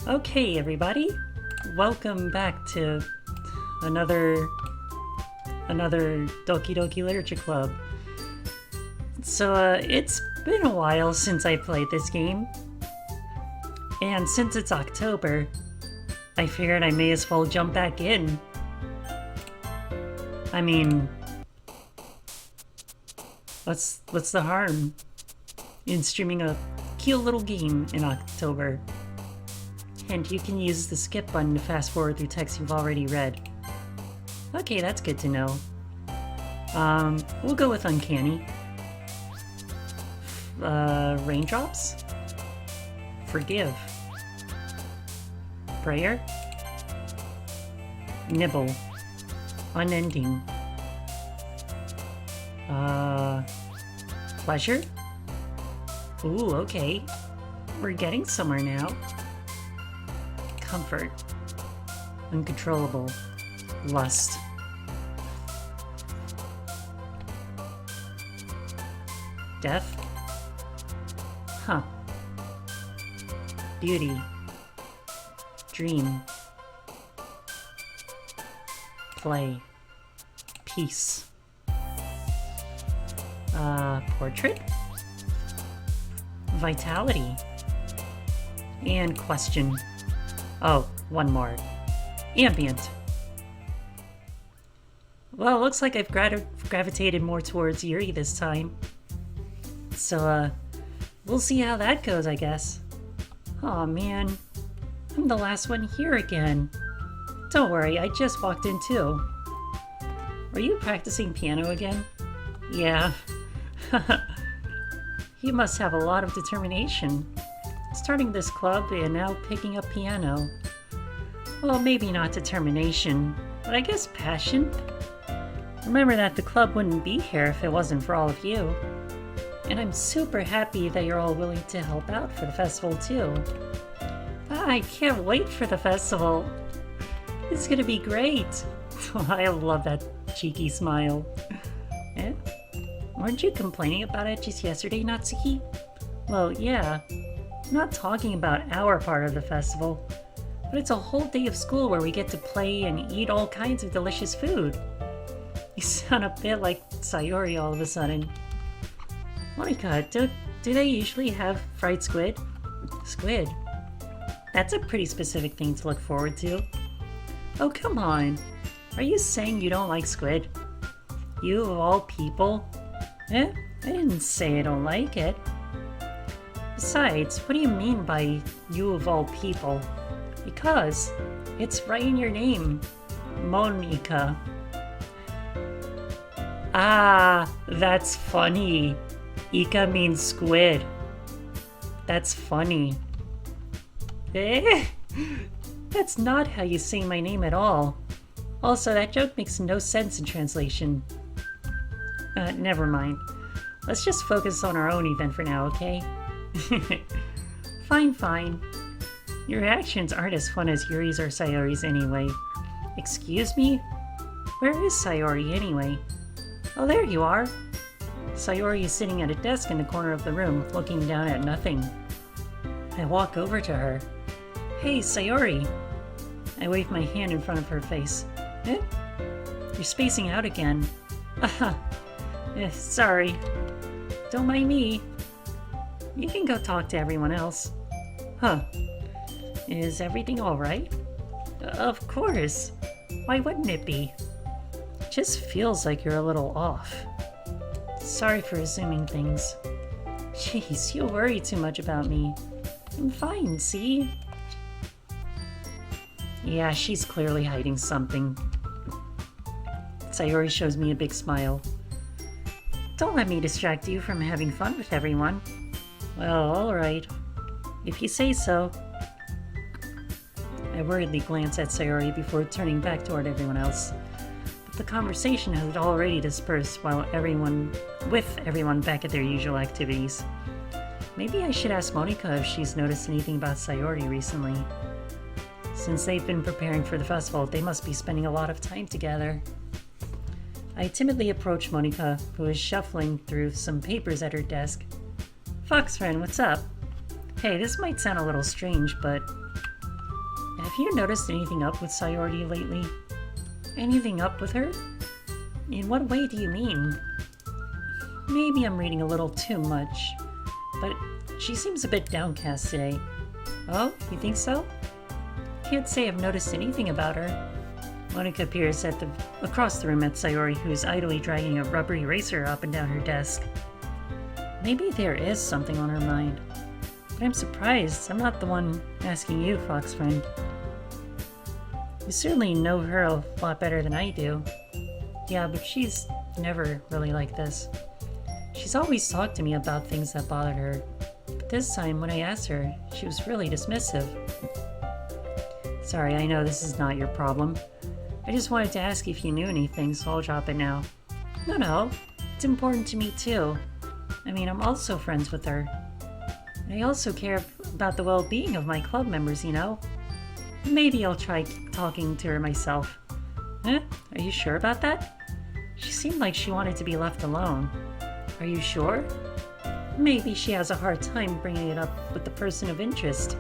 Okay, everybody, welcome back to another Doki Doki Literature Club. So, it's been a while since I played this game, and since it's October, I figured I may as well jump back in. I mean, what's the harm in streaming a cute little game in October? And you can use the skip button to fast forward through text you've already read. Okay, that's good to know. We'll go with uncanny. Raindrops? Forgive. Prayer? Nibble. Unending. Pleasure? Ooh, okay. We're getting somewhere now. Comfort. Uncontrollable. Lust. Death? Huh. Beauty. Dream. Play. Peace. Portrait? Vitality. And question. Oh, one more. Ambient. Well, it looks like I've gravitated more towards Yuri this time. So, we'll see how that goes, I guess. Aw, man. I'm the last one here again. Don't worry, I just walked in too. Are you practicing piano again? Yeah. You must have a lot of determination. Starting this club and now picking up piano. Well, maybe not determination, but I guess passion? Remember that the club wouldn't be here if it wasn't for all of you. And I'm super happy that you're all willing to help out for the festival too. I can't wait for the festival. It's gonna be great. I love that cheeky smile. Eh? Weren't you complaining about it just yesterday, Natsuki? Well, yeah. I'm not talking about our part of the festival, but it's a whole day of school where we get to play and eat all kinds of delicious food. You sound a bit like Sayori all of a sudden. Monica, do they usually have fried squid? Squid? That's a pretty specific thing to look forward to. Oh, come on. Are you saying you don't like squid? You of all people? I didn't say I don't like it. Besides, what do you mean by you of all people? Because it's right in your name. Monica. Ah, that's funny. Ika means squid. That's funny. Eh? That's not how you say my name at all. Also, that joke makes no sense in translation. Never mind. Let's just focus on our own event for now, okay? Fine. Your reactions aren't as fun as Yuri's or Sayori's anyway. Excuse me? Where is Sayori anyway? Oh, there you are. Sayori is sitting at a desk in the corner of the room, looking down at nothing. I walk over to her. Hey, Sayori! I wave my hand in front of her face. Eh? You're spacing out again. Sorry. Don't mind me. You can go talk to everyone else. Huh. Is everything alright? Of course. Why wouldn't it be? Just feels like you're a little off. Sorry for assuming things. Jeez, you worry too much about me. I'm fine, see? Yeah, she's clearly hiding something. Sayori shows me a big smile. Don't let me distract you from having fun with everyone. Well, alright. If you say so. I worriedly glance at Sayori before turning back toward everyone else. But the conversation had already dispersed with everyone back at their usual activities. Maybe I should ask Monica if she's noticed anything about Sayori recently. Since they've been preparing for the festival, they must be spending a lot of time together. I timidly approach Monica, who is shuffling through some papers at her desk. Fox friend, what's up? Hey, this might sound a little strange, but Have you noticed anything up with Sayori lately? Anything up with her? In what way do you mean? Maybe I'm reading a little too much, but she seems a bit downcast today. Oh, you think so? Can't say I've noticed anything about her. Monica appears across the room at Sayori, who's idly dragging a rubber eraser up and down her desk. Maybe there is something on her mind. But I'm surprised I'm not the one asking you, Fox friend. You certainly know her a lot better than I do. Yeah, but she's never really like this. She's always talked to me about things that bothered her. But this time, when I asked her, she was really dismissive. Sorry, I know this is not your problem. I just wanted to ask if you knew anything, so I'll drop it now. No, it's important to me too. I mean, I'm also friends with her. And I also care about the well-being of my club members, you know? Maybe I'll try talking to her myself. Are you sure about that? She seemed like she wanted to be left alone. Are you sure? Maybe she has a hard time bringing it up with the person of interest.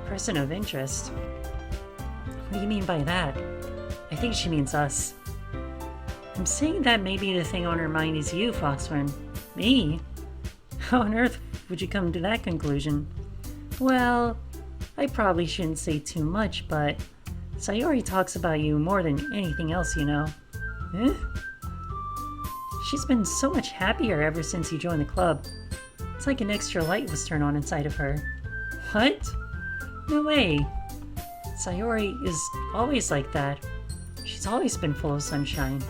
Person of interest? What do you mean by that? I think she means us. I'm saying that maybe the thing on her mind is you, Foxfriend. Me? How on earth would you come to that conclusion? Well, I probably shouldn't say too much, but Sayori talks about you more than anything else, you know. She's been so much happier ever since you joined the club. It's like an extra light was turned on inside of her. What? No way. Sayori is always like that. She's always been full of sunshine.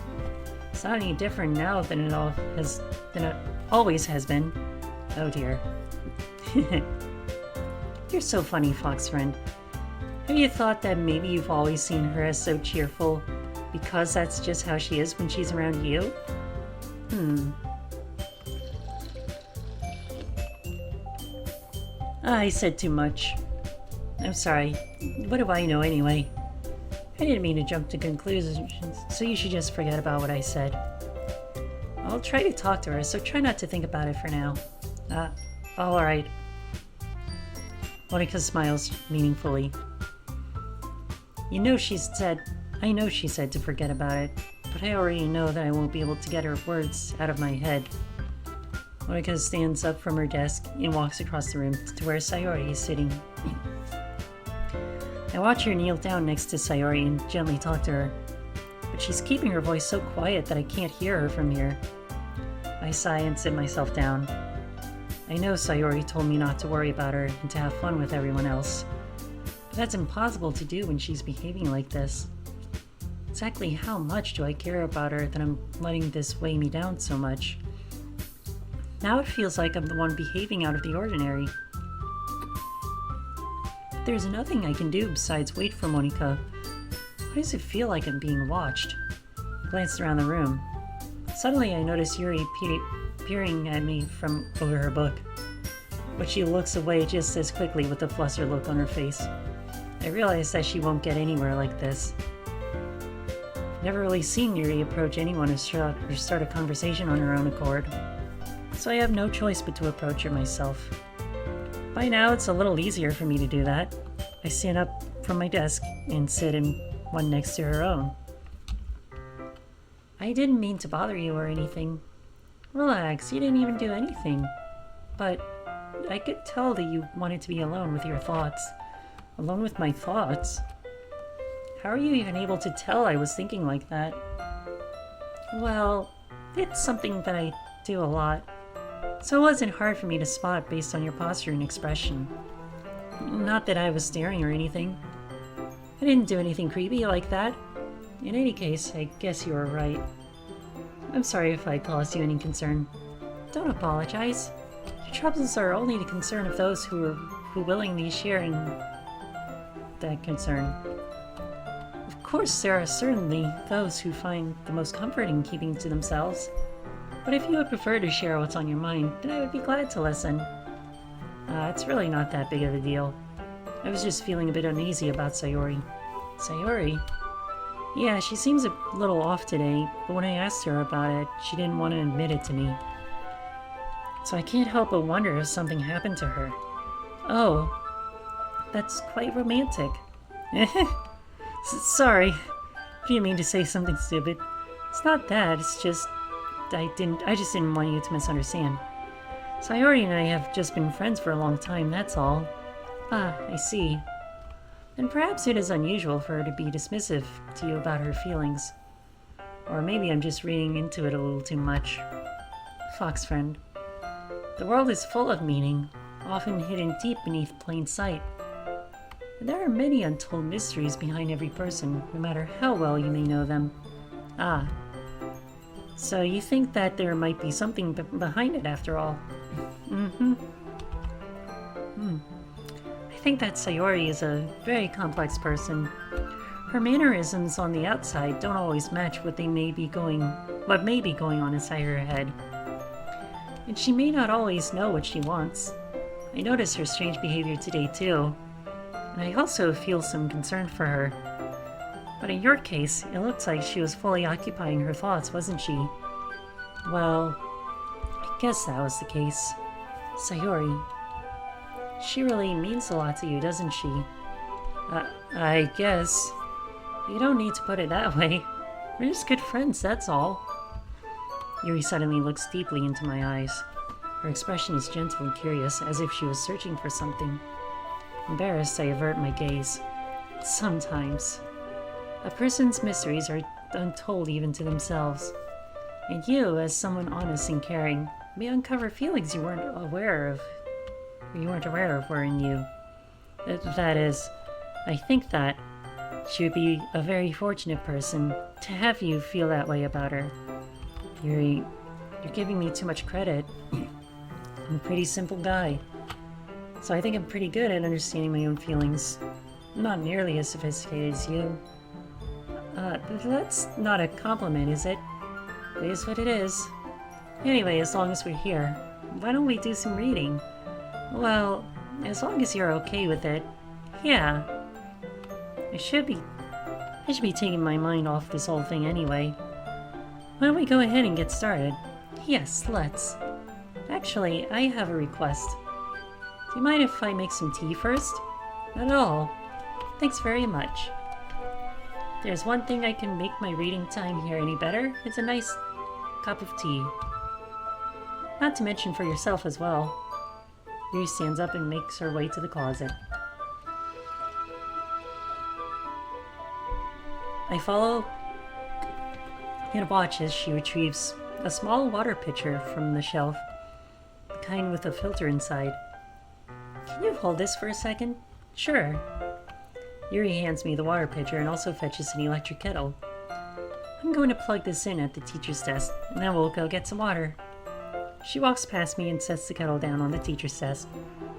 It's not any different now than it always has been. Oh dear. You're so funny, Fox friend. Have you thought that maybe you've always seen her as so cheerful because that's just how she is when she's around you? I said too much. I'm sorry. What do I know anyway? I didn't mean to jump to conclusions, so you should just forget about what I said. I'll try to talk to her, so try not to think about it for now. Alright. Monica smiles meaningfully. I know she said to forget about it, but I already know that I won't be able to get her words out of my head. Monica stands up from her desk and walks across the room to where Sayori is sitting. I watch her kneel down next to Sayori and gently talk to her, but she's keeping her voice so quiet that I can't hear her from here. I sigh and sit myself down. I know Sayori told me not to worry about her and to have fun with everyone else, but that's impossible to do when she's behaving like this. Exactly how much do I care about her that I'm letting this weigh me down so much? Now it feels like I'm the one behaving out of the ordinary. There's nothing I can do besides wait for Monica. Why does it feel like I'm being watched? I glanced around the room. Suddenly I notice Yuri peering at me from over her book, but she looks away just as quickly with a flustered look on her face. I realize that she won't get anywhere like this. Never really seen Yuri approach anyone or start a conversation on her own accord, so I have no choice but to approach her myself. By now it's a little easier for me to do that. I stand up from my desk and sit in one next to her own. I didn't mean to bother you or anything. Relax, you didn't even do anything. But I could tell that you wanted to be alone with your thoughts. Alone with my thoughts? How are you even able to tell I was thinking like that? Well, it's something that I do a lot, so it wasn't hard for me to spot based on your posture and expression. Not that I was staring or anything. I didn't do anything creepy like that. In any case, I guess you were right. I'm sorry if I caused you any concern. Don't apologize. Your troubles are only the concern of those who willingly share in that concern. Of course, there are certainly those who find the most comfort in keeping to themselves. But if you would prefer to share what's on your mind, then I would be glad to listen. It's really not that big of a deal. I was just feeling a bit uneasy about Sayori. Sayori? Yeah, she seems a little off today, but when I asked her about it, she didn't want to admit it to me. So I can't help but wonder if something happened to her. Oh, that's quite romantic. Sorry. I didn't mean to say something stupid. It's not that, it's just... I just didn't want you to misunderstand. Sayori and I have just been friends for a long time, that's all. Ah, I see. And perhaps it is unusual for her to be dismissive to you about her feelings. Or maybe I'm just reading into it a little too much. Fox friend. The world is full of meaning, often hidden deep beneath plain sight. And there are many untold mysteries behind every person, no matter how well you may know them. Ah. So you think that there might be something behind it after all? Mm-hmm. I think that Sayori is a very complex person. Her mannerisms on the outside don't always match what may be going on inside her head. And she may not always know what she wants. I notice her strange behavior today too. And I also feel some concern for her. But in your case, it looks like she was fully occupying her thoughts, wasn't she? Well, I guess that was the case. Sayori. She really means a lot to you, doesn't she? I guess. You don't need to put it that way. We're just good friends, that's all. Yuri suddenly looks deeply into my eyes. Her expression is gentle and curious, as if she was searching for something. Embarrassed, I avert my gaze. Sometimes. A person's mysteries are untold even to themselves. And you, as someone honest and caring, may uncover feelings you weren't aware of were in you. That is, I think that she would be a very fortunate person to have you feel that way about her. Yuri, you're giving me too much credit. I'm a pretty simple guy. So I think I'm pretty good at understanding my own feelings. I'm not nearly as sophisticated as you. That's not a compliment, is it? It is what it is. Anyway, as long as we're here, why don't we do some reading? Well, as long as you're okay with it. Yeah. I should be taking my mind off this whole thing anyway. Why don't we go ahead and get started? Yes, let's. Actually, I have a request. Do you mind if I make some tea first? Not at all. Thanks very much. There's one thing I can make my reading time here any better. It's a nice cup of tea. Not to mention for yourself as well. Yuri stands up and makes her way to the closet. I follow and watch as she retrieves a small water pitcher from the shelf, the kind with a filter inside. Can you hold this for a second? Sure. Yuri hands me the water pitcher and also fetches an electric kettle. I'm going to plug this in at the teacher's desk, and then we'll go get some water. She walks past me and sets the kettle down on the teacher's desk.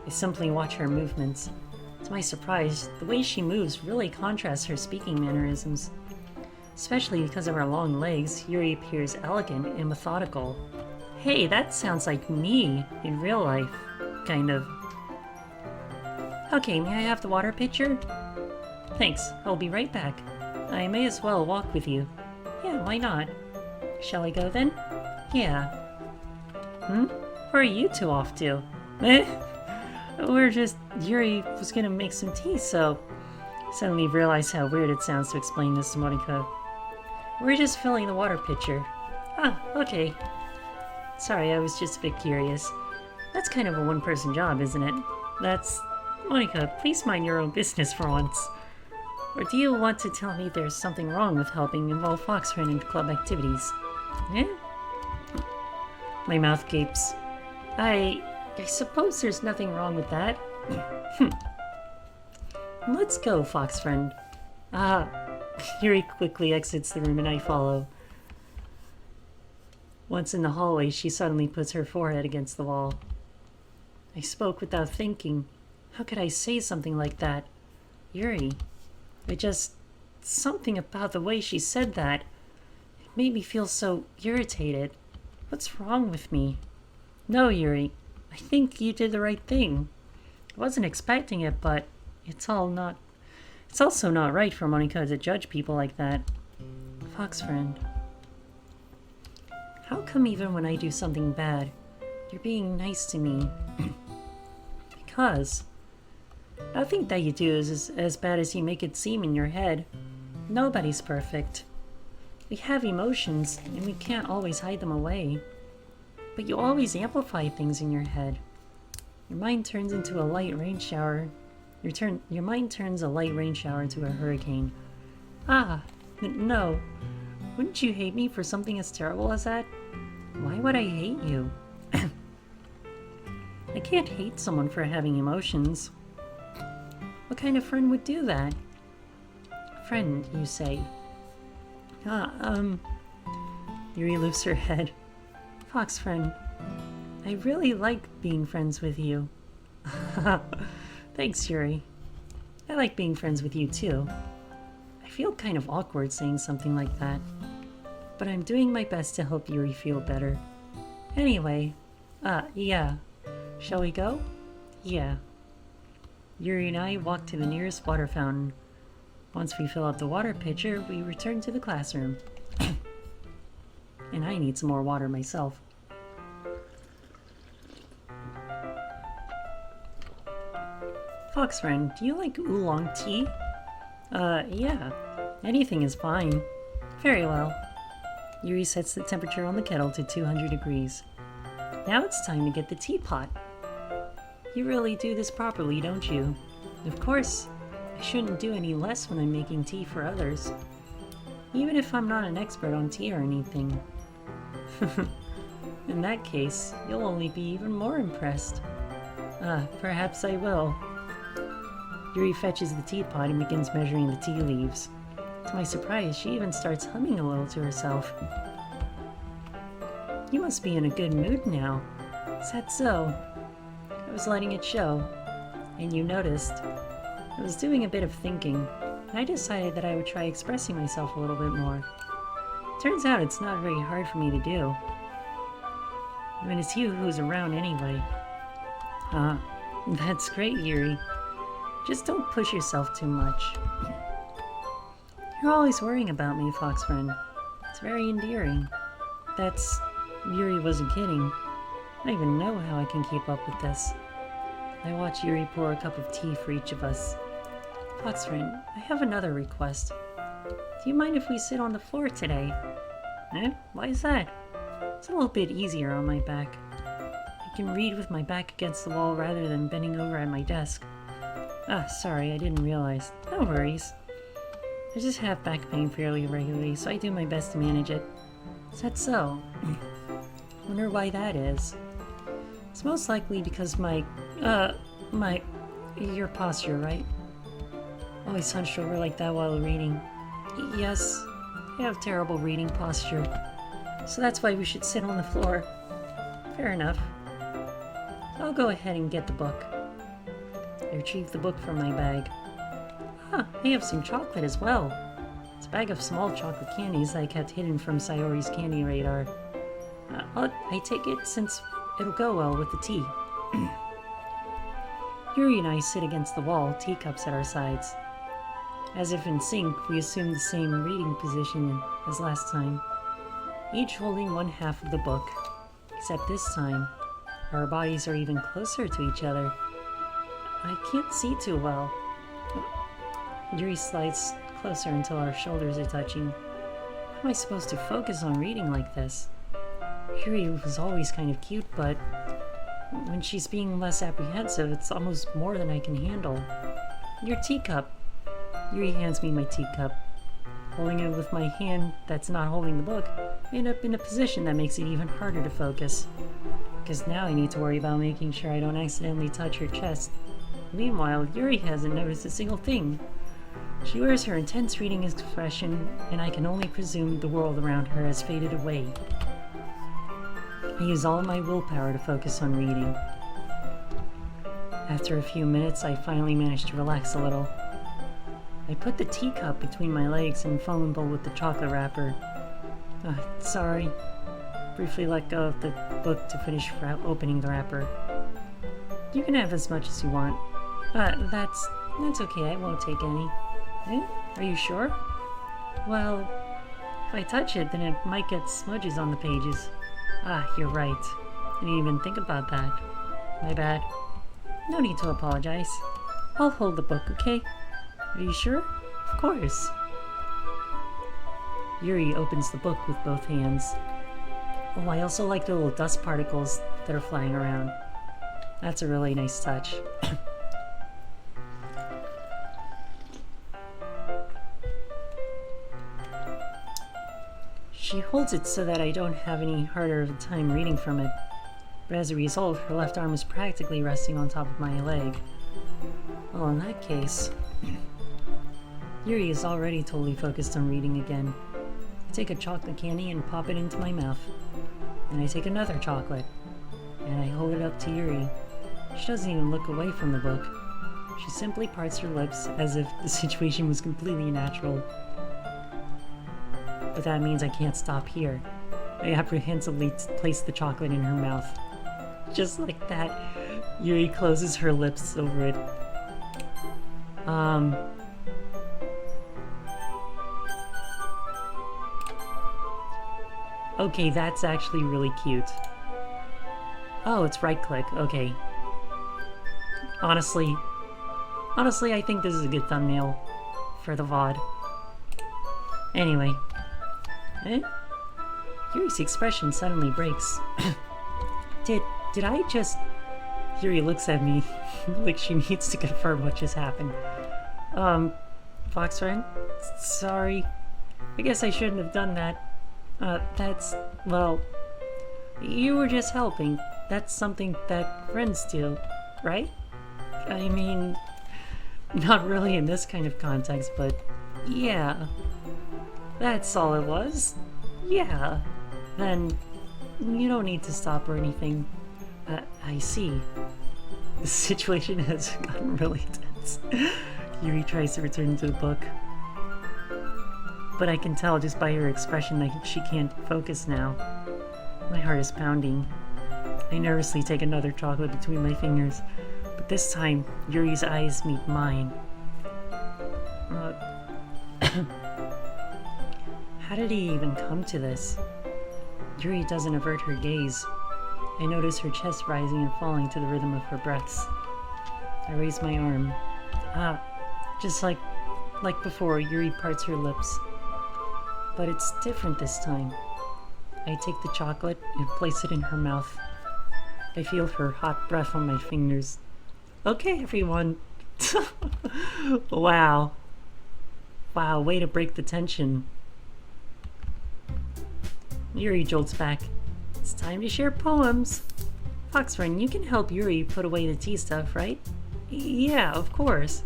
I simply watch her movements. To my surprise, the way she moves really contrasts her speaking mannerisms. Especially because of her long legs, Yuri appears elegant and methodical. Hey, that sounds like me in real life, kind of. Okay, may I have the water pitcher? Thanks, I'll be right back. I may as well walk with you. Yeah, why not? Shall I go then? Yeah. Where are you two off to? Yuri was gonna make some tea, so... Suddenly realized how weird it sounds to explain this to Monika. We're just filling the water pitcher. Ah, okay. Sorry, I was just a bit curious. That's kind of a one-person job, isn't it? Monika, please mind your own business for once. Or do you want to tell me there's something wrong with helping involve Foxfriend in club activities? Eh? My mouth gapes. I suppose there's nothing wrong with that. Let's go, Foxfriend. Yuri quickly exits the room and I follow. Once in the hallway, she suddenly puts her forehead against the wall. I spoke without thinking. How could I say something like that? Yuri. Something about the way she said that. It made me feel so irritated. What's wrong with me? No, Yuri. I think you did the right thing. I wasn't expecting it, but it's also not right for Monika to judge people like that. Foxfriend. How come even when I do something bad, you're being nice to me? Because Nothing that you do is as bad as you make it seem in your head. Nobody's perfect. We have emotions, and we can't always hide them away. But you always amplify things in your head. Your mind turns into a light rain shower. Your mind turns a light rain shower into a hurricane. No. Wouldn't you hate me for something as terrible as that? Why would I hate you? I can't hate someone for having emotions. What kind of friend would do that? Friend, you say. Yuri lifts her head. Fox friend, I really like being friends with you. Thanks, Yuri. I like being friends with you too. I feel kind of awkward saying something like that, but I'm doing my best to help Yuri feel better. Anyway, yeah. Shall we go? Yeah. Yuri and I walk to the nearest water fountain. Once we fill up the water pitcher, we return to the classroom. And I need some more water myself. Fox friend, do you like oolong tea? Yeah. Anything is fine. Very well. Yuri sets the temperature on the kettle to 200 degrees. Now it's time to get the teapot. You really do this properly, don't you? Of course. I shouldn't do any less when I'm making tea for others. Even if I'm not an expert on tea or anything. In that case, you'll only be even more impressed. Perhaps I will. Yuri fetches the teapot and begins measuring the tea leaves. To my surprise, she even starts humming a little to herself. You must be in a good mood now. Is that so? I was letting it show, and you noticed. I was doing a bit of thinking, and I decided that I would try expressing myself a little bit more. Turns out it's not very hard for me to do. I mean, it's you who's around anyway. That's great, Yuri. Just don't push yourself too much. You're always worrying about me, Fox friend. It's very endearing. Yuri wasn't kidding. I don't even know how I can keep up with this. I watch Yuri pour a cup of tea for each of us. Fox friend, I have another request. Do you mind if we sit on the floor today? Why is that? It's a little bit easier on my back. I can read with my back against the wall rather than bending over at my desk. Sorry, I didn't realize. No worries. I just have back pain fairly regularly, so I do my best to manage it. Is that so? Wonder why that is. It's most likely because your posture, right? Always hunched over like that while reading. Yes, I have terrible reading posture. So that's why we should sit on the floor. Fair enough. I'll go ahead and get the book. I retrieve the book from my bag. I have some chocolate as well. It's a bag of small chocolate candies that I kept hidden from Sayori's candy radar. I take it since it'll go well with the tea. Yuri and I sit against the wall, teacups at our sides. As if in sync, we assume the same reading position as last time, each holding one half of the book. Except this time, our bodies are even closer to each other. I can't see too well. Yuri slides closer until our shoulders are touching. How am I supposed to focus on reading like this? Yuri was always kind of cute, but when she's being less apprehensive, it's almost more than I can handle. Your teacup. Yuri hands me my teacup. Holding it with my hand that's not holding the book, I end up in a position that makes it even harder to focus. Because now I need to worry about making sure I don't accidentally touch her chest. Meanwhile, Yuri hasn't noticed a single thing. She wears her intense reading expression, and I can only presume the world around her has faded away. I use all my willpower to focus on reading. After a few minutes, I finally manage to relax a little. I put the teacup between my legs and fumble with the chocolate wrapper. Sorry. Briefly let go of the book to finish opening the wrapper. You can have as much as you want. That's okay, I won't take any. Are you sure? Well, if I touch it, then it might get smudges on the pages. You're right. I didn't even think about that. My bad. No need to apologize. I'll hold the book, okay? Are you sure? Of course. Yuri opens the book with both hands. Oh, I also like the little dust particles that are flying around. That's a really nice touch. She holds it so that I don't have any harder of a time reading from it, but as a result, her left arm is practically resting on top of my leg. Well, in that case, Yuri is already totally focused on reading again. I take a chocolate candy and pop it into my mouth. Then I take another chocolate, and I hold it up to Yuri. She doesn't even look away from the book. She simply parts her lips as if the situation was completely natural. But that means I can't stop here. I apprehensively place the chocolate in her mouth. Just like that, Yuri closes her lips over it. Okay, that's actually really cute. Oh, it's right click, okay. Honestly, I think this is a good thumbnail for the VOD. Anyway. Yuri's expression suddenly breaks. Did I just... Yuri looks at me like she needs to confirm what just happened. Fox friend? Sorry. I guess I shouldn't have done that. Well, you were just helping. That's something that friends do, right? I mean, not really in this kind of context, but yeah. That's all it was. Yeah. Then, you don't need to stop or anything. I see. The situation has gotten really tense. Yuri tries to return to the book. But I can tell just by her expression that she can't focus now. My heart is pounding. I nervously take another chocolate between my fingers, but this time Yuri's eyes meet mine. How did he even come to this? Yuri doesn't avert her gaze. I notice her chest rising and falling to the rhythm of her breaths. I raise my arm. Just like before, Yuri parts her lips. But it's different this time. I take the chocolate and place it in her mouth. I feel her hot breath on my fingers. Okay, everyone. Wow. Wow, way to break the tension. Yuri jolts back. It's time to share poems. Fox friend, you can help Yuri put away the tea stuff, right? Yeah, of course.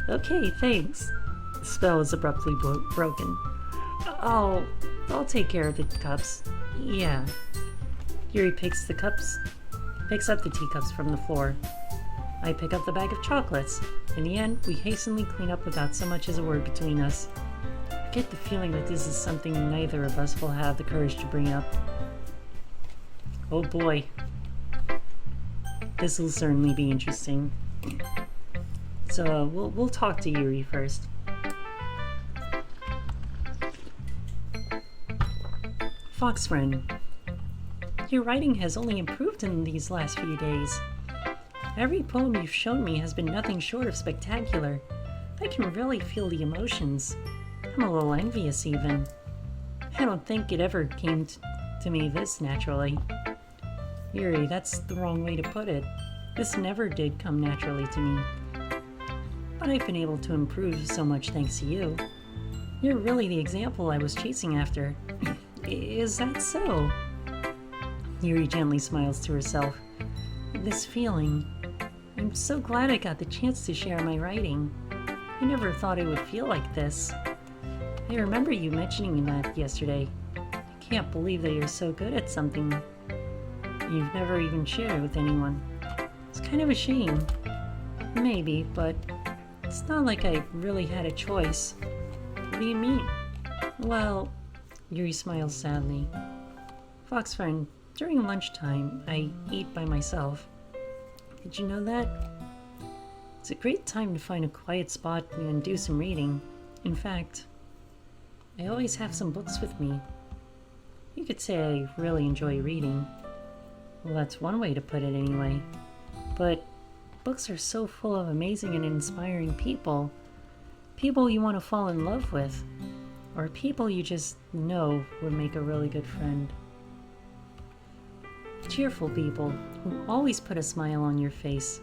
Okay, thanks. The spell is abruptly broken. I'll take care of the cups. Yeah. Yuri picks up the teacups from the floor. I pick up the bag of chocolates. In the end, we hastily clean up without so much as a word between us. I get the feeling that this is something neither of us will have the courage to bring up. Oh boy. This will certainly be interesting. So we'll talk to Yuri first. Fox friend, your writing has only improved in these last few days. Every poem you've shown me has been nothing short of spectacular. I can really feel the emotions. I'm a little envious even. I don't think it ever came to me this naturally. Yuri, that's the wrong way to put it. This never did come naturally to me. But I've been able to improve so much thanks to you. You're really the example I was chasing after. Is that so? Yuri gently smiles to herself. This feeling. I'm so glad I got the chance to share my writing. I never thought it would feel like this. I remember you mentioning that yesterday. I can't believe that you're so good at something you've never even shared with anyone. It's kind of a shame. Maybe, but it's not like I really had a choice. What do you mean? Well, Yuri smiles sadly. Fox friend, during lunchtime, I eat by myself. Did you know that? It's a great time to find a quiet spot and do some reading. In fact, I always have some books with me. You could say I really enjoy reading. Well, that's one way to put it anyway. But Books are so full of amazing and inspiring people. People you want to fall in love with. Or people you just know would make a really good friend. Cheerful people who always put a smile on your face.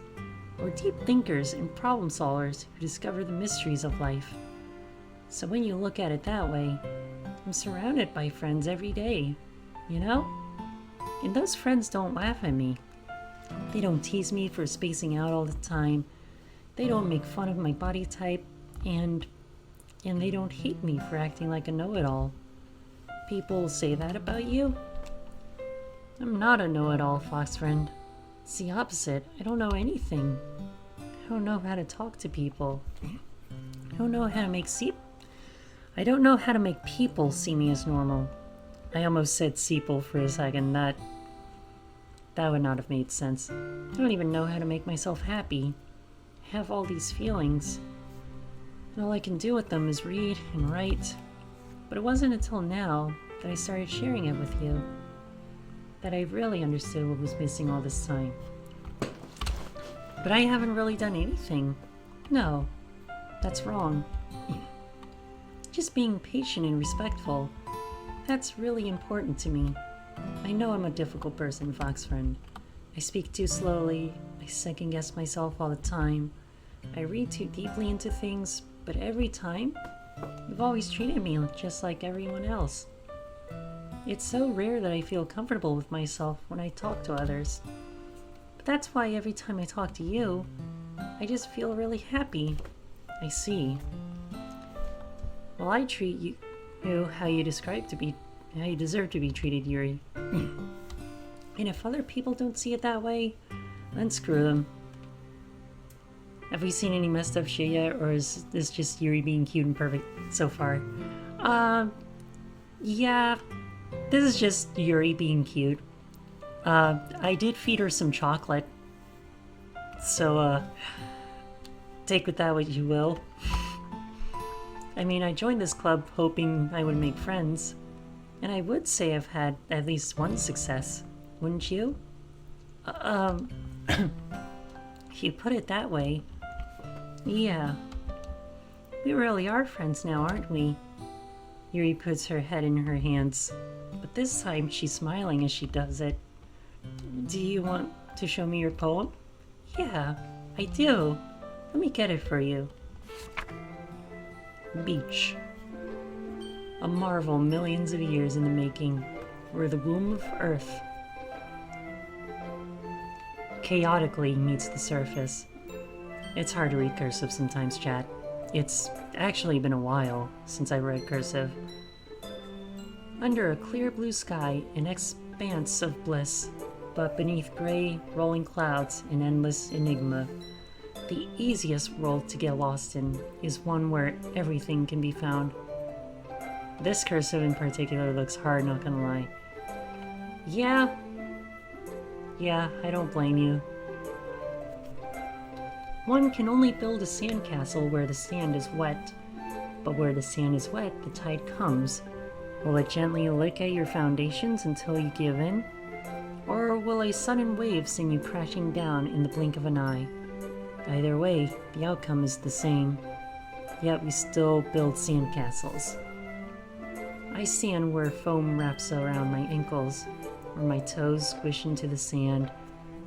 Or deep thinkers and problem solvers who discover the mysteries of life. So when you look at it that way, I'm surrounded by friends every day, you know? And those friends don't laugh at me. They don't tease me for spacing out all the time. They don't make fun of my body type, and they don't hate me for acting like a know-it-all. People say that about you? I'm not a know-it-all, fox friend. It's the opposite. I don't know anything. I don't know how to talk to people. I don't know how to make people see me as normal. I almost said seeple for a second. That would not have made sense. I don't even know how to make myself happy. I have all these feelings. And all I can do with them is read and write. But it wasn't until now that I started sharing it with you that I really understood what was missing all this time. But I haven't really done anything. No, that's wrong. Just being patient and respectful. That's really important to me. I know I'm a difficult person, fox friend. I speak too slowly. I second guess myself all the time. I read too deeply into things, but every time, you've always treated me just like everyone else. It's so rare that I feel comfortable with myself when I talk to others. But that's why every time I talk to you, I just feel really happy. I see. Well, I treat you how you deserve to be treated, Yuri. And if other people don't see it that way, then screw them. Have we seen any messed up shit yet, or is this just Yuri being cute and perfect so far? Yeah, this is just Yuri being cute. I did feed her some chocolate, so take with that what you will. I mean, I joined this club hoping I would make friends, and I would say I've had at least one success, wouldn't you? If you put it that way, yeah. We really are friends now, aren't we? Yuri puts her head in her hands, but this time she's smiling as she does it. Do you want to show me your poem? Yeah, I do. Let me get it for you. Beach. A marvel millions of years in the making, where the womb of Earth chaotically meets the surface. It's hard to read cursive sometimes, chat. It's actually been a while since I read cursive. Under a clear blue sky, an expanse of bliss, but beneath gray, rolling clouds, an endless enigma. The easiest world to get lost in is one where everything can be found. This cursive in particular looks hard, not gonna lie. Yeah, I don't blame you. One can only build a sandcastle where the sand is wet, but where the sand is wet, the tide comes. Will it gently lick at your foundations until you give in? Or will a sudden wave send you crashing down in the blink of an eye? Either way, the outcome is the same. Yet we still build sandcastles. I stand where foam wraps around my ankles, where my toes squish into the sand.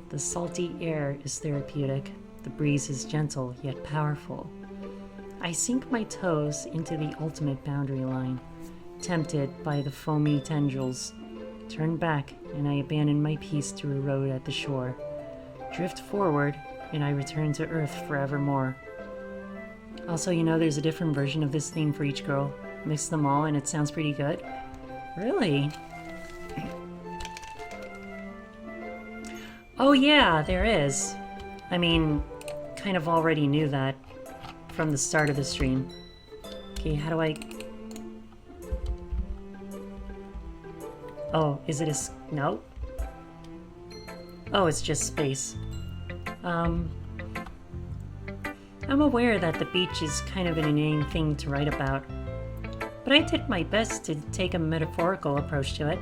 The salty air is therapeutic. The breeze is gentle yet powerful. I sink my toes into the ultimate boundary line, tempted by the foamy tendrils. Turn back, and I abandon my peace to erode at the shore. Drift forward, and I return to Earth forevermore. Also, you know, there's a different version of this theme for each girl. Mix them all, and it sounds pretty good. Really? Oh yeah, there is. I mean, kind of already knew that from the start of the stream. Okay, how do I... Oh, is it a... No? Oh, it's just space. I'm aware that the beach is kind of an inane thing to write about, but I did my best to take a metaphorical approach to it.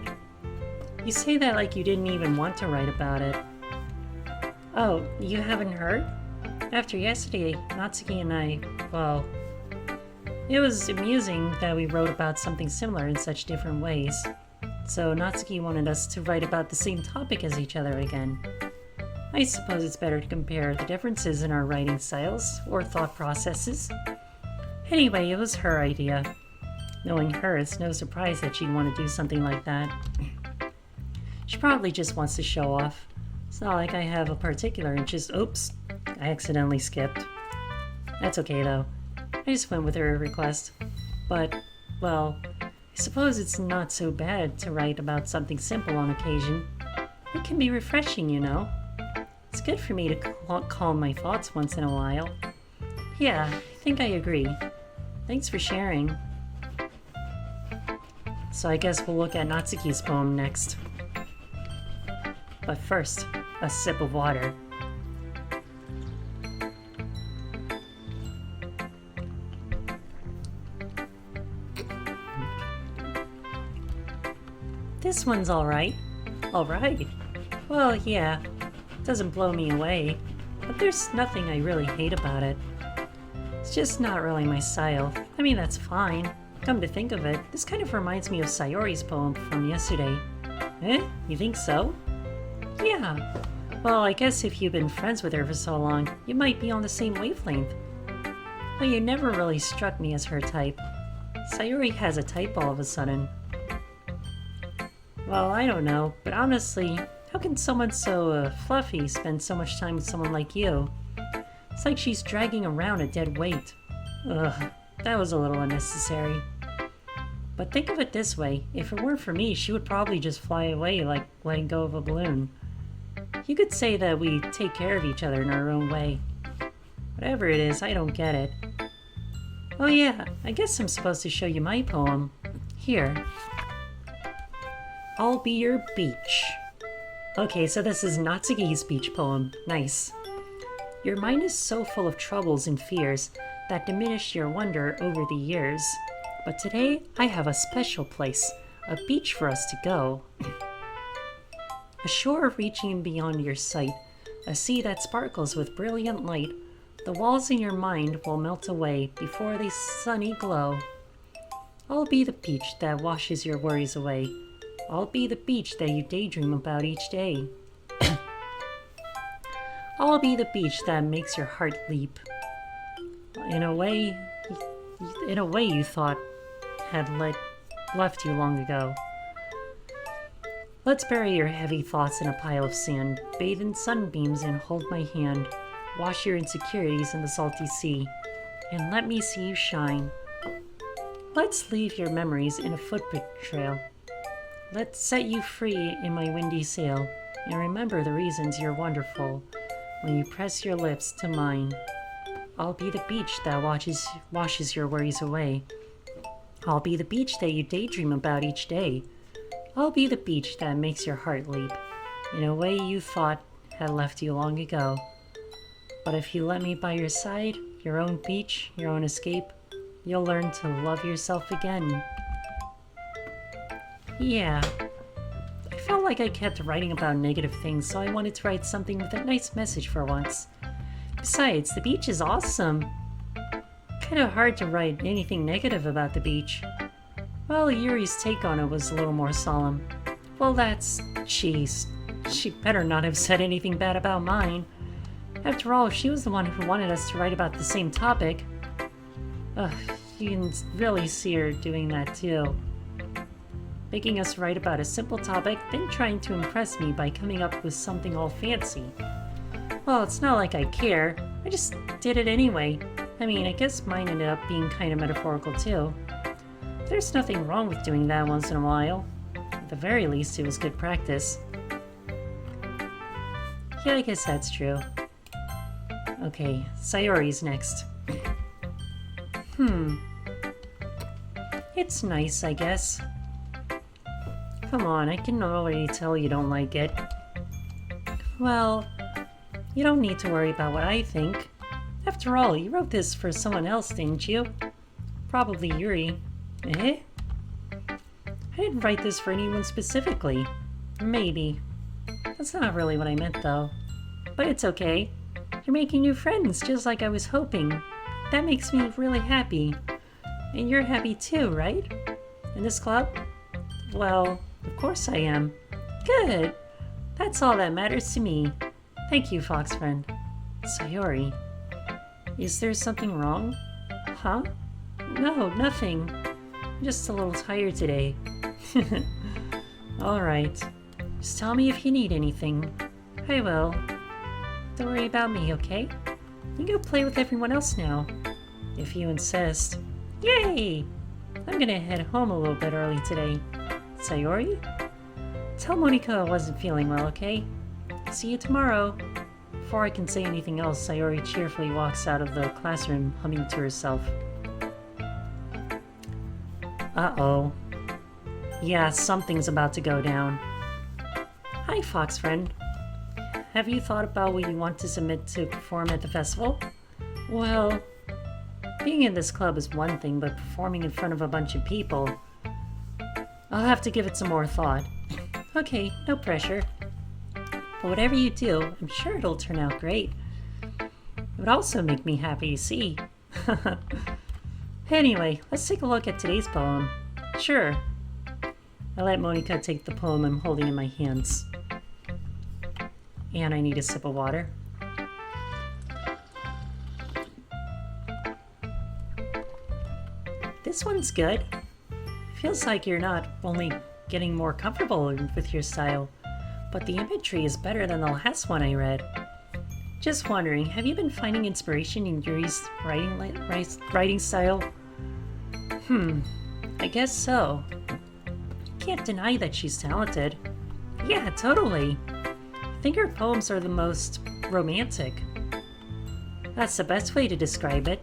You say that like you didn't even want to write about it. Oh, you haven't heard? After yesterday, Natsuki and I, well, it was amusing that we wrote about something similar in such different ways. So Natsuki wanted us to write about the same topic as each other again. I suppose it's better to compare the differences in our writing styles or thought processes. Anyway, it was her idea. Knowing her, it's no surprise that she'd want to do something like that. She probably just wants to show off. It's not like I have a particular interest. Oops, I accidentally skipped. That's okay though. I just went with her request. But, well, I suppose it's not so bad to write about something simple on occasion. It can be refreshing, you know. It's good for me to calm my thoughts once in a while. Yeah, I think I agree. Thanks for sharing. So I guess we'll look at Natsuki's poem next. But first, a sip of water. This one's alright. Alright. Well, yeah. Doesn't blow me away. But there's nothing I really hate about it. It's just not really my style. I mean, that's fine. Come to think of it, this kind of reminds me of Sayori's poem from yesterday. Eh? You think so? Yeah. Well, I guess if you've been friends with her for so long, you might be on the same wavelength. But you never really struck me as her type. Sayori has a type all of a sudden. Well, I don't know, but honestly, how can someone so fluffy spend so much time with someone like you? It's like she's dragging around a dead weight. Ugh, that was a little unnecessary. But think of it this way, if it weren't for me, she would probably just fly away like letting go of a balloon. You could say that we take care of each other in our own way. Whatever it is, I don't get it. Oh yeah, I guess I'm supposed to show you my poem. Here. I'll be your beach. Okay, so this is Natsuki's beach poem. Nice. Your mind is so full of troubles and fears that diminished your wonder over the years. But today, I have a special place, a beach for us to go. A shore reaching beyond your sight, a sea that sparkles with brilliant light. The walls in your mind will melt away before they sunny glow. I'll be the beach that washes your worries away. I'll be the beach that you daydream about each day. I'll be the beach that makes your heart leap. In a way you thought had left you long ago. Let's bury your heavy thoughts in a pile of sand, bathe in sunbeams and hold my hand, wash your insecurities in the salty sea, and let me see you shine. Let's leave your memories in a footprint trail. Let's set you free in my windy sail, and remember the reasons you're wonderful when you press your lips to mine. I'll be the beach that washes your worries away. I'll be the beach that you daydream about each day. I'll be the beach that makes your heart leap, in a way you thought had left you long ago. But if you let me by your side, your own beach, your own escape, you'll learn to love yourself again. Yeah. I felt like I kept writing about negative things, so I wanted to write something with a nice message for once. Besides, the beach is awesome. Kinda hard to write anything negative about the beach. Well, Yuri's take on it was a little more solemn. Well, she better not have said anything bad about mine. After all, she was the one who wanted us to write about the same topic. Ugh, you can really see her doing that too. Making us write about a simple topic, then trying to impress me by coming up with something all fancy. Well, it's not like I care. I just did it anyway. I mean, I guess mine ended up being kind of metaphorical too. There's nothing wrong with doing that once in a while. At the very least, it was good practice. Yeah, I guess that's true. Okay, Sayori's next. It's nice, I guess. Come on, I can already tell you don't like it. Well, you don't need to worry about what I think. After all, you wrote this for someone else, didn't you? Probably Yuri. Eh? I didn't write this for anyone specifically. Maybe. That's not really what I meant, though. But it's okay. You're making new friends, just like I was hoping. That makes me really happy. And you're happy too, right? In this club? Well, of course I am. Good. That's all that matters to me. Thank you, fox friend. Sayori. Is there something wrong? Huh? No, nothing. I'm just a little tired today. Alright. Just tell me if you need anything. I will. Don't worry about me, okay? You can go play with everyone else now. If you insist. Yay! I'm gonna head home a little bit early today. Sayori? Tell Monika I wasn't feeling well, okay? See you tomorrow. Before I can say anything else, Sayori cheerfully walks out of the classroom, humming to herself. Uh-oh. Yeah, something's about to go down. Hi, fox friend. Have you thought about what you want to submit to perform at the festival? Well, being in this club is one thing, but performing in front of a bunch of people... I'll have to give it some more thought. Okay, no pressure. But whatever you do, I'm sure it'll turn out great. It would also make me happy to see. Anyway, let's take a look at today's poem. Sure. I let Monika take the poem I'm holding in my hands. And I need a sip of water. This one's good. Feels like you're not only getting more comfortable with your style, but the imagery is better than the last one I read. Just wondering, have you been finding inspiration in Yuri's writing style? I guess so. Can't deny that she's talented. Yeah, totally. I think her poems are the most romantic. That's the best way to describe it.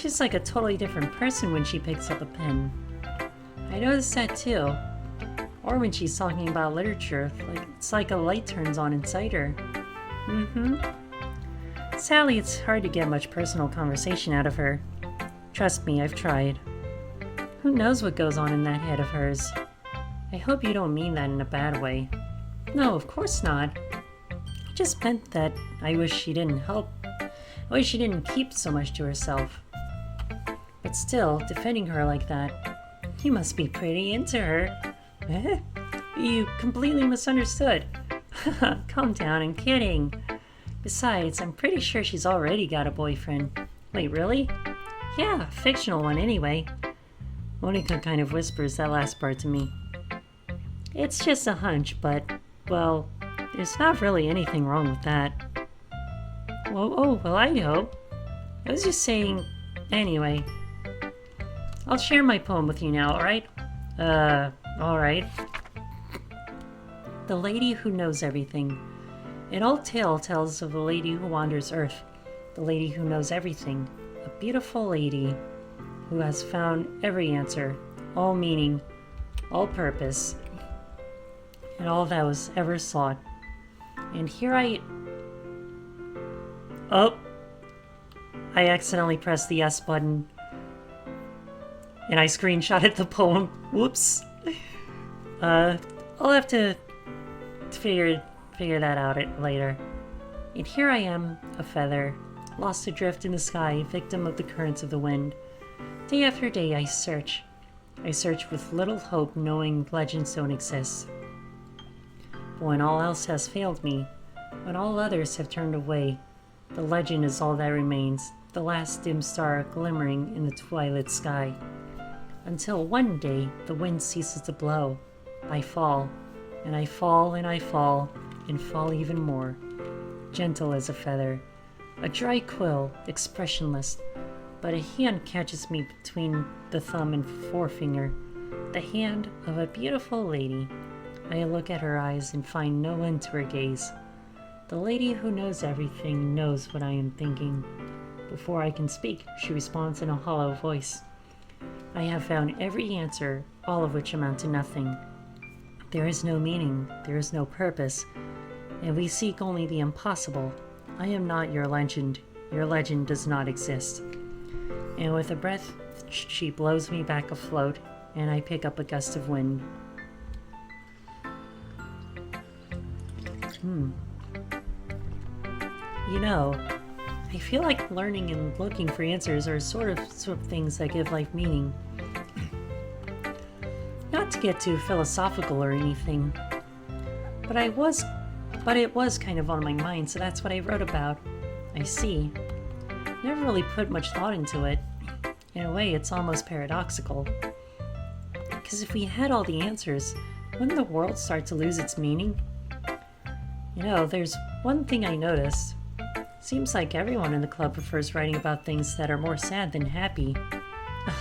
She's like a totally different person when she picks up a pen. I noticed that too. Or when she's talking about literature, it's like a light turns on inside her. Sadly, it's hard to get much personal conversation out of her. Trust me, I've tried. Who knows what goes on in that head of hers? I hope you don't mean that in a bad way. No, of course not. I just meant that I wish she didn't help. I wish she didn't keep so much to herself. But still, defending her like that, you must be pretty into her. Eh? You completely misunderstood. Calm down, I'm kidding. Besides, I'm pretty sure she's already got a boyfriend. Wait, really? Yeah, a fictional one anyway. Monika kind of whispers that last part to me. It's just a hunch, but, well, there's not really anything wrong with that. Well, I know. I was just saying... Anyway. I'll share my poem with you now, alright? Alright. The Lady Who Knows Everything. An old tale tells of a lady who wanders Earth. The lady who knows everything. A beautiful lady who has found every answer, all meaning, all purpose, and all that was ever sought. And here Oh! I accidentally pressed the S button. And I screenshotted the poem. Whoops. I'll have to figure that out later. And here I am, a feather, lost adrift in the sky, victim of the currents of the wind. Day after day I search. I search with little hope, knowing legends don't exist. But when all else has failed me, when all others have turned away, the legend is all that remains, the last dim star glimmering in the twilight sky. Until one day the wind ceases to blow. I fall, and I fall, and I fall, and fall even more. Gentle as a feather, a dry quill, expressionless, but a hand catches me between the thumb and forefinger, the hand of a beautiful lady. I look at her eyes and find no end to her gaze. The lady who knows everything knows what I am thinking. Before I can speak, she responds in a hollow voice. I have found every answer, all of which amount to nothing. There is no meaning, there is no purpose, and we seek only the impossible. I am not your legend does not exist. And with a breath, she blows me back afloat, and I pick up a gust of wind. You know, I feel like learning and looking for answers are sort of things that give life meaning. Not to get too philosophical or anything, but it was kind of on my mind, so that's what I wrote about. I see. Never really put much thought into it. In a way, it's almost paradoxical. Because if we had all the answers, wouldn't the world start to lose its meaning? You know, there's one thing I noticed. Seems like everyone in the club prefers writing about things that are more sad than happy.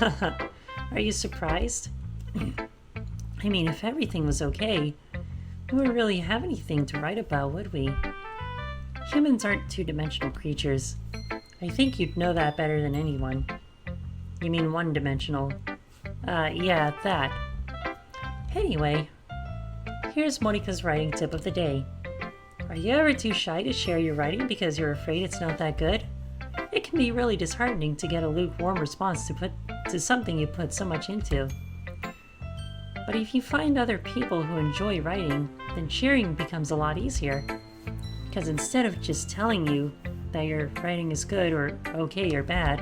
Are you surprised? I mean, if everything was okay, we wouldn't really have anything to write about, would we? Humans aren't two-dimensional creatures. I think you'd know that better than anyone. You mean one-dimensional? Yeah, that. Anyway, here's Monika's writing tip of the day. Are you ever too shy to share your writing because you're afraid it's not that good? It can be really disheartening to get a lukewarm response to something you put so much into. But if you find other people who enjoy writing, then sharing becomes a lot easier. Because instead of just telling you that your writing is good or okay or bad,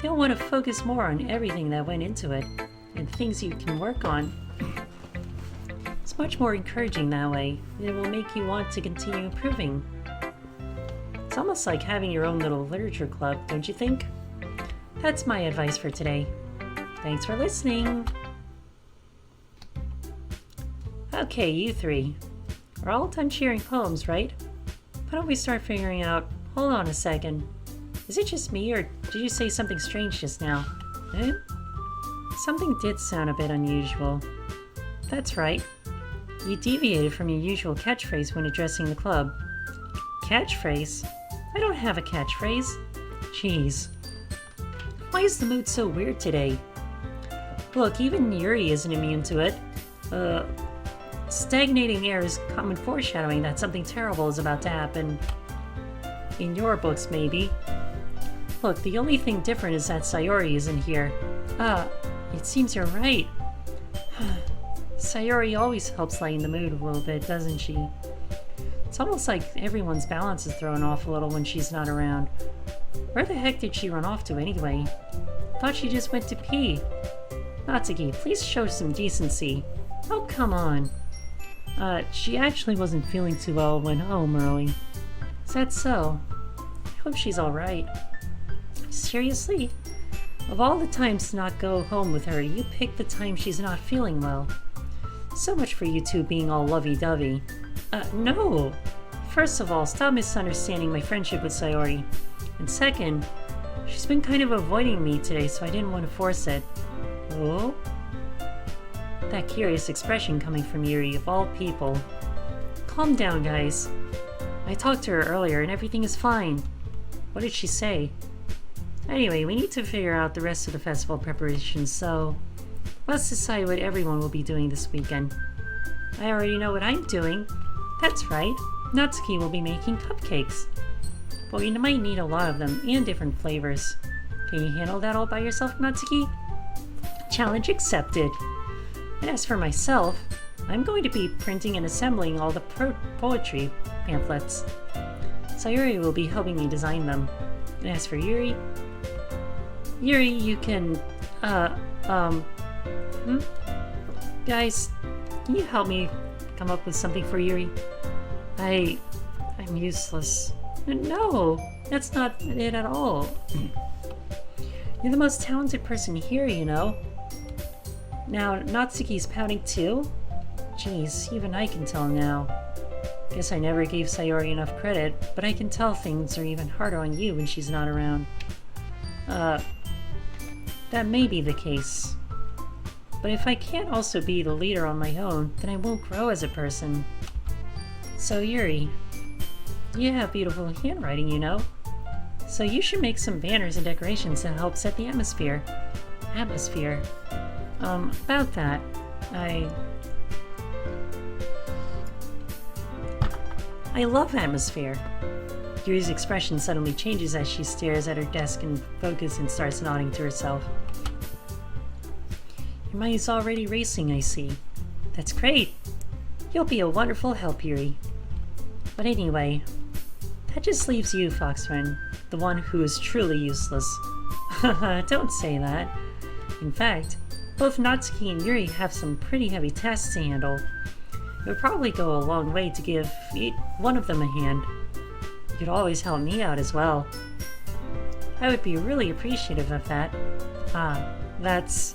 they'll want to focus more on everything that went into it and things you can work on. It's much more encouraging that way, and it will make you want to continue improving. It's almost like having your own little literature club, don't you think? That's my advice for today. Thanks for listening. Okay, you three. We're all done sharing poems, right? Why don't we start figuring out... Hold on a second. Is it just me, or did you say something strange just now? Eh? Something did sound a bit unusual. That's right. You deviated from your usual catchphrase when addressing the club. Catchphrase? I don't have a catchphrase. Jeez. Why is the mood so weird today? Look, even Yuri isn't immune to it. Stagnating air is common foreshadowing that something terrible is about to happen. In your books, maybe. Look, the only thing different is that Sayori isn't here. It seems you're right. Sayori always helps lighten the mood a little bit, doesn't she? It's almost like everyone's balance is thrown off a little when she's not around. Where the heck did she run off to anyway? Thought she just went to pee. Natsuki, please show some decency. Oh, come on. She actually wasn't feeling too well and went home early. Is that so? I hope she's alright. Seriously? Of all the times to not go home with her, you picked the time she's not feeling well. So much for you two being all lovey-dovey. No! First of all, stop misunderstanding my friendship with Sayori. And second, she's been kind of avoiding me today, so I didn't want to force it. Oh? That curious expression coming from Yuri, of all people. Calm down, guys. I talked to her earlier and everything is fine. What did she say? Anyway, we need to figure out the rest of the festival preparations, so let's decide what everyone will be doing this weekend. I already know what I'm doing. That's right, Natsuki will be making cupcakes. But we might need a lot of them and different flavors. Can you handle that all by yourself, Natsuki? Challenge accepted. And as for myself, I'm going to be printing and assembling all the poetry pamphlets. Sayori will be helping me design them. And as for Yuri, you can, Guys, can you help me come up with something for Yuri? I'm useless. No, that's not it at all. You're the most talented person here, you know. Now, Natsuki's pouting too? Jeez, even I can tell now. Guess I never gave Sayori enough credit, but I can tell things are even harder on you when she's not around. That may be the case. But if I can't also be the leader on my own, then I won't grow as a person. So Yuri, you have beautiful handwriting, you know. So you should make some banners and decorations to help set the atmosphere. About that, I love atmosphere. Yuri's expression suddenly changes as she stares at her desk in focus and starts nodding to herself. Your mind is already racing, I see. That's great. You'll be a wonderful help, Yuri. But anyway, That just leaves you, Fox Friend, the one who is truly useless. Don't say that. In fact, both Natsuki and Yuri have some pretty heavy tasks to handle. It would probably go a long way to give one of them a hand. You could always help me out as well. I would be really appreciative of that. That's...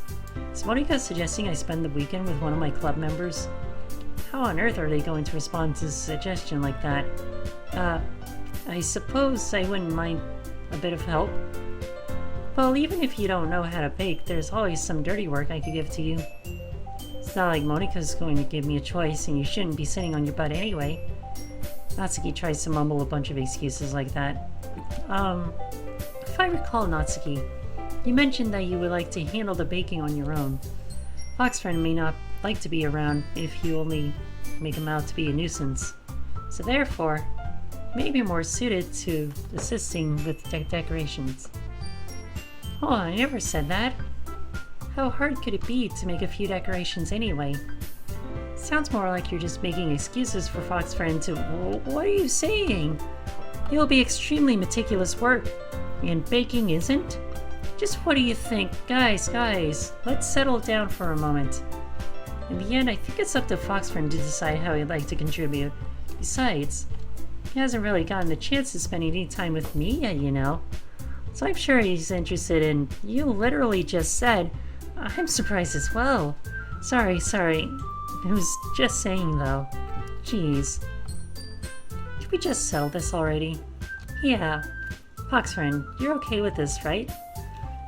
Is Monika suggesting I spend the weekend with one of my club members? How on earth are they going to respond to a suggestion like that? I suppose I wouldn't mind a bit of help. Well, even if you don't know how to bake, there's always some dirty work I could give to you. It's not like Monika's going to give me a choice, and you shouldn't be sitting on your butt anyway. Natsuki tries to mumble a bunch of excuses like that. If I recall, Natsuki, you mentioned that you would like to handle the baking on your own. Fox Friend may not like to be around if you only make him out to be a nuisance. So therefore, may be more suited to assisting with decorations. Oh, I never said that. How hard could it be to make a few decorations anyway? Sounds more like you're just making excuses for Fox Friend to... What are you saying? It will be extremely meticulous work, and baking isn't? Just what do you think? Guys, let's settle down for a moment. In the end, I think it's up to Fox Friend to decide how he'd like to contribute. Besides, he hasn't really gotten the chance to spend any time with me yet, you know. So I'm sure he's interested in... You literally just said... I'm surprised as well. Sorry. I was just saying, though. Jeez. Did we just sell this already? Yeah. Fox Friend, you're okay with this, right?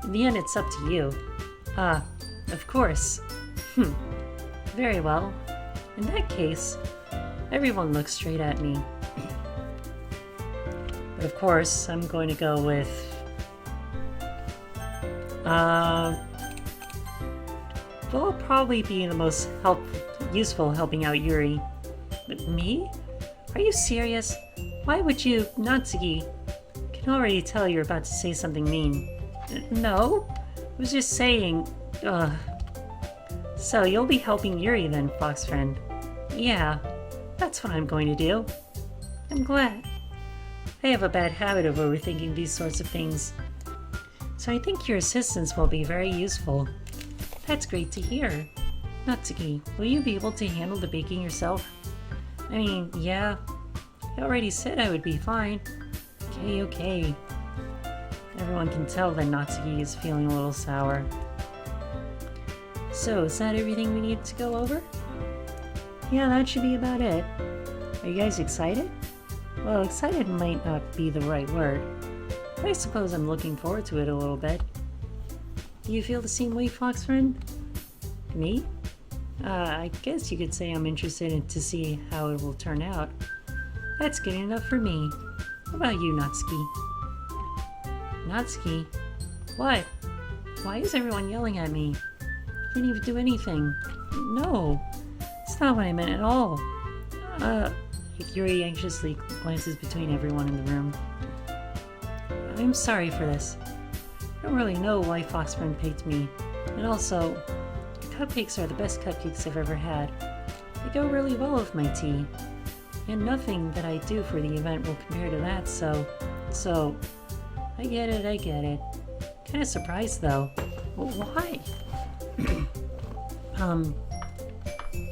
In the end, it's up to you. Of course. Very well. In that case, everyone looks straight at me. But of course, I'm going to go with... Will probably be the most useful helping out Yuri. But me? Are you serious? Why would you, Natsuki? I can already tell you're about to say something mean. No? I was just saying, So you'll be helping Yuri then, Fox Friend? Yeah, that's what I'm going to do. I'm glad. I have a bad habit of overthinking these sorts of things. So I think your assistance will be very useful. That's great to hear. Natsuki, will you be able to handle the baking yourself? I mean, yeah. I already said I would be fine. Okay. Everyone can tell that Natsuki is feeling a little sour. So, is that everything we need to go over? Yeah, that should be about it. Are you guys excited? Well, excited might not be the right word, but I suppose I'm looking forward to it a little bit. Do you feel the same way, Fox Friend? Me? I guess you could say I'm interested to see how it will turn out. That's good enough for me. What about you, Natsuki? Natsuki? What? Why is everyone yelling at me? I didn't even do anything. No, it's not what I meant at all. Yuri anxiously glances between everyone in the room. I'm sorry for this. I don't really know why Fox Friend picked me. And also, the cupcakes are the best cupcakes I've ever had. They go really well with my tea. And nothing that I do for the event will compare to that, so... I get it. Kinda surprised, though. Well, why?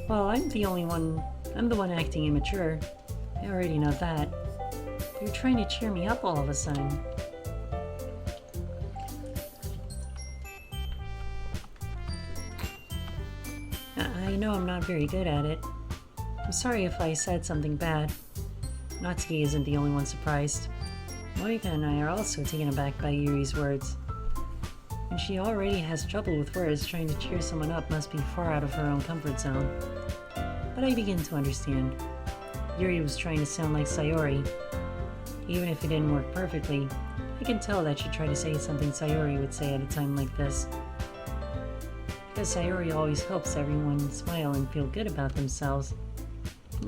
Well, I'm the one acting immature. I already know that. You're trying to cheer me up all of a sudden. I know I'm not very good at it. I'm sorry if I said something bad. Natsuki isn't the only one surprised. Monika and I are also taken aback by Yuri's words. And she already has trouble with words, trying to cheer someone up must be far out of her own comfort zone. But I begin to understand. Yuri was trying to sound like Sayori. Even if it didn't work perfectly, I can tell that she tried to say something Sayori would say at a time like this. Because Sayori always helps everyone smile and feel good about themselves.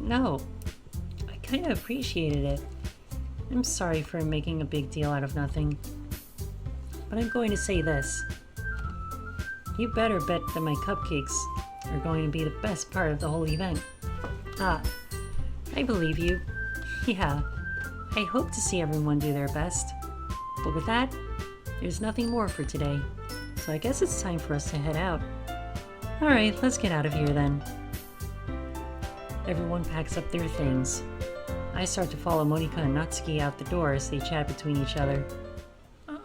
No, I kinda appreciated it. I'm sorry for making a big deal out of nothing. But I'm going to say this. You better bet that my cupcakes are going to be the best part of the whole event. I believe you. Yeah, I hope to see everyone do their best. But with that, there's nothing more for today. So I guess it's time for us to head out. Alright, let's get out of here then. Everyone packs up their things. I start to follow Monika and Natsuki out the door as they chat between each other.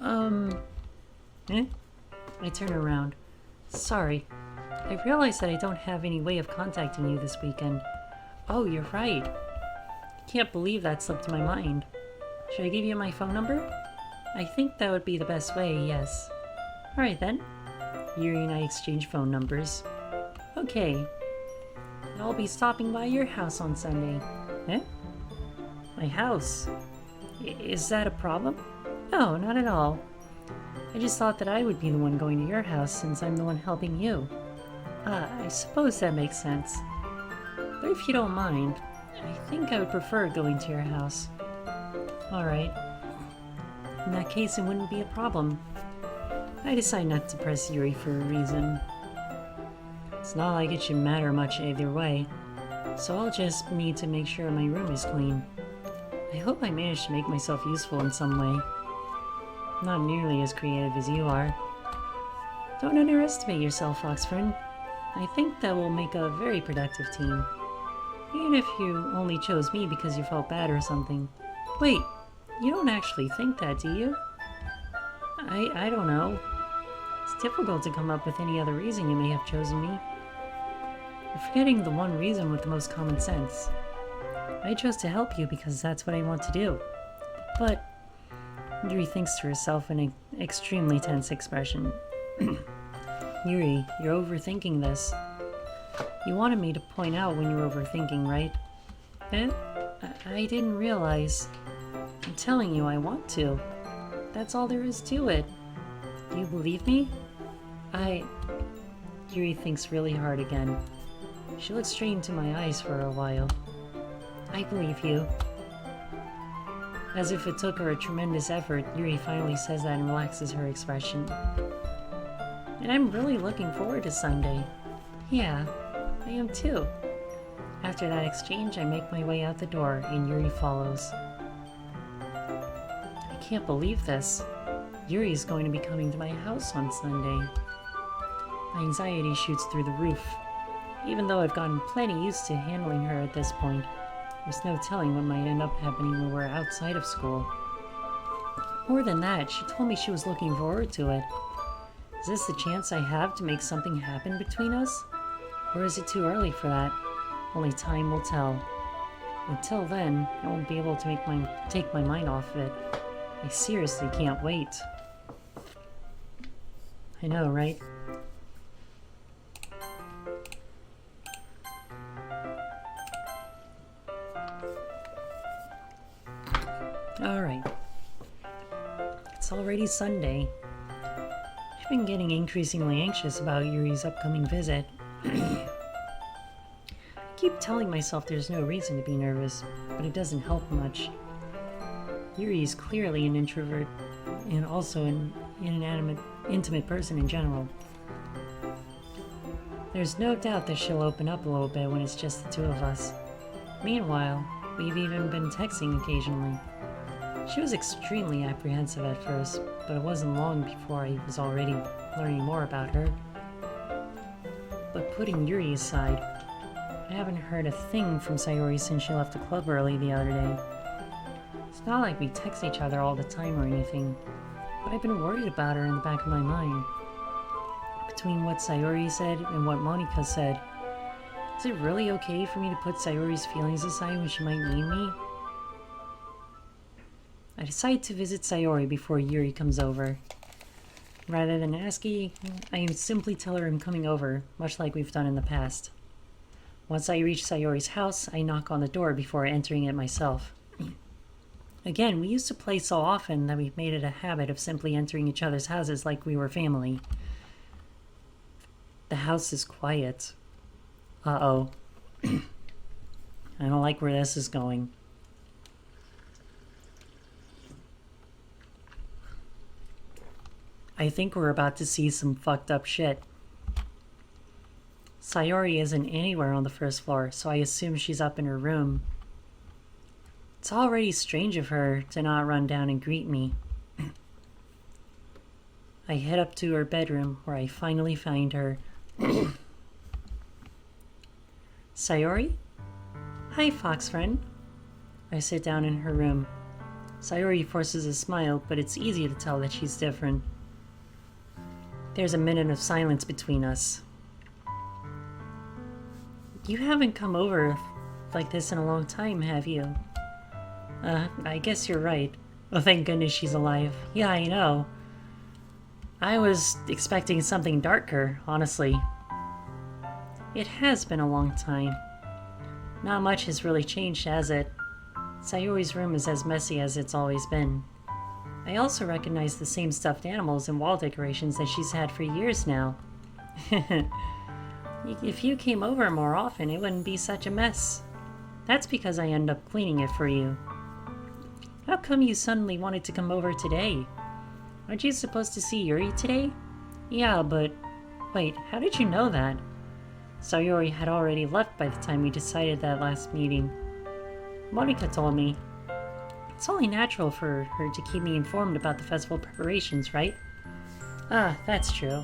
I turn around. Sorry. I realize that I don't have any way of contacting you this weekend. Oh, you're right. I can't believe that slipped my mind. Should I give you my phone number? I think that would be the best way, yes. Alright then. Yuri and I exchange phone numbers. Okay. I'll be stopping by your house on Sunday. Eh? My house? Is that a problem? No, not at all. I just thought that I would be the one going to your house since I'm the one helping you. I suppose that makes sense. But if you don't mind, I think I would prefer going to your house. Alright. In that case, it wouldn't be a problem. I decide not to press Yuri for a reason. It's not like it should matter much either way, so I'll just need to make sure my room is clean. I hope I manage to make myself useful in some way. Not nearly as creative as you are. Don't underestimate yourself, Fox friend. I think that will make a very productive team. Even if you only chose me because you felt bad or something. Wait, you don't actually think that, do you? I don't know. It's difficult to come up with any other reason you may have chosen me. You're forgetting the one reason with the most common sense. I chose to help you because that's what I want to do. But Yuri thinks to herself in an extremely tense expression. Yuri, you're overthinking this. You wanted me to point out when you were overthinking, right? Eh? I didn't realize. I'm telling you, I want to. That's all there is to it. Do you believe me? Yuri thinks really hard again. She looks straight into my eyes for a while. I believe you. As if it took her a tremendous effort, Yuri finally says that and relaxes her expression. And I'm really looking forward to Sunday. Yeah, I am too. After that exchange, I make my way out the door and Yuri follows. I can't believe this. Yuri is going to be coming to my house on Sunday. My anxiety shoots through the roof. Even though I've gotten plenty used to handling her at this point, there's no telling what might end up happening when we're outside of school. More than that, she told me she was looking forward to it. Is this the chance I have to make something happen between us? Or is it too early for that? Only time will tell. Until then, I won't be able to take my mind off of it. I seriously can't wait. I know, right? Alright. It's already Sunday. I've been getting increasingly anxious about Yuri's upcoming visit. I keep telling myself there's no reason to be nervous, but it doesn't help much. Yuri is clearly an introvert, and also an intimate person in general. There's no doubt that she'll open up a little bit when it's just the two of us. Meanwhile, we've even been texting occasionally. She was extremely apprehensive at first, but it wasn't long before I was already learning more about her. But putting Yuri aside, I haven't heard a thing from Sayori since she left the club early the other day. It's not like we text each other all the time or anything, but I've been worried about her in the back of my mind. Between what Sayori said and what Monika said, is it really okay for me to put Sayori's feelings aside when she might need me? I decide to visit Sayori before Yuri comes over. Rather than asking, I simply tell her I'm coming over, much like we've done in the past. Once I reach Sayori's house, I knock on the door before entering it myself. Again, we used to play so often that we've made it a habit of simply entering each other's houses like we were family. The house is quiet. Uh-oh. I don't like where this is going. I think we're about to see some fucked up shit. Sayori isn't anywhere on the first floor, so I assume she's up in her room. It's already strange of her to not run down and greet me. I head up to her bedroom where I finally find her. Sayori? Hi, fox friend. I sit down in her room. Sayori forces a smile, but it's easy to tell that she's different. There's a minute of silence between us. You haven't come over like this in a long time, have you? I guess you're right. Oh, thank goodness she's alive. Yeah, I know. I was expecting something darker, honestly. It has been a long time. Not much has really changed, has it? Sayori's room is as messy as it's always been. I also recognize the same stuffed animals and wall decorations that she's had for years now. If you came over more often, it wouldn't be such a mess. That's because I end up cleaning it for you. How come you suddenly wanted to come over today? Aren't you supposed to see Yuri today? Yeah, but... Wait, how did you know that? Sayori had already left by the time we decided that last meeting. Monika told me. It's only natural for her to keep me informed about the festival preparations, right? Ah, that's true.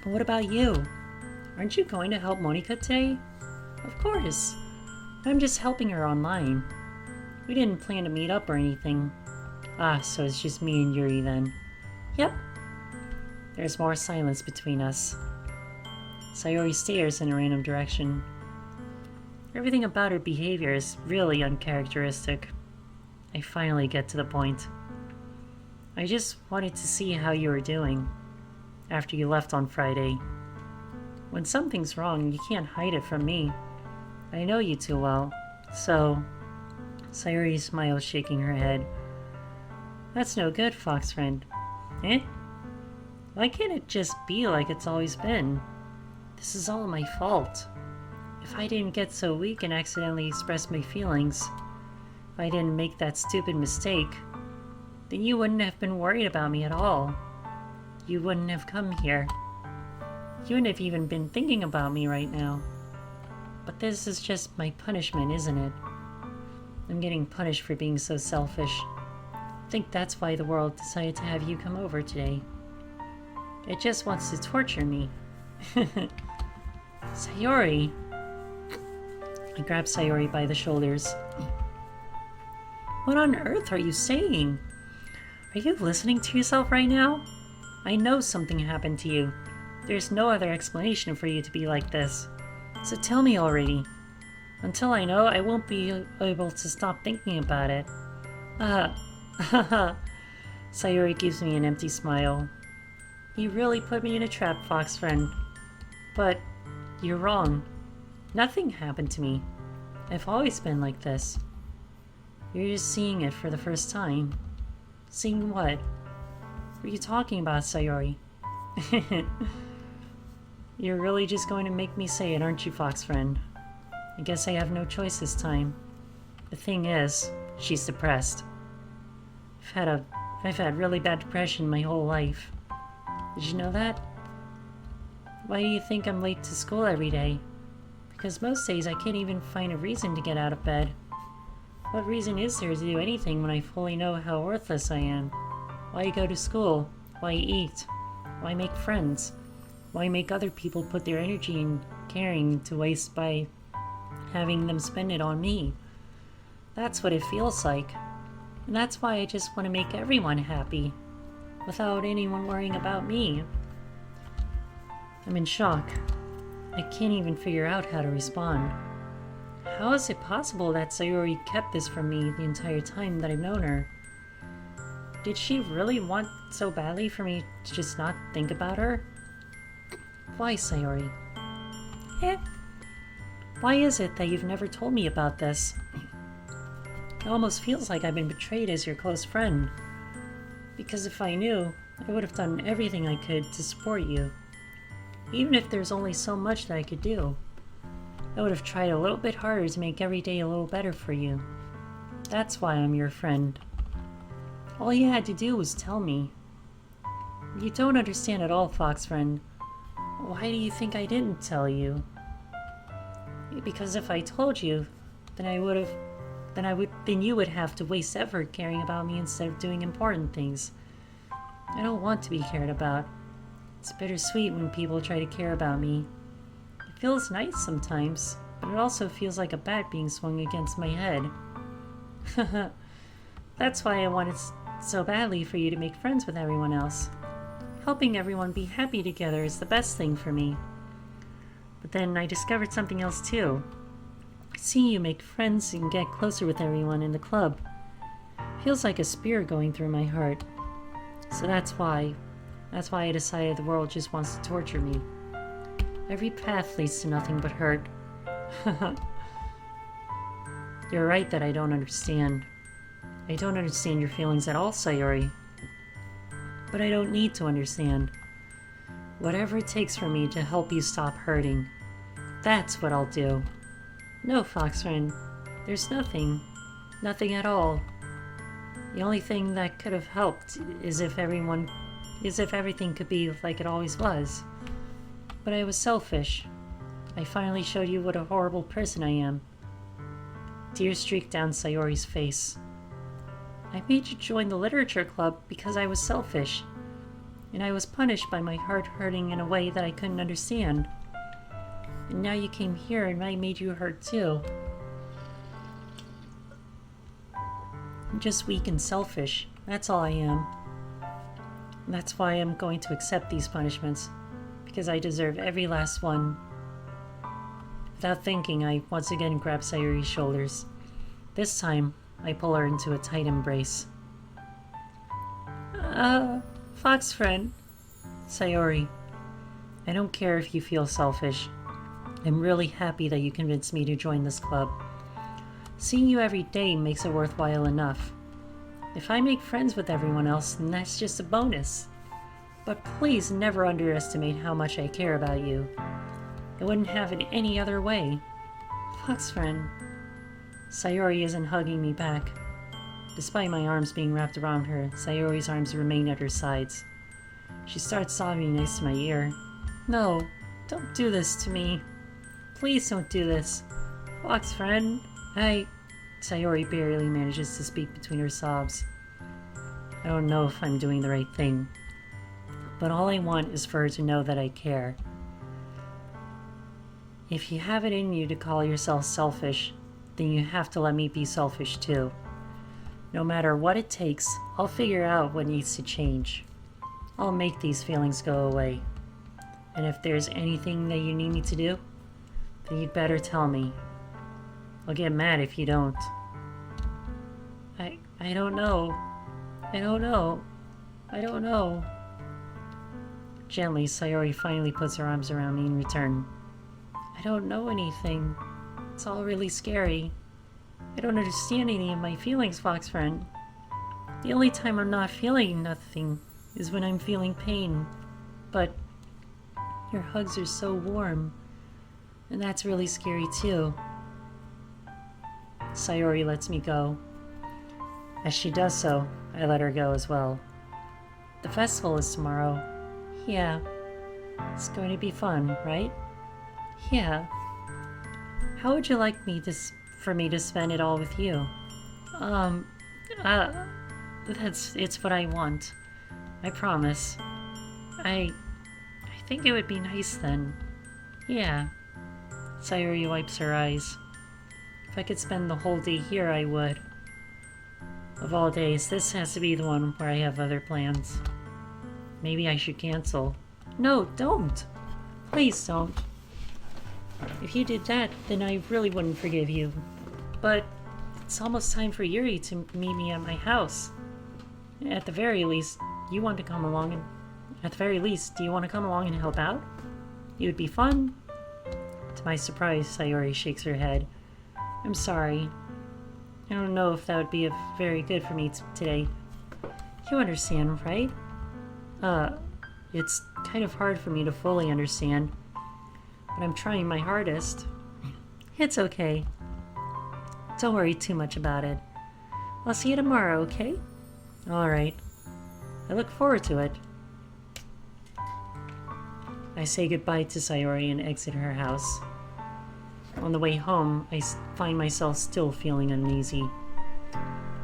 But what about you? Aren't you going to help Monika today? Of course. I'm just helping her online. We didn't plan to meet up or anything. Ah, so it's just me and Yuri then. Yep. There's more silence between us. Sayori stares in a random direction. Everything about her behavior is really uncharacteristic. I finally get to the point. I just wanted to see how you were doing after you left on Friday. When something's wrong, you can't hide it from me. I know you too well, so... Sayori smiles, shaking her head. That's no good, fox friend. Eh? Why can't it just be like it's always been? This is all my fault. If I didn't get so weak and accidentally express my feelings, if I didn't make that stupid mistake, then you wouldn't have been worried about me at all. You wouldn't have come here. You wouldn't have even been thinking about me right now. But this is just my punishment, isn't it? I'm getting punished for being so selfish. I think that's why the world decided to have you come over today. It just wants to torture me. Sayori! I grab Sayori by the shoulders. What on earth are you saying? Are you listening to yourself right now? I know something happened to you. There's no other explanation for you to be like this. So tell me already. Until I know, I won't be able to stop thinking about it. Sayori gives me an empty smile. You really put me in a trap, fox friend. But you're wrong. Nothing happened to me. I've always been like this. You're just seeing it for the first time. Seeing what? What are you talking about, Sayori? You're really just going to make me say it, aren't you, fox friend? I guess I have no choice this time. The thing is, she's depressed. I've had really bad depression my whole life. Did you know that? Why do you think I'm late to school every day? Because most days I can't even find a reason to get out of bed. What reason is there to do anything when I fully know how worthless I am? Why go to school? Why eat? Why make friends? Why make other people put their energy and caring to waste by having them spend it on me? That's what it feels like. And that's why I just want to make everyone happy, without anyone worrying about me. I'm in shock. I can't even figure out how to respond. How is it possible that Sayori kept this from me the entire time that I've known her? Did she really want so badly for me to just not think about her? Why, Sayori? Why is it that you've never told me about this? It almost feels like I've been betrayed as your close friend. Because if I knew, I would have done everything I could to support you. Even if there's only so much that I could do. I would have tried a little bit harder to make every day a little better for you. That's why I'm your friend. All you had to do was tell me. You don't understand at all, fox friend. Why do you think I didn't tell you? Because if I told you, then then you would have to waste effort caring about me instead of doing important things. I don't want to be cared about. It's bittersweet when people try to care about me. It feels nice sometimes, but it also feels like a bat being swung against my head. That's why I wanted so badly for you to make friends with everyone else. Helping everyone be happy together is the best thing for me. But then I discovered something else too. Seeing you make friends and get closer with everyone in the club feels like a spear going through my heart. So that's why I decided the world just wants to torture me. Every path leads to nothing but hurt. You're right that I don't understand. I don't understand your feelings at all, Sayori. But I don't need to understand. Whatever it takes for me to help you stop hurting, that's what I'll do. No, fox friend, there's nothing. Nothing at all. The only thing that could have helped is if everything could be like it always was. But I was selfish. I finally showed you what a horrible person I am. Tears streaked down Sayori's face. I made you join the literature club because I was selfish, and I was punished by my heart hurting in a way that I couldn't understand. And now you came here and I made you hurt too. I'm just weak and selfish. That's all I am. And that's why I'm going to accept these punishments, because I deserve every last one. Without thinking, I once again grab Sayori's shoulders. This time, I pull her into a tight embrace. Fox friend. Sayori, I don't care if you feel selfish. I'm really happy that you convinced me to join this club. Seeing you every day makes it worthwhile enough. If I make friends with everyone else, then that's just a bonus. But please never underestimate how much I care about you. I wouldn't have it any other way. Fox friend. Sayori isn't hugging me back. Despite my arms being wrapped around her, Sayori's arms remain at her sides. She starts sobbing next to my ear. No, don't do this to me. Please don't do this. Fox friend, Sayori barely manages to speak between her sobs. I don't know if I'm doing the right thing, but all I want is for her to know that I care. If you have it in you to call yourself selfish, then you have to let me be selfish too. No matter what it takes, I'll figure out what needs to change. I'll make these feelings go away. And if there's anything that you need me to do, then you'd better tell me. I'll get mad if you don't. I don't know. I don't know. I don't know. Gently, Sayori finally puts her arms around me in return. I don't know anything. It's all really scary. I don't understand any of my feelings, Fox friend. The only time I'm not feeling nothing is when I'm feeling pain. But your hugs are so warm, and that's really scary too. Sayori lets me go. As she does so, I let her go as well. The festival is tomorrow. Yeah. It's going to be fun, right? Yeah. How would you like for me to spend it all with you? It's what I want. I promise. I think it would be nice then. Yeah. Sayori wipes her eyes. If I could spend the whole day here, I would. Of all days, this has to be the one where I have other plans. Maybe I should cancel. No, don't! Please don't. If you did that, then I really wouldn't forgive you. But it's almost time for Yuri to meet me at my house. At the very least, do you want to come along and help out? It would be fun. To my surprise, Sayori shakes her head. I'm sorry. I don't know if that would be very good for me today. You understand, right? It's kind of hard for me to fully understand, but I'm trying my hardest. It's okay. Don't worry too much about it. I'll see you tomorrow, okay? Alright. I look forward to it. I say goodbye to Sayori and exit her house. On the way home, I find myself still feeling uneasy.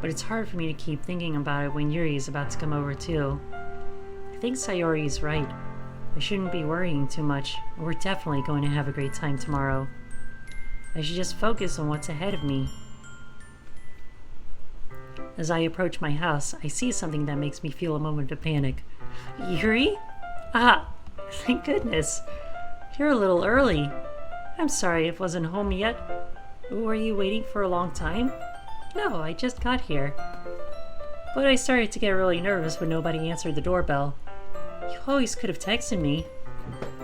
But it's hard for me to keep thinking about it when Yuri is about to come over too. I think Sayori is right. I shouldn't be worrying too much. We're definitely going to have a great time tomorrow. I should just focus on what's ahead of me. As I approach my house, I see something that makes me feel a moment of panic. Yuri? Ah, thank goodness. You're a little early. I'm sorry it wasn't home yet. Were you waiting for a long time? No, I just got here. But I started to get really nervous when nobody answered the doorbell. You always could have texted me.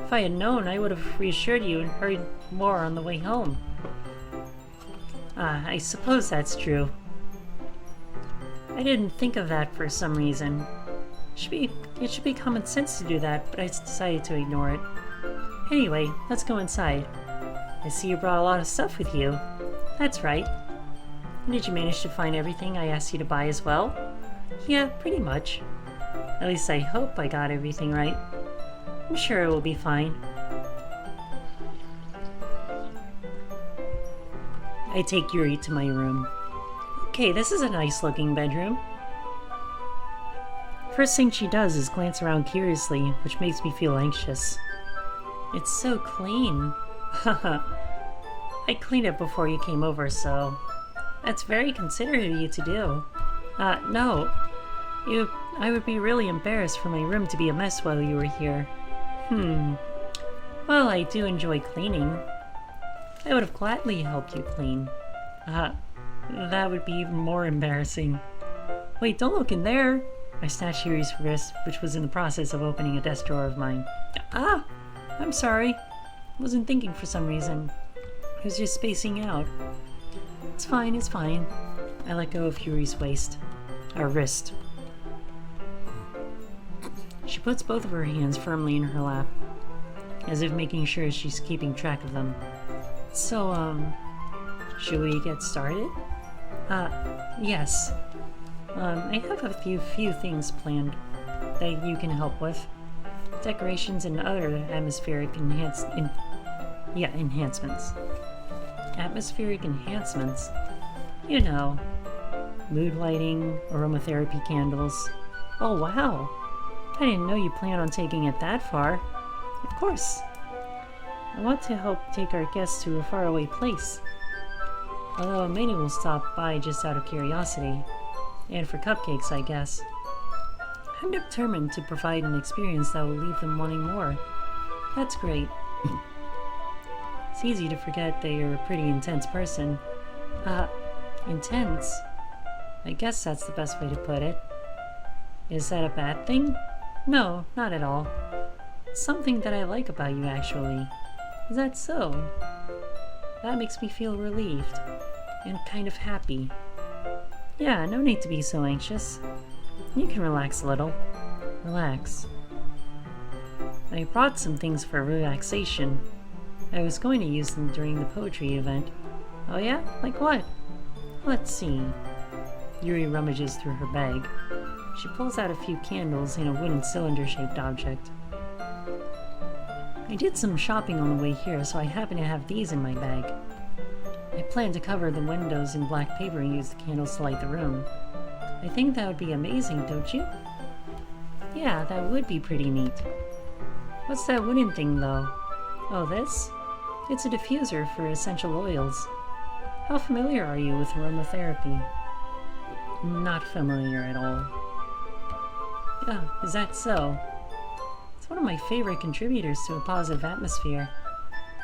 If I had known, I would have reassured you and hurried more on the way home. I suppose that's true. I didn't think of that for some reason. It should be common sense to do that, but I decided to ignore it. Anyway, let's go inside. I see you brought a lot of stuff with you. That's right. Did you manage to find everything I asked you to buy as well? Yeah, pretty much. At least I hope I got everything right. I'm sure it will be fine. I take Yuri to my room. Okay, this is a nice looking bedroom. First thing she does is glance around curiously, which makes me feel anxious. It's so clean. I cleaned it before you came over, so... That's very considerate of you to do. No. I would be really embarrassed for my room to be a mess while you were here. Well, I do enjoy cleaning. I would have gladly helped you clean. That would be even more embarrassing. Wait, don't look in there! I snatched Yuri's wrist, which was in the process of opening a desk drawer of mine. I'm sorry. Wasn't thinking for some reason. I was just spacing out. It's fine, it's fine. I let go of Yuri's wrist. She puts both of her hands firmly in her lap, as if making sure she's keeping track of them. So, should we get started? Yes. I have a few things planned that you can help with. Decorations and other atmospheric enhancements. Atmospheric enhancements? You know, mood lighting, aromatherapy candles. Oh wow! I didn't know you planned on taking it that far. Of course. I want to help take our guests to a faraway place. Although many will stop by just out of curiosity. And for cupcakes, I guess. I'm determined to provide an experience that will leave them wanting more. That's great. It's easy to forget that you're a pretty intense person. Intense? I guess that's the best way to put it. Is that a bad thing? No, not at all. It's something that I like about you, actually. Is that so? That makes me feel relieved. And kind of happy. Yeah, no need to be so anxious. You can relax a little. Relax. I brought some things for relaxation. I was going to use them during the poetry event. Oh yeah? Like what? Let's see. Yuri rummages through her bag. She pulls out a few candles and a wooden cylinder-shaped object. I did some shopping on the way here, so I happen to have these in my bag. I plan to cover the windows in black paper and use the candles to light the room. I think that would be amazing, don't you? Yeah, that would be pretty neat. What's that wooden thing, though? Oh, this? It's a diffuser for essential oils. How familiar are you with aromatherapy? Not familiar at all. Yeah, is that so? It's one of my favorite contributors to a positive atmosphere.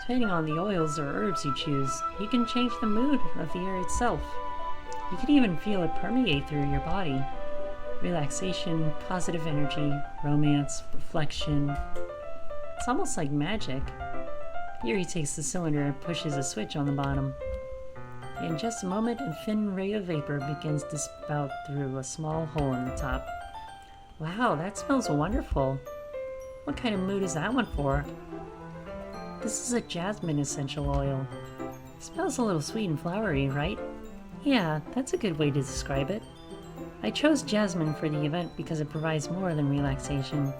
Depending on the oils or herbs you choose, you can change the mood of the air itself. You can even feel it permeate through your body. Relaxation, positive energy, romance, reflection. It's almost like magic. Yuri takes the cylinder and pushes a switch on the bottom. In just a moment, a thin ray of vapor begins to spout through a small hole in the top. Wow, that smells wonderful. What kind of mood is that one for? This is a jasmine essential oil. It smells a little sweet and flowery, right? Yeah, that's a good way to describe it. I chose jasmine for the event because it provides more than relaxation.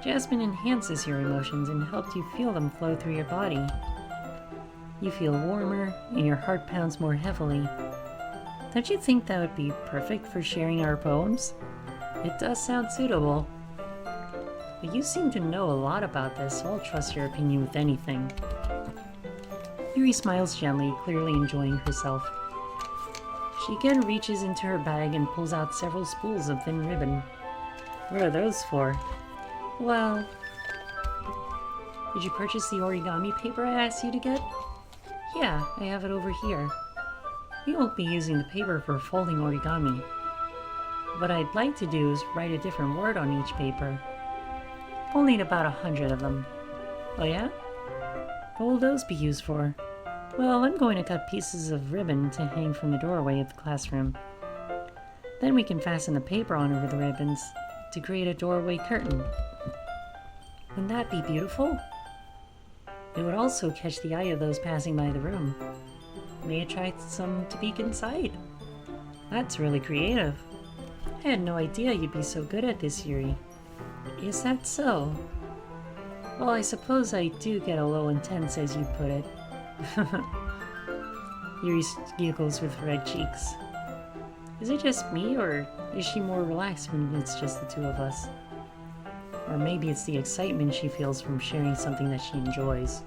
Jasmine enhances your emotions and helps you feel them flow through your body. You feel warmer, and your heart pounds more heavily. Don't you think that would be perfect for sharing our poems? It does sound suitable. But you seem to know a lot about this, so I'll trust your opinion with anything. Yuri smiles gently, clearly enjoying herself. She again reaches into her bag and pulls out several spools of thin ribbon. What are those for? Well... Did you purchase the origami paper I asked you to get? Yeah, I have it over here. We won't be using the paper for folding origami. What I'd like to do is write a different word on each paper. We'll need about 100 of them. Oh yeah? What will those be used for? Well, I'm going to cut pieces of ribbon to hang from the doorway of the classroom. Then we can fasten the paper on over the ribbons to create a doorway curtain. Wouldn't that be beautiful? It would also catch the eye of those passing by the room. May attract some to peek inside. That's really creative. I had no idea you'd be so good at this, Yuri. Is that so? Well, I suppose I do get a little intense, as you put it. Yuri giggles with red cheeks. Is it just me, or is she more relaxed when it's just the two of us? Or maybe it's the excitement she feels from sharing something that she enjoys.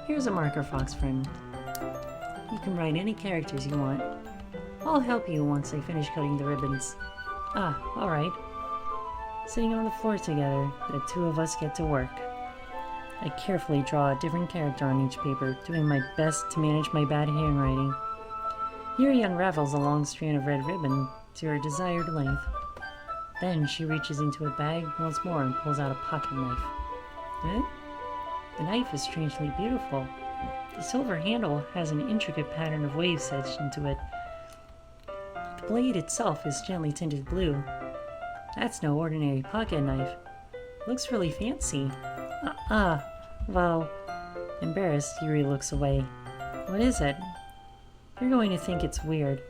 Here's a marker, Fox friend. You can write any characters you want. I'll help you once I finish cutting the ribbons. Ah, alright. Sitting on the floor together, the two of us get to work. I carefully draw a different character on each paper, doing my best to manage my bad handwriting. Yuri unravels a long strand of red ribbon to her desired length. Then she reaches into a bag once more and pulls out a pocket knife. Eh? The knife is strangely beautiful. The silver handle has an intricate pattern of waves etched into it. The blade itself is gently tinted blue. That's no ordinary pocket knife. Looks really fancy. Well, embarrassed, Yuri looks away. What is it? You're going to think it's weird.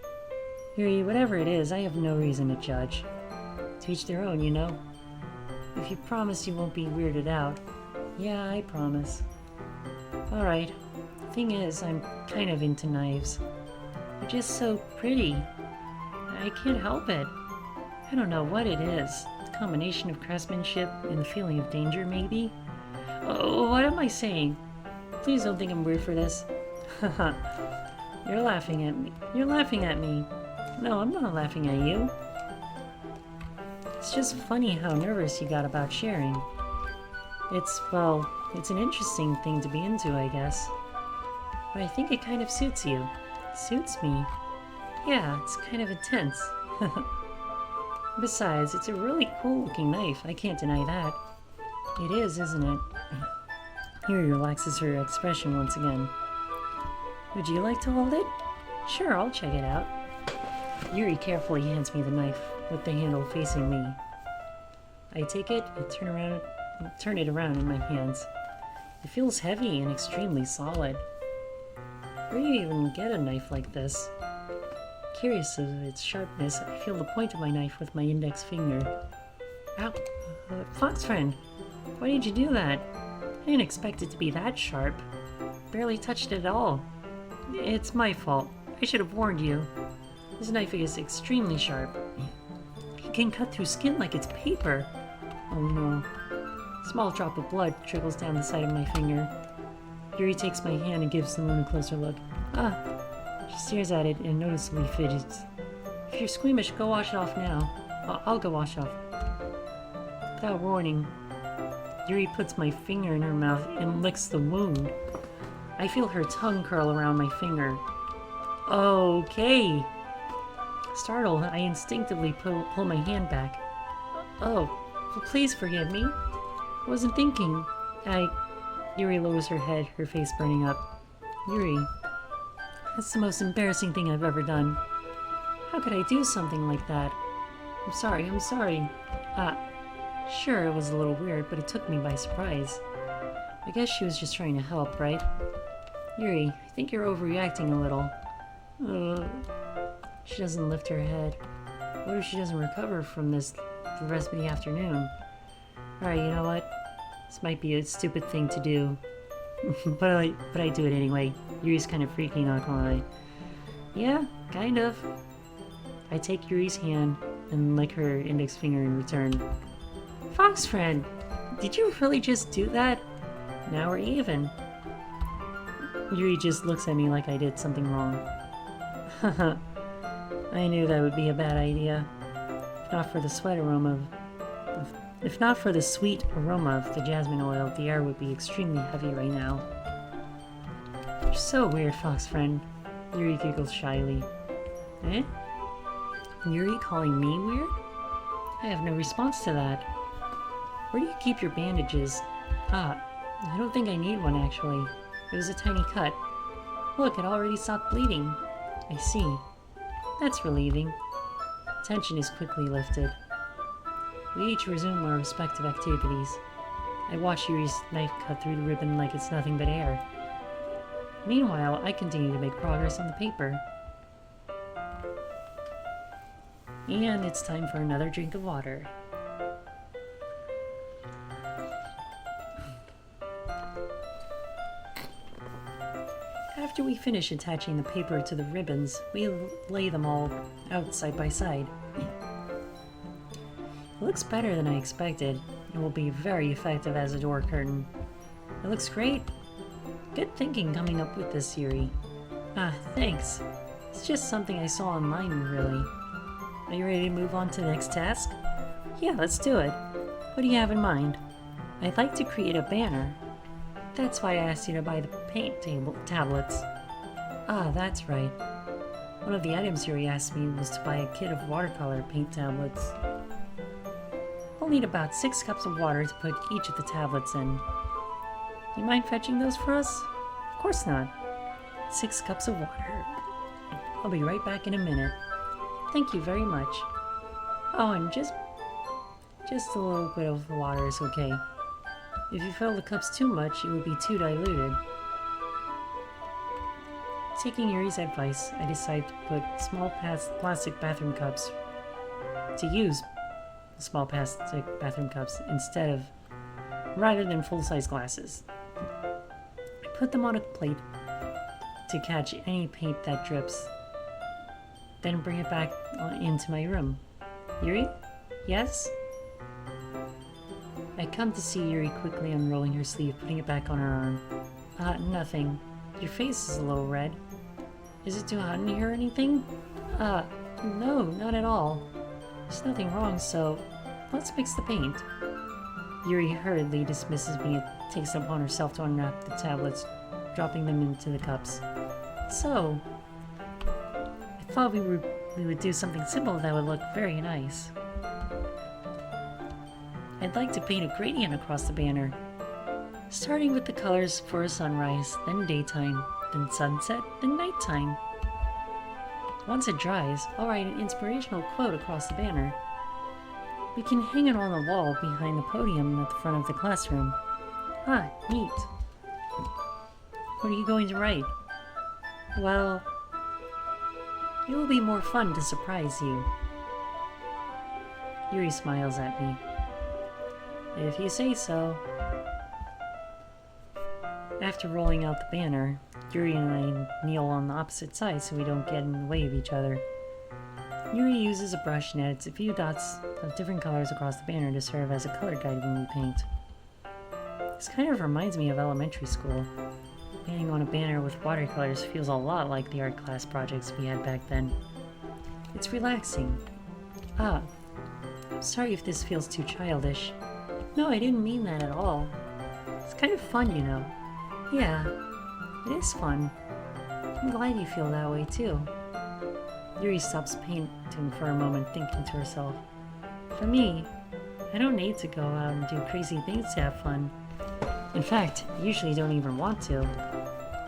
Yuri, whatever it is, I have no reason to judge. To each their own, you know. If you promise you won't be weirded out. Yeah, I promise. Alright. The thing is, I'm kind of into knives. They're just so pretty. I can't help it. I don't know what it is. The combination of craftsmanship and the feeling of danger, maybe? Oh, what am I saying? Please don't think I'm weird for this. Haha. You're laughing at me. You're laughing at me. No, I'm not laughing at you. It's just funny how nervous you got about sharing. It's an interesting thing to be into, I guess. But I think it kind of suits you. Suits me? Yeah, it's kind of intense. Besides, it's a really cool looking knife, I can't deny that. It is, isn't it? Yuri relaxes her expression once again. Would you like to hold it? Sure, I'll check it out. Yuri carefully hands me the knife, with the handle facing me. I take it and turn it around in my hands. It feels heavy and extremely solid. Where do you even get a knife like this? Curious of its sharpness, I feel the point of my knife with my index finger. Ow! Fox friend, why did you do that? I didn't expect it to be that sharp. Barely touched it at all. It's my fault. I should have warned you. This knife is extremely sharp. It can cut through skin like it's paper. Oh no. A small drop of blood trickles down the side of my finger. Yuri takes my hand and gives the moon a closer look. She stares at it and noticeably fidgets. If you're squeamish, go wash it off now. I'll go wash off. Without warning, Yuri puts my finger in her mouth and licks the wound. I feel her tongue curl around my finger. Okay. Startled, I instinctively pull my hand back. Oh, well, please forgive me. I wasn't thinking. Yuri lowers her head, her face burning up. Yuri, that's the most embarrassing thing I've ever done. How could I do something like that? I'm sorry. Sure, it was a little weird, but it took me by surprise. I guess she was just trying to help, right? Yuri, I think you're overreacting a little. She doesn't lift her head. What if she doesn't recover from this for the rest of the afternoon? Alright, you know what? This might be a stupid thing to do. but I do it anyway. Yuri's kind of freaky, not gonna lie. Yeah, kind of. I take Yuri's hand and lick her index finger in return. Fox friend, did you really just do that? Now we're even. Yuri just looks at me like I did something wrong. Haha. I knew that would be a bad idea. If not for the sweet aroma of the jasmine oil, the air would be extremely heavy right now. You're so weird, fox friend. Yuri giggles shyly. Eh? Yuri calling me weird? I have no response to that. Where do you keep your bandages? Ah, I don't think I need one actually. It was a tiny cut. Look, it already stopped bleeding. I see. That's relieving. Tension is quickly lifted. We each resume our respective activities. I watch Yuri's knife cut through the ribbon like it's nothing but air. Meanwhile, I continue to make progress on the paper. And it's time for another drink of water. After we finish attaching the paper to the ribbons, we lay them all out side by side. It looks better than I expected, and will be very effective as a door curtain. It looks great. Good thinking coming up with this, Yuri. Ah, thanks. It's just something I saw online, really. Are you ready to move on to the next task? Yeah, let's do it. What do you have in mind? I'd like to create a banner. That's why I asked you to buy the paint tablets. Ah, that's right. One of the items Yuri asked me was to buy a kit of watercolor paint tablets. We'll need about 6 cups of water to put each of the tablets in. You mind fetching those for us? Of course not. 6 cups of water. I'll be right back in a minute. Thank you very much. Oh, and just a little bit of the water is okay. If you fill the cups too much, it would be too diluted. Taking Yuri's advice, I decide to put small plastic bathroom cups. To use small plastic bathroom cups rather than full-size glasses. I put them on a plate to catch any paint that drips. Then bring it back into my room. Yuri? Yes? I come to see Yuri quickly unrolling her sleeve, putting it back on her arm. Nothing. Your face is a little red. Is it too hot in here or anything? No, not at all. There's nothing wrong, so let's mix the paint. Yuri hurriedly dismisses me and takes it upon herself to unwrap the tablets, dropping them into the cups. So, I thought we would do something simple that would look very nice. I'd like to paint a gradient across the banner, starting with the colors for a sunrise, then daytime, then sunset, then nighttime. Once it dries, I'll write an inspirational quote across the banner. We can hang it on the wall behind the podium at the front of the classroom. Ah, neat. What are you going to write? Well, it will be more fun to surprise you. Yuri smiles at me. If you say so. After rolling out the banner, Yuri and I kneel on the opposite side so we don't get in the way of each other. Yuri uses a brush and adds a few dots of different colors across the banner to serve as a color guide when we paint. This kind of reminds me of elementary school. Painting on a banner with watercolors feels a lot like the art class projects we had back then. It's relaxing. Ah, I'm sorry if this feels too childish. No, I didn't mean that at all. It's kind of fun, you know. Yeah, it is fun. I'm glad you feel that way too. Yuri stops painting for a moment, thinking to herself. For me, I don't need to go out and do crazy things to have fun. In fact, I usually don't even want to.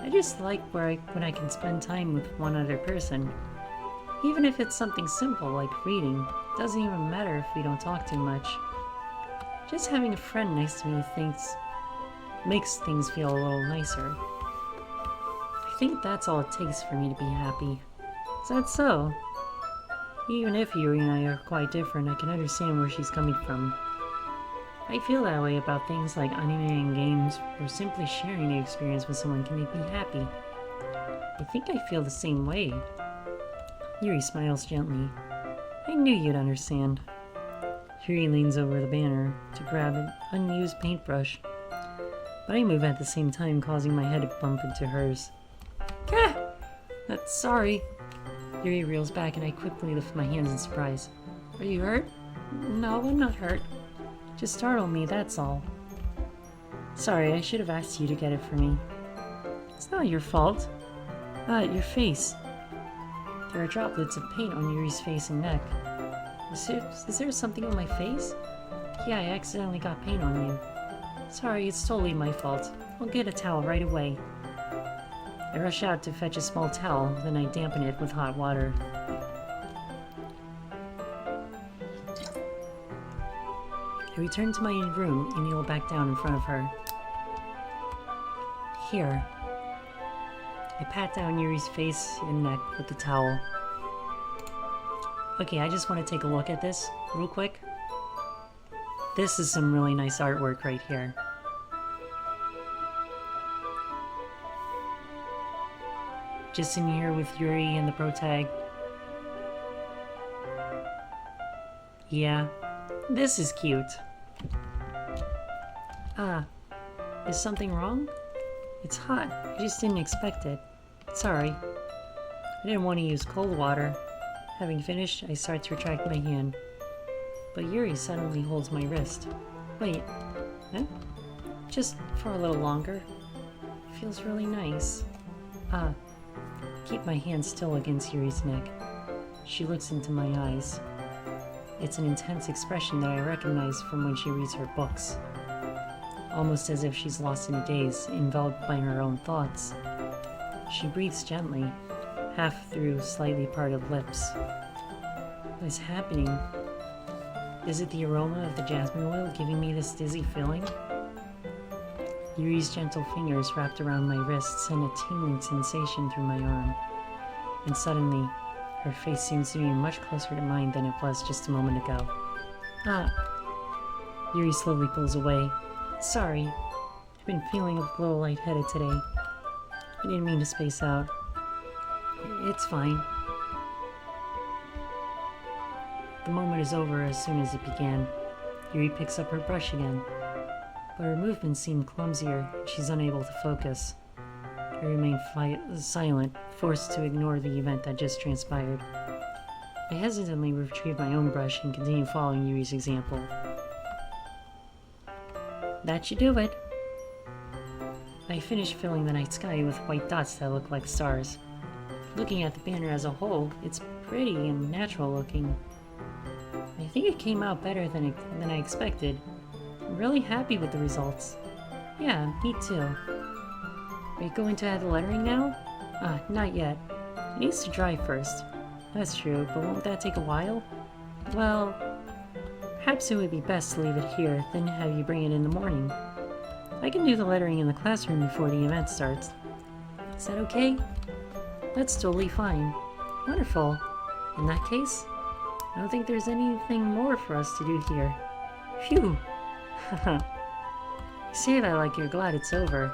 I just like when I can spend time with one other person. Even if it's something simple like reading, it doesn't even matter if we don't talk too much. Just having a friend next to me makes things feel a little nicer. I think that's all it takes for me to be happy. Is that so? Even if Yuri and I are quite different, I can understand where she's coming from. I feel that way about things like anime and games, or simply sharing the experience with someone can make me happy. I think I feel the same way. Yuri smiles gently. I knew you'd understand. Yuri leans over the banner to grab an unused paintbrush, but I move at the same time, causing my head to bump into hers. Gah! That's sorry. Yuri reels back and I quickly lift my hands in surprise. Are you hurt? No, I'm not hurt. Just startled me, that's all. Sorry, I should have asked you to get it for me. It's not your fault. Your face. There are droplets of paint on Yuri's face and neck. Is there something on my face? Yeah, I accidentally got paint on you. Sorry, it's totally my fault. I'll get a towel right away. I rush out to fetch a small towel, then I dampen it with hot water. I return to my room and kneel back down in front of her. Here. I pat down Yuri's face and neck with the towel. Okay, I just want to take a look at this real quick. This is some really nice artwork right here. Just in here with Yuri and the protag. Yeah, this is cute. Is something wrong? It's hot. I just didn't expect it. Sorry. I didn't want to use cold water. Having finished, I start to retract my hand. But Yuri suddenly holds my wrist. Wait, huh? Just for a little longer. It feels really nice. Keep my hand still against Yuri's neck. She looks into my eyes. It's an intense expression that I recognize from when she reads her books. Almost as if she's lost in a daze, enveloped by her own thoughts. She breathes gently, half through slightly parted lips. What is happening? Is it the aroma of the jasmine oil giving me this dizzy feeling? Yuri's gentle fingers wrapped around my wrist send a tingling sensation through my arm. And suddenly, her face seems to be much closer to mine than it was just a moment ago. Yuri slowly pulls away. Sorry, I've been feeling a little lightheaded today. I didn't mean to space out. It's fine. The moment is over as soon as it began. Yuri picks up her brush again, but her movements seem clumsier and she's unable to focus. I remain silent, forced to ignore the event that just transpired. I hesitantly retrieve my own brush and continue following Yuri's example. That should do it. I finish filling the night sky with white dots that look like stars. Looking at the banner as a whole, it's pretty and natural looking. I think it came out better than I expected. I'm really happy with the results. Yeah, me too. Are you going to add the lettering now? Not yet. It needs to dry first. That's true, but won't that take a while? Well, perhaps it would be best to leave it here, then have you bring it in the morning. I can do the lettering in the classroom before the event starts. Is that okay? That's totally fine. Wonderful. In that case, I don't think there's anything more for us to do here. Phew! You say that like you're glad it's over.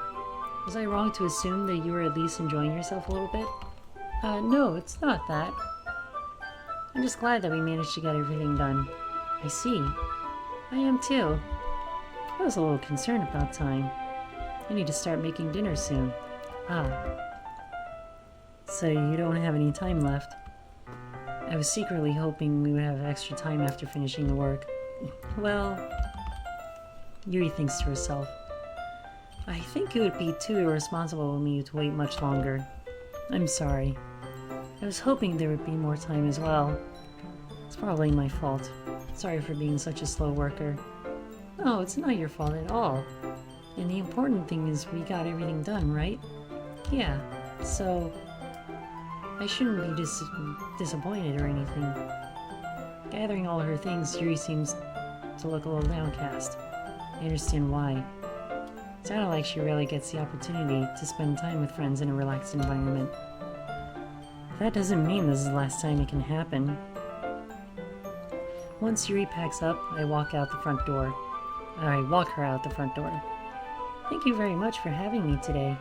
Was I wrong to assume that you were at least enjoying yourself a little bit? No, it's not that. I'm just glad that we managed to get everything done. I see. I am too. I was a little concerned about time. I need to start making dinner soon. So you don't have any time left. I was secretly hoping we would have extra time after finishing the work. Well, Yuri thinks to herself. I think it would be too irresponsible of me to wait much longer. I'm sorry. I was hoping there would be more time as well. It's probably my fault. Sorry for being such a slow worker. No, it's not your fault at all. And the important thing is we got everything done, right? Yeah, so I shouldn't be disappointed or anything. Gathering all her things, Yuri seems to look a little downcast. I understand why. It sounded like she rarely gets the opportunity to spend time with friends in a relaxed environment. That doesn't mean this is the last time it can happen. Once Yuri packs up, I walk out the front door. I walk her out the front door. Thank you very much for having me today.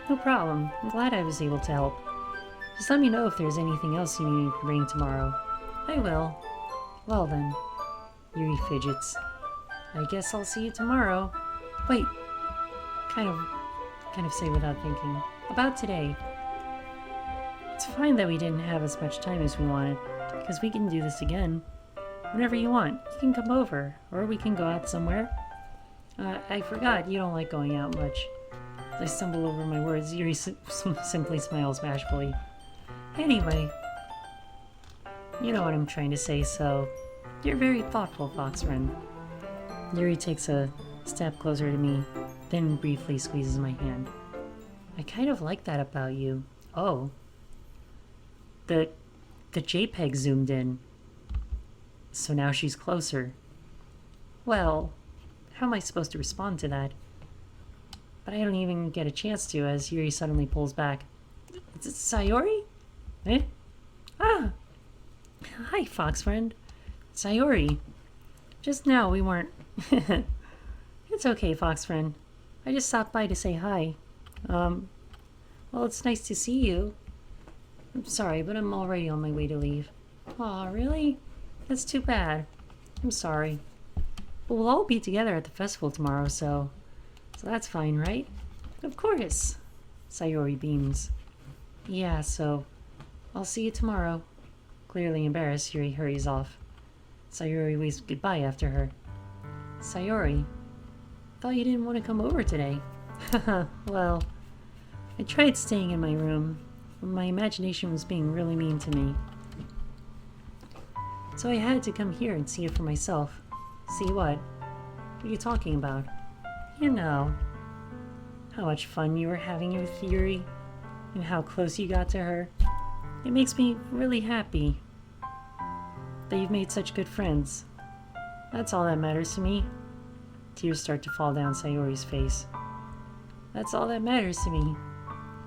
No problem. I'm glad I was able to help. Just let me know if there's anything else you need me to bring tomorrow. I will. Well then. Yuri fidgets. I guess I'll see you tomorrow. Wait. Kind of say without thinking. About today. It's fine that we didn't have as much time as we wanted, because we can do this again. Whenever you want, you can come over, or we can go out somewhere. I forgot you don't like going out much. As I stumble over my words, Yuri simply smiles bashfully. Anyway, you know what I'm trying to say, so you're very thoughtful, fox friend. Yuri takes a step closer to me, then briefly squeezes my hand. I kind of like that about you. Oh. The JPEG zoomed in. So now she's closer. Well, how am I supposed to respond to that? But I don't even get a chance to as Yuri suddenly pulls back. Is it Sayori? Eh? Ah! Hi, fox friend. Sayori. Just now we weren't... It's okay, fox friend. I just stopped by to say hi. Well, it's nice to see you. I'm sorry, but I'm already on my way to leave. Aw, really? That's too bad. I'm sorry. But we'll all be together at the festival tomorrow, so that's fine, right? Of course. Sayori beams. Yeah, so I'll see you tomorrow. Clearly embarrassed, Yuri hurries off. Sayori waves goodbye after her. Sayori, thought you didn't want to come over today. Haha, well, I tried staying in my room, but my imagination was being really mean to me. So I had to come here and see it for myself. See what? What are you talking about? You know, how much fun you were having with Yuri, and how close you got to her. It makes me really happy that you've made such good friends. That's all that matters to me. Tears start to fall down Sayori's face. That's all that matters to me.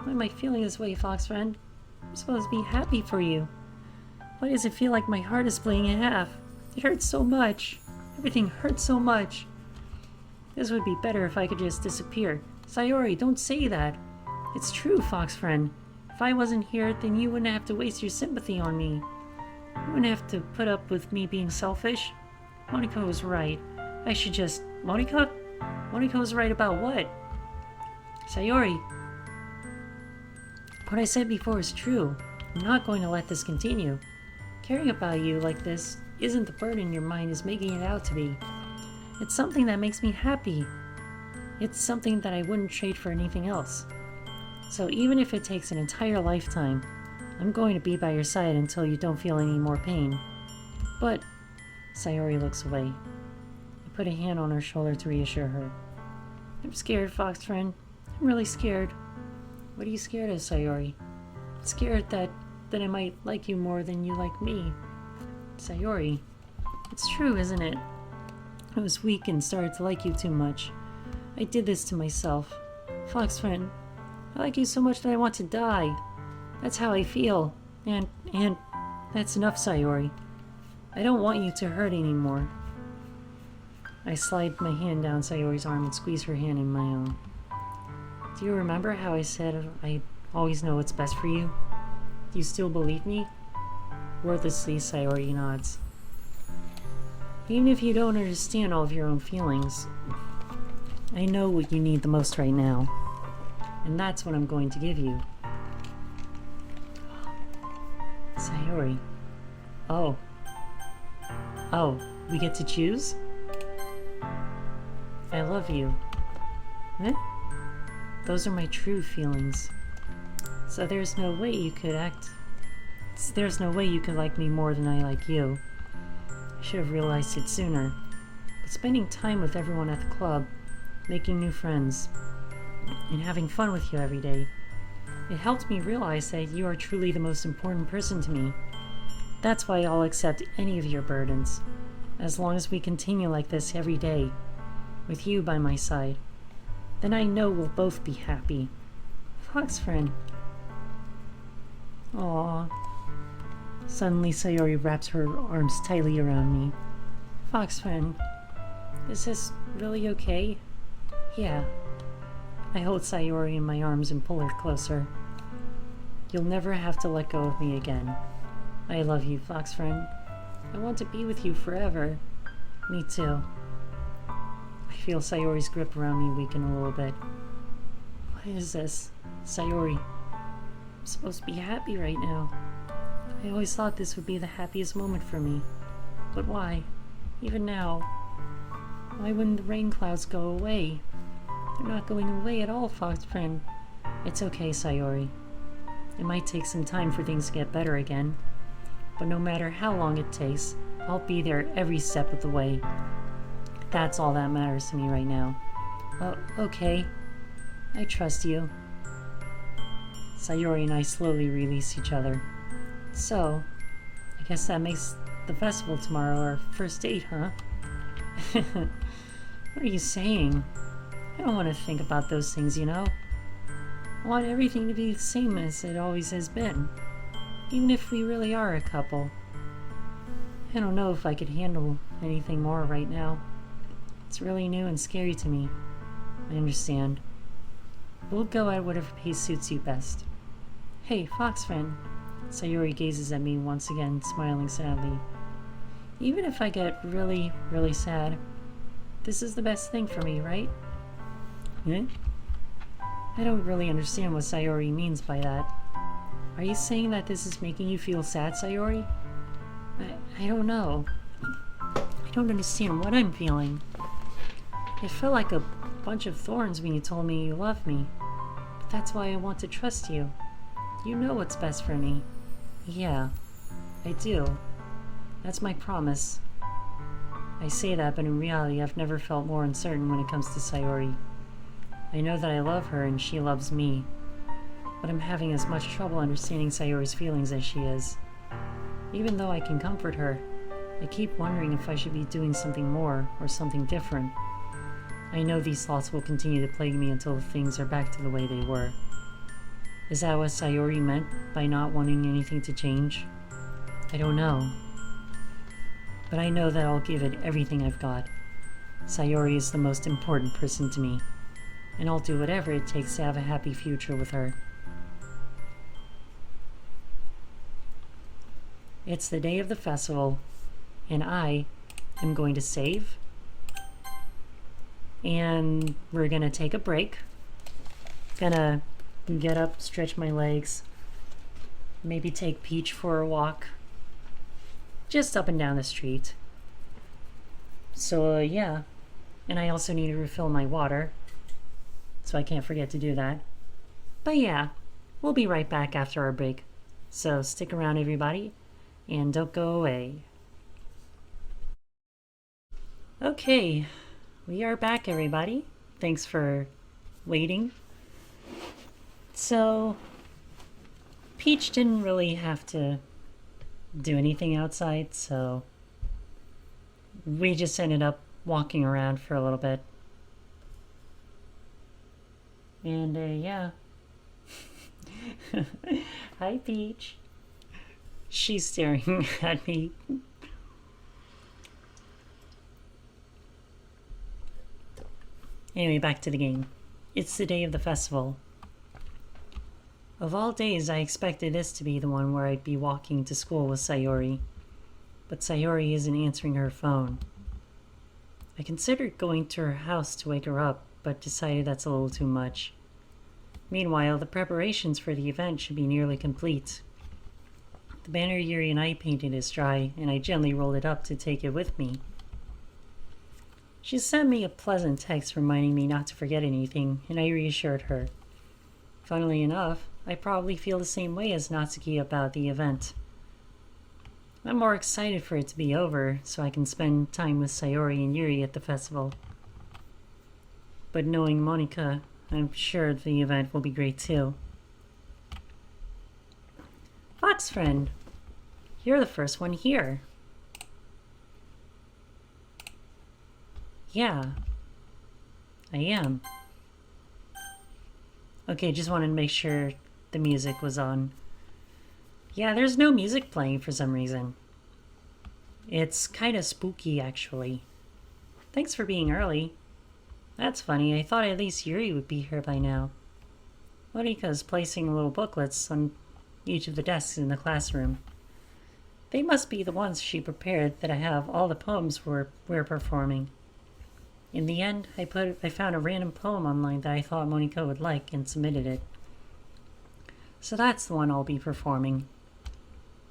Why am I feeling this way, fox friend? I'm supposed to be happy for you. Why does it feel like my heart is splitting in half? It hurts so much. Everything hurts so much. This would be better if I could just disappear. Sayori, don't say that. It's true, fox friend. If I wasn't here, then you wouldn't have to waste your sympathy on me. You wouldn't have to put up with me being selfish. Monika was right. I should just... Monika? Monika was right about what? Sayori. What I said before is true. I'm not going to let this continue. Caring about you like this isn't the burden your mind is making it out to be. It's something that makes me happy. It's something that I wouldn't trade for anything else. So even if it takes an entire lifetime, I'm going to be by your side until you don't feel any more pain. But... Sayori looks away. I put a hand on her shoulder to reassure her. I'm scared, fox friend. I'm really scared. What are you scared of, Sayori? I'm scared that I might like you more than you like me. Sayori, it's true, isn't it? I was weak and started to like you too much. I did this to myself. Fox friend, I like you so much that I want to die. That's how I feel. And that's enough, Sayori. I don't want you to hurt anymore. I slide my hand down Sayori's arm and squeeze her hand in my own. Do you remember how I said I always know what's best for you? Do you still believe me? Wordlessly, Sayori nods. Even if you don't understand all of your own feelings, I know what you need the most right now. And that's what I'm going to give you. Sayori. Oh. Oh, we get to choose? I love you. Eh? Those are my true feelings. So there's no way you could like me more than I like you. I should have realized it sooner. But spending time with everyone at the club, making new friends, and having fun with you every day, it helped me realize that you are truly the most important person to me. That's why I'll accept any of your burdens, as long as we continue like this every day, with you by my side. Then I know we'll both be happy. Fox friend. Aww. Suddenly Sayori wraps her arms tightly around me. Fox friend, Is this really okay? Yeah. I hold Sayori in my arms and pull her closer. You'll never have to let go of me again. I love you, fox friend. I want to be with you forever. Me too. I feel Sayori's grip around me weaken a little bit. What is this? Sayori. I'm supposed to be happy right now. I always thought this would be the happiest moment for me. But why? Even now. Why wouldn't the rain clouds go away? They're not going away at all, fox friend. It's okay, Sayori. It might take some time for things to get better again. But no matter how long it takes, I'll be there every step of the way. That's all that matters to me right now. Oh, okay. I trust you. Sayori and I slowly release each other. So, I guess that makes the festival tomorrow our first date, huh? What are you saying? I don't want to think about those things, you know? I want everything to be the same as it always has been. Even if we really are a couple. I don't know if I could handle anything more right now. It's really new and scary to me. I understand. We'll go at whatever pace suits you best. Hey, fox friend. Sayori gazes at me once again, smiling sadly. Even if I get really, really sad, this is the best thing for me, right? Eh? I don't really understand what Sayori means by that. Are you saying that this is making you feel sad, Sayori? I don't know. I don't understand what I'm feeling. It felt like a bunch of thorns when you told me you love me. But that's why I want to trust you. You know what's best for me. Yeah, I do. That's my promise. I say that, but in reality, I've never felt more uncertain when it comes to Sayori. I know that I love her and she loves me, but I'm having as much trouble understanding Sayori's feelings as she is. Even though I can comfort her, I keep wondering if I should be doing something more or something different. I know these thoughts will continue to plague me until things are back to the way they were. Is that what Sayori meant by not wanting anything to change? I don't know. But I know that I'll give it everything I've got. Sayori is the most important person to me, and I'll do whatever it takes to have a happy future with her. It's the day of the festival, and I am going to save, and we're gonna take a break. Gonna get up, stretch my legs, maybe take Peach for a walk, just up and down the street. So yeah, and I also need to refill my water, so I can't forget to do that. But yeah, we'll be right back after our break. So stick around, everybody, and don't go away. Okay, we are back, everybody. Thanks for waiting. So, Peach didn't really have to do anything outside, so we just ended up walking around for a little bit. And yeah. Hi, Peach. She's staring at me. Anyway, back to the game. It's the day of the festival. Of all days, I expected this to be the one where I'd be walking to school with Sayori. But Sayori isn't answering her phone. I considered going to her house to wake her up, but decided that's a little too much. Meanwhile, the preparations for the event should be nearly complete. The banner Yuri and I painted is dry, and I gently rolled it up to take it with me. She sent me a pleasant text reminding me not to forget anything, and I reassured her. Funnily enough, I probably feel the same way as Natsuki about the event. I'm more excited for it to be over, so I can spend time with Sayori and Yuri at the festival. But knowing Monika, I'm sure the event will be great too. Fox friend, you're the first one here. Yeah, I am. Okay, just wanted to make sure the music was on. Yeah, there's no music playing for some reason. It's kind of spooky, actually. Thanks for being early. That's funny, I thought at least Yuri would be here by now. Monika's placing little booklets on each of the desks in the classroom. They must be the ones she prepared that I have all the poems we're performing. In the end, I found a random poem online that I thought Monika would like and submitted it. So that's the one I'll be performing.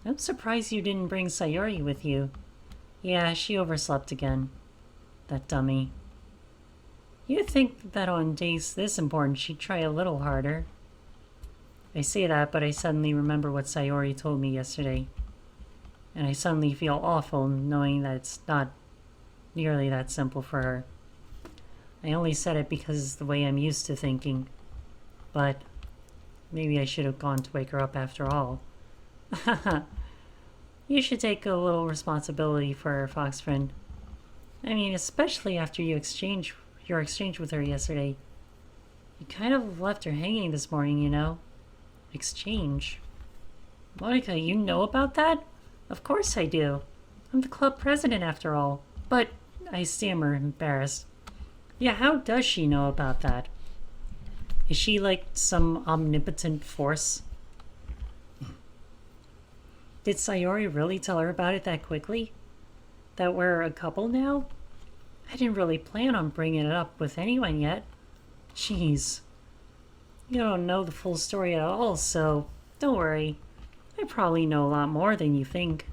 I'm surprised you didn't bring Sayori with you. Yeah, she overslept again. That dummy. You'd think that on days this important she'd try a little harder. I say that, but I suddenly remember what Sayori told me yesterday. And I suddenly feel awful knowing that it's not nearly that simple for her. I only said it because it's the way I'm used to thinking. But maybe I should have gone to wake her up after all. You should take a little responsibility for her, fox friend. I mean, especially after your exchange with her yesterday. You kind of left her hanging this morning, you know. Exchange. Monika, you know about that? Of course I do. I'm the club president after all. But, I stammer, embarrassed. Yeah, how does she know about that? Is she like some omnipotent force? Did Sayori really tell her about it that quickly? That we're a couple now? I didn't really plan on bringing it up with anyone yet. Jeez. You don't know the full story at all, so don't worry. I probably know a lot more than you think.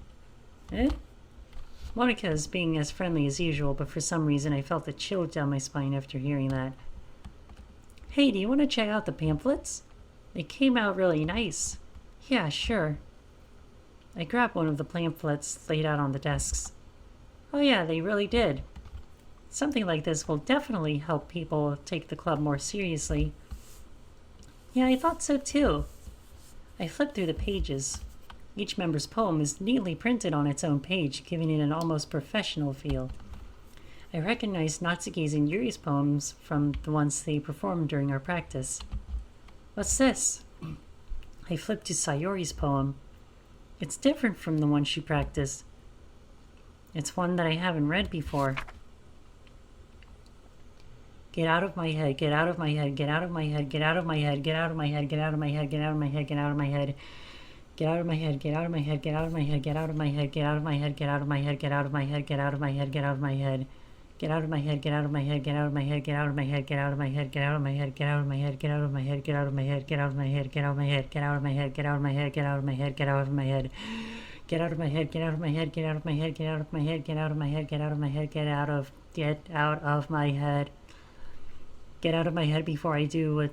Eh? Monika is being as friendly as usual, but for some reason I felt a chill down my spine after hearing that. Hey, do you want to check out the pamphlets? They came out really nice. Yeah, sure. I grabbed one of the pamphlets laid out on the desks. Oh yeah, they really did. Something like this will definitely help people take the club more seriously. Yeah, I thought so too. I flipped through the pages. Each member's poem is neatly printed on its own page, giving it an almost professional feel. I recognized Natsuki's and Yuri's poems from the ones they performed during our practice. What's this? I flipped to Sayori's poem. It's different from the one she practiced. It's one that I haven't read before. Get out of my head, get out of my head, get out of my head, get out of my head, get out of my head, get out of my head, get out of my head, get out of my head. Get out of my head, get out of my head, get out of my head, get out of my head, get out of my head, get out of my head, get out of my head, get out of my head, get out of my head. Get out of my head, get out of my head, get out of my head, get out of my head, get out of my head, get out of my head, get out of my head, get out of my head, get out of my head, get out of my head, get out of my head, get out of my head, get out of my head, get out of my head, get out of my head. Get out of my head, get out of my head, get out of my head, get out of my head, get out of my head, get out of my head, get out of my head. Get out of my head before I do what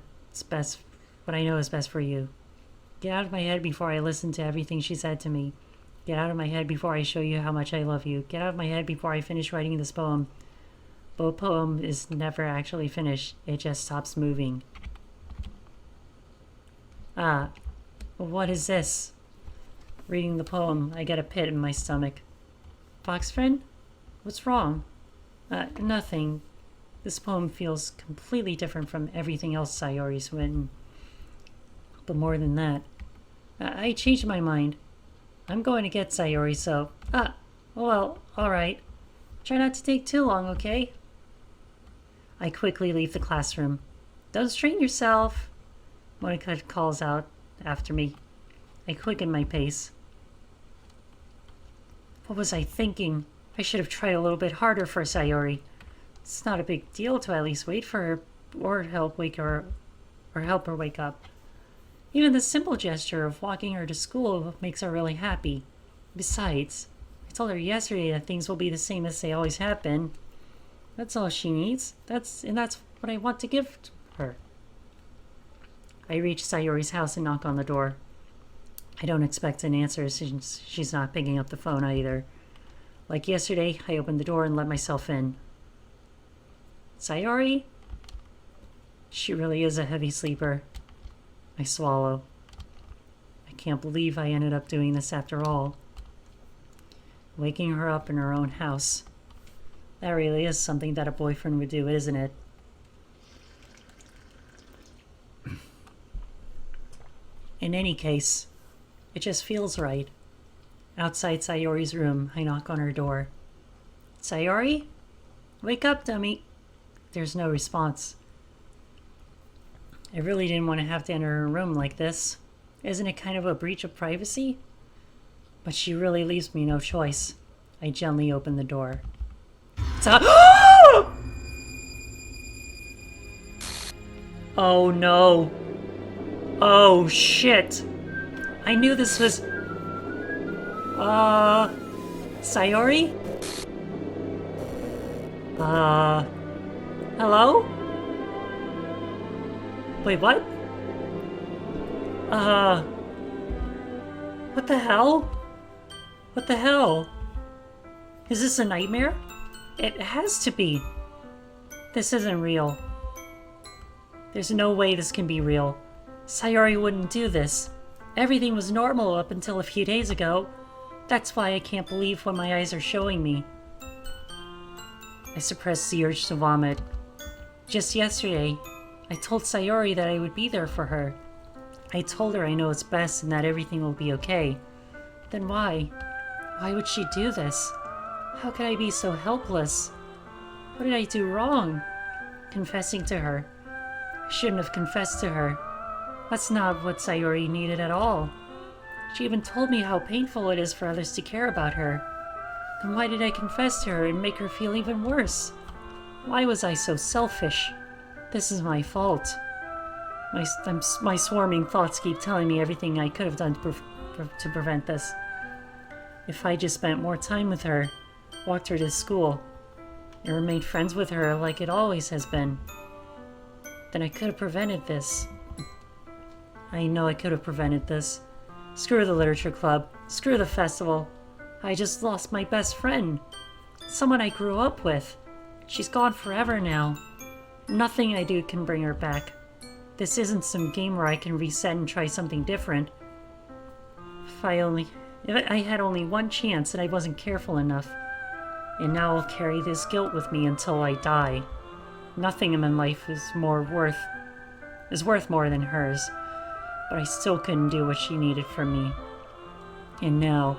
I know is best for you. Get out of my head before I listen to everything she said to me. Get out of my head before I show you how much I love you. Get out of my head before I finish writing this poem. But a poem is never actually finished. It just stops moving. What is this? Reading the poem, I get a pit in my stomach. Fox friend? What's wrong? Nothing. This poem feels completely different from everything else Sayori's written. But more than that, I changed my mind. I'm going to get Sayori, so... well, alright. Try not to take too long, okay? I quickly leave the classroom. Don't strain yourself, Monika calls out after me. I quicken my pace. What was I thinking? I should have tried a little bit harder for Sayori. It's not a big deal to at least wait for her or help her wake up. Even the simple gesture of walking her to school makes her really happy. Besides, I told her yesterday that things will be the same as they always have been. That's all she needs. That's what I want to give to her. I reach Sayori's house and knock on the door. I don't expect an answer since she's not picking up the phone either. Like yesterday, I opened the door and let myself in. Sayori? She really is a heavy sleeper. I swallow. I can't believe I ended up doing this after all. Waking her up in her own house. That really is something that a boyfriend would do, isn't it? In any case, it just feels right. Outside Sayori's room, I knock on her door. Sayori? Wake up, dummy. There's no response. I really didn't want to have to enter her room like this. Isn't it kind of a breach of privacy? But she really leaves me no choice. I gently open the door. Oh no. Oh shit. I knew this was... Sayori? Hello? Wait, what? What the hell? What the hell? Is this a nightmare? It has to be. This isn't real. There's no way this can be real. Sayori wouldn't do this. Everything was normal up until a few days ago. That's why I can't believe what my eyes are showing me. I suppressed the urge to vomit. Just yesterday, I told Sayori that I would be there for her. I told her I know it's best and that everything will be okay. Then why? Why would she do this? How could I be so helpless? What did I do wrong? Confessing to her. I shouldn't have confessed to her. That's not what Sayori needed at all. She even told me how painful it is for others to care about her. Then why did I confess to her and make her feel even worse? Why was I so selfish? This is my fault. My swarming thoughts keep telling me everything I could have done to prevent this. If I just spent more time with her, walked her to school, and remained friends with her like it always has been, then I could have prevented this. I know I could have prevented this. Screw the literature club. Screw the festival. I just lost my best friend. Someone I grew up with. She's gone forever now. Nothing I do can bring her back. This isn't some game where I can reset and try something different. If I had only one chance and I wasn't careful enough. And now I'll carry this guilt with me until I die. Nothing in my life is worth more than hers. But I still couldn't do what she needed from me. And now,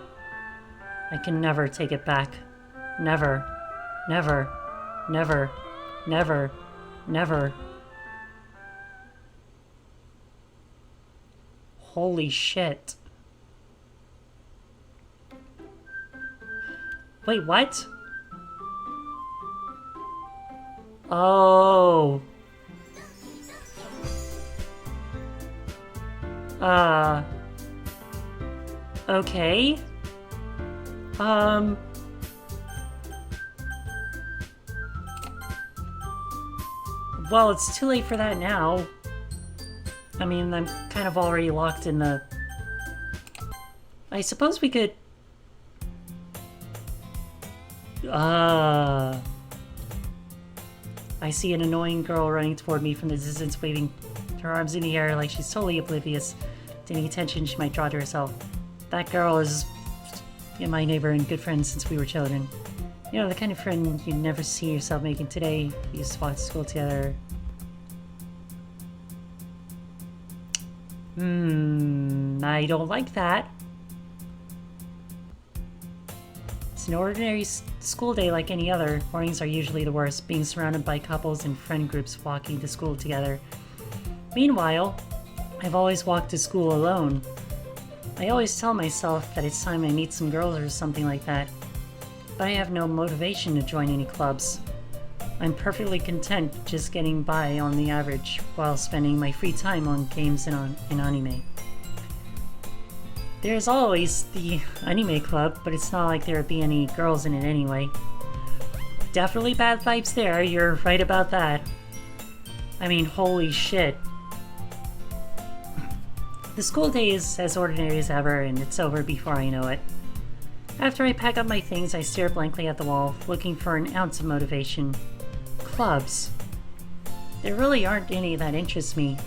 I can never take it back. Never. Never. Never. Never. Never. Holy shit. Wait, what? Oh. Okay. Well, it's too late for that now. I mean, I'm kind of already locked in the... I suppose we could... I see an annoying girl running toward me from the distance, waving her arms in the air like she's totally oblivious to any attention she might draw to herself. That girl is my neighbor and good friend since we were children. You know, the kind of friend you'd never see yourself making today. We used to walk to school together. I don't like that. It's an ordinary school day like any other. Mornings are usually the worst, being surrounded by couples and friend groups walking to school together. Meanwhile, I've always walked to school alone. I always tell myself that it's time I meet some girls or something like that. But I have no motivation to join any clubs. I'm perfectly content just getting by on the average while spending my free time on games and anime. There's always the anime club, but it's not like there'd be any girls in it anyway. Definitely bad vibes there, you're right about that. I mean, holy shit. The school day is as ordinary as ever, and it's over before I know it. After I pack up my things, I stare blankly at the wall, looking for an ounce of motivation. Clubs. There really aren't any that interest me.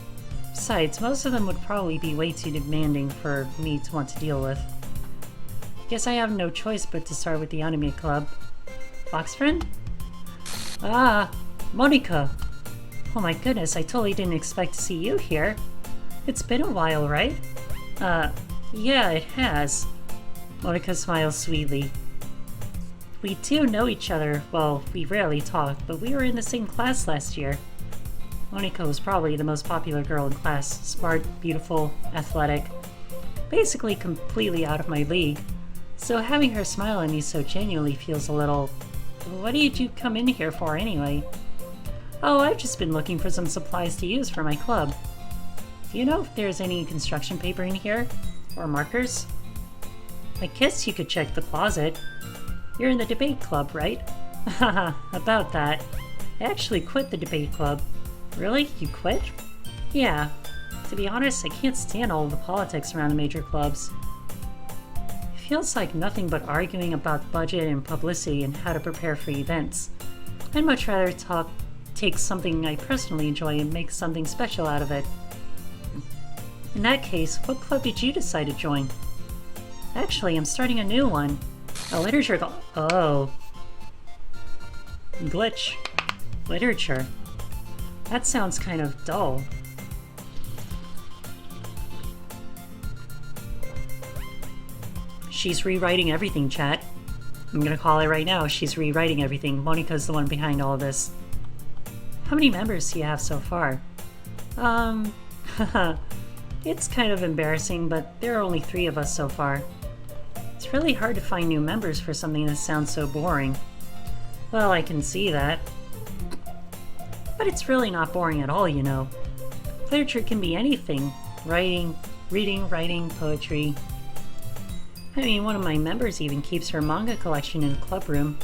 Besides, most of them would probably be way too demanding for me to want to deal with. Guess I have no choice but to start with the anime club. Fox friend? Ah, Monica! Oh my goodness, I totally didn't expect to see you here. It's been a while, right? Yeah, it has. Monica smiles sweetly. We do know each other. Well, we rarely talk, but we were in the same class last year. Monika was probably the most popular girl in class. Smart, beautiful, athletic. Basically completely out of my league. So having her smile at me so genuinely feels a little... What did you come in here for anyway? Oh, I've just been looking for some supplies to use for my club. Do you know if there's any construction paper in here? Or markers? I guess you could check the closet. You're in the debate club, right? Haha, about that. I actually quit the debate club. Really? You quit? Yeah. To be honest, I can't stand all of the politics around the major clubs. It feels like nothing but arguing about budget and publicity and how to prepare for events. I'd much rather take something I personally enjoy and make something special out of it. In that case, what club did you decide to join? Actually, I'm starting a new one. A literature club. Oh. Glitch. Literature. That sounds kind of dull. She's rewriting everything, chat. I'm gonna call it right now. She's rewriting everything. Monika's the one behind all of this. How many members do you have so far? It's kind of embarrassing, but there are only 3 of us so far. It's really hard to find new members for something that sounds so boring. Well, I can see that. But it's really not boring at all, you know. Literature can be anything. Writing, reading, writing, poetry. I mean, one of my members even keeps her manga collection in the club room.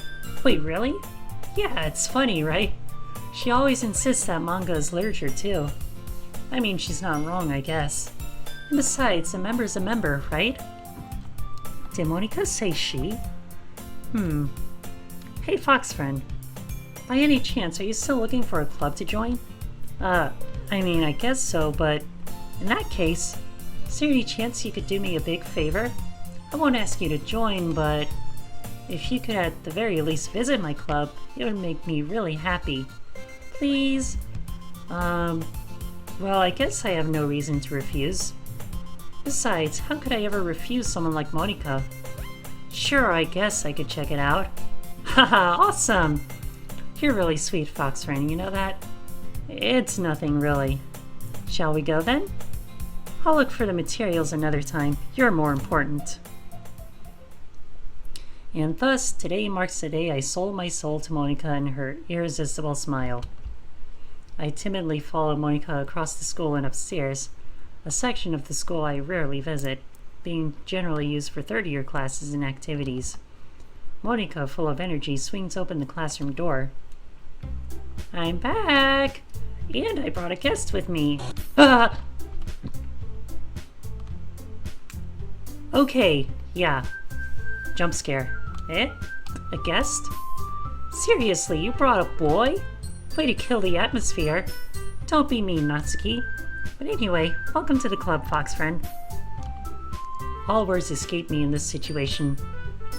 Wait, really? Yeah, it's funny, right? She always insists that manga is literature, too. I mean, she's not wrong, I guess. And besides, a member's a member, right? Did Monika say she? Hey, Fox friend. By any chance, are you still looking for a club to join? I mean, I guess so, but in that case, is there any chance you could do me a big favor? I won't ask you to join, but if you could at the very least visit my club, it would make me really happy. Please? Well, I guess I have no reason to refuse. Besides, how could I ever refuse someone like Monika? Sure, I guess I could check it out. Haha, awesome! You're really sweet, Fox friend, you know that? It's nothing, really. Shall we go then? I'll look for the materials another time. You're more important. And thus, today marks the day I sold my soul to Monika and her irresistible smile. I timidly followed Monika across the school and upstairs, a section of the school I rarely visit, being generally used for third-year classes and activities. Monika, full of energy, swings open the classroom door. I'm back! And I brought a guest with me. Okay, yeah. Jump scare. Eh? A guest? Seriously, you brought a boy? Way to kill the atmosphere. Don't be mean, Natsuki. But anyway, welcome to the club, Fox friend. All words escape me in this situation.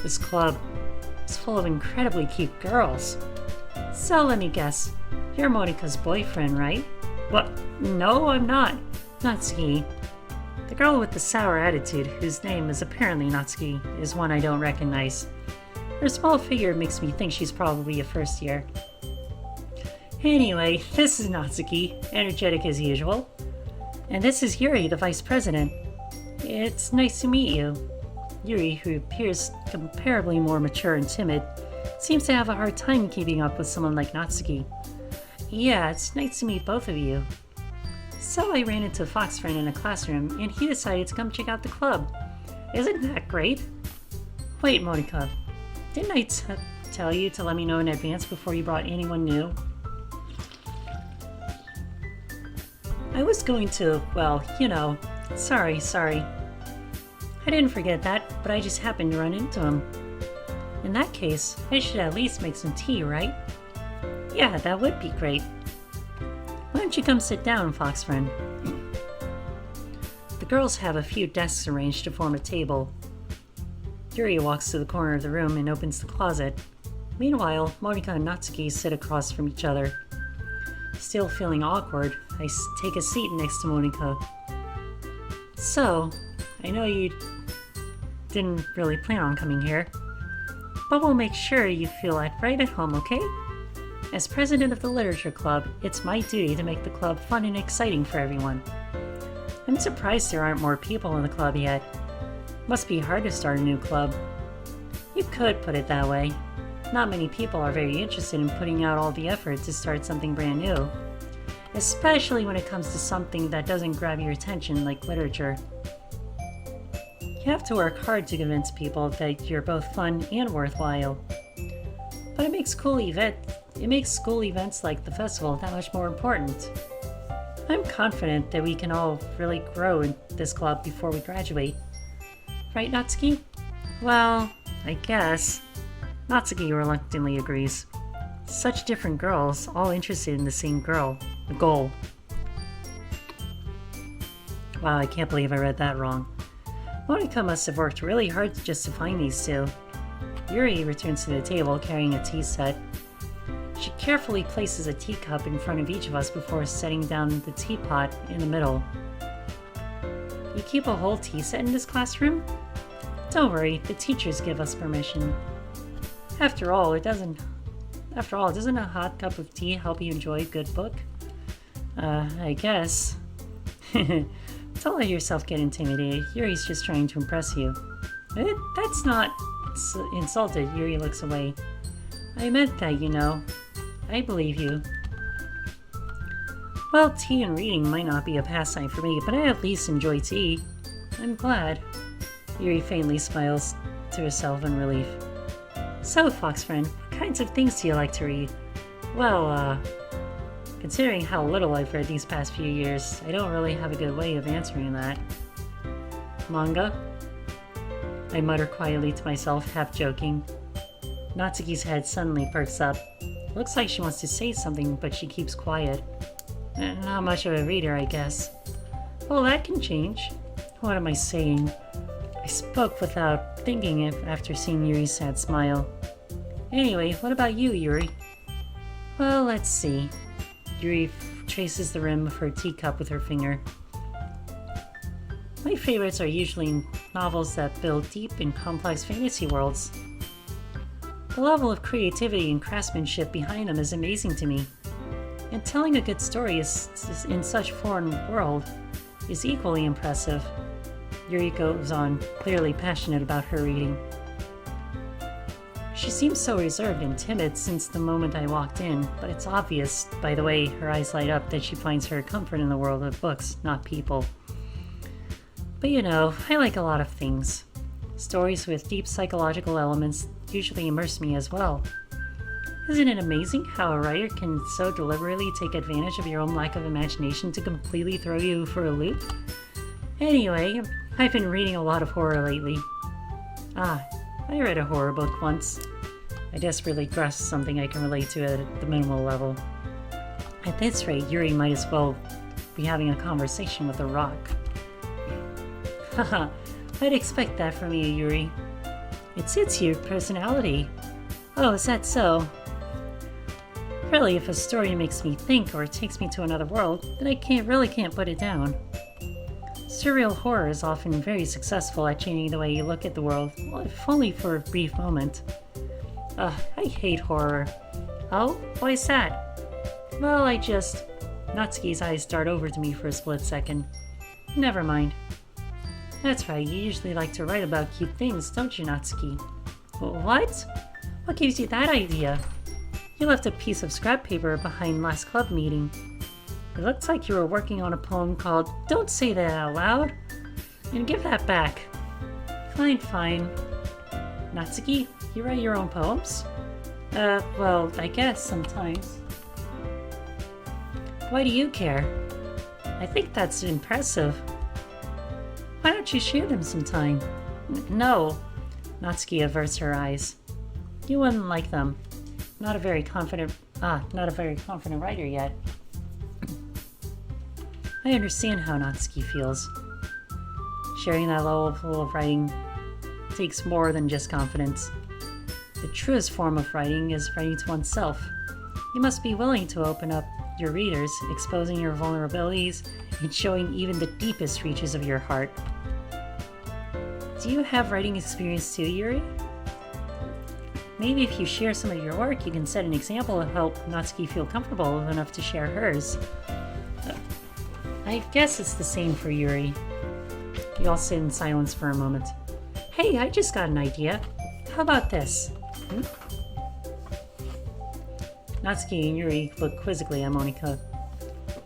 This club is full of incredibly cute girls. So let me guess, you're Monika's boyfriend, right? What? No, I'm not. Natsuki. The girl with the sour attitude, whose name is apparently Natsuki, is one I don't recognize. Her small figure makes me think she's probably a first year. Anyway, this is Natsuki, energetic as usual. And this is Yuri, the vice president. It's nice to meet you. Yuri, who appears comparably more mature and timid, seems to have a hard time keeping up with someone like Natsuki. Yeah, it's nice to meet both of you. So I ran into Fox friend in a classroom, and he decided to come check out the club. Isn't that great? Wait, Monika, didn't I tell you to let me know in advance before you brought anyone new? I was going to, well, you know, sorry. I didn't forget that, but I just happened to run into him. In that case, I should at least make some tea, right? Yeah, that would be great. Why don't you come sit down, Fox friend? The girls have a few desks arranged to form a table. Yuri walks to the corner of the room and opens the closet. Meanwhile, Monika and Natsuki sit across from each other. Still feeling awkward, I take a seat next to Monika. So, I know you didn't really plan on coming here. but we'll make sure you feel right at home, okay? As president of the Literature Club, it's my duty to make the club fun and exciting for everyone. I'm surprised there aren't more people in the club yet. Must be hard to start a new club. You could put it that way. Not many people are very interested in putting out all the effort to start something brand new, especially when it comes to something that doesn't grab your attention like literature. You have to work hard to convince people that you're both fun and worthwhile. But it makes school events like the festival that much more important. I'm confident that we can all really grow in this club before we graduate. Right, Natsuki? Well, I guess. Natsuki reluctantly agrees. Such different girls, all interested in the same goal. Wow, I can't believe I read that wrong. Monika must have worked really hard just to find these two. Yuri returns to the table carrying a tea set. She carefully places a teacup in front of each of us before setting down the teapot in the middle. You keep a whole tea set in this classroom? Don't worry, the teachers give us permission. After all, doesn't a hot cup of tea help you enjoy a good book? I guess. Don't let yourself get intimidated. Yuri's just trying to impress you. That's not insulted. Yuri looks away. I meant that, you know. I believe you. Well, tea and reading might not be a pastime for me, but I at least enjoy tea. I'm glad. Yuri faintly smiles to herself in relief. So, Fox friend, what kinds of things do you like to read? Well, considering how little I've read these past few years, I don't really have a good way of answering that. Manga? I mutter quietly to myself, half joking. Natsuki's head suddenly perks up. Looks like she wants to say something, but she keeps quiet. Not much of a reader, I guess. Well, that can change. What am I saying? I spoke without thinking it after seeing Yuri's sad smile. Anyway, what about you, Yuri? Well, let's see. Yuri traces the rim of her teacup with her finger. My favorites are usually novels that build deep and complex fantasy worlds. The level of creativity and craftsmanship behind them is amazing to me. And telling a good story in such foreign world is equally impressive. Yuri goes on, clearly passionate about her reading. She seems so reserved and timid since the moment I walked in, but it's obvious, by the way her eyes light up, that she finds her comfort in the world of books, not people. But you know, I like a lot of things. Stories with deep psychological elements usually immerse me as well. Isn't it amazing how a writer can so deliberately take advantage of your own lack of imagination to completely throw you for a loop? Anyway, I've been reading a lot of horror lately. I read a horror book once. I desperately grasped something I can relate to at the minimal level. At this rate, Yuri might as well be having a conversation with a rock. Haha, I'd expect that from you, Yuri. It suits your personality. Oh, is that so? Really, if a story makes me think or takes me to another world, then I really can't put it down. Surreal horror is often very successful at changing the way you look at the world, if only for a brief moment. I hate horror. Oh, why is that? Well, Natsuki's eyes dart over to me for a split second. Never mind. That's right, you usually like to write about cute things, don't you, Natsuki? What? What gives you that idea? You left a piece of scrap paper behind last club meeting. It looks like you were working on a poem called Don't Say That Out Loud. And give that back. Fine. Natsuki, you write your own poems? Well, I guess sometimes. Why do you care? I think that's impressive. Why don't you share them sometime? No. Natsuki averts her eyes. You wouldn't like them. Not a very confident writer yet. I understand how Natsuki feels. Sharing that level of writing takes more than just confidence. The truest form of writing is writing to oneself. You must be willing to open up your readers, exposing your vulnerabilities, and showing even the deepest reaches of your heart. Do you have writing experience too, Yuri? Maybe if you share some of your work, you can set an example and help Natsuki feel comfortable enough to share hers. I guess it's the same for Yuri. You all sit in silence for a moment. Hey, I just got an idea. How about this? Natsuki and Yuri look quizzically at Monika.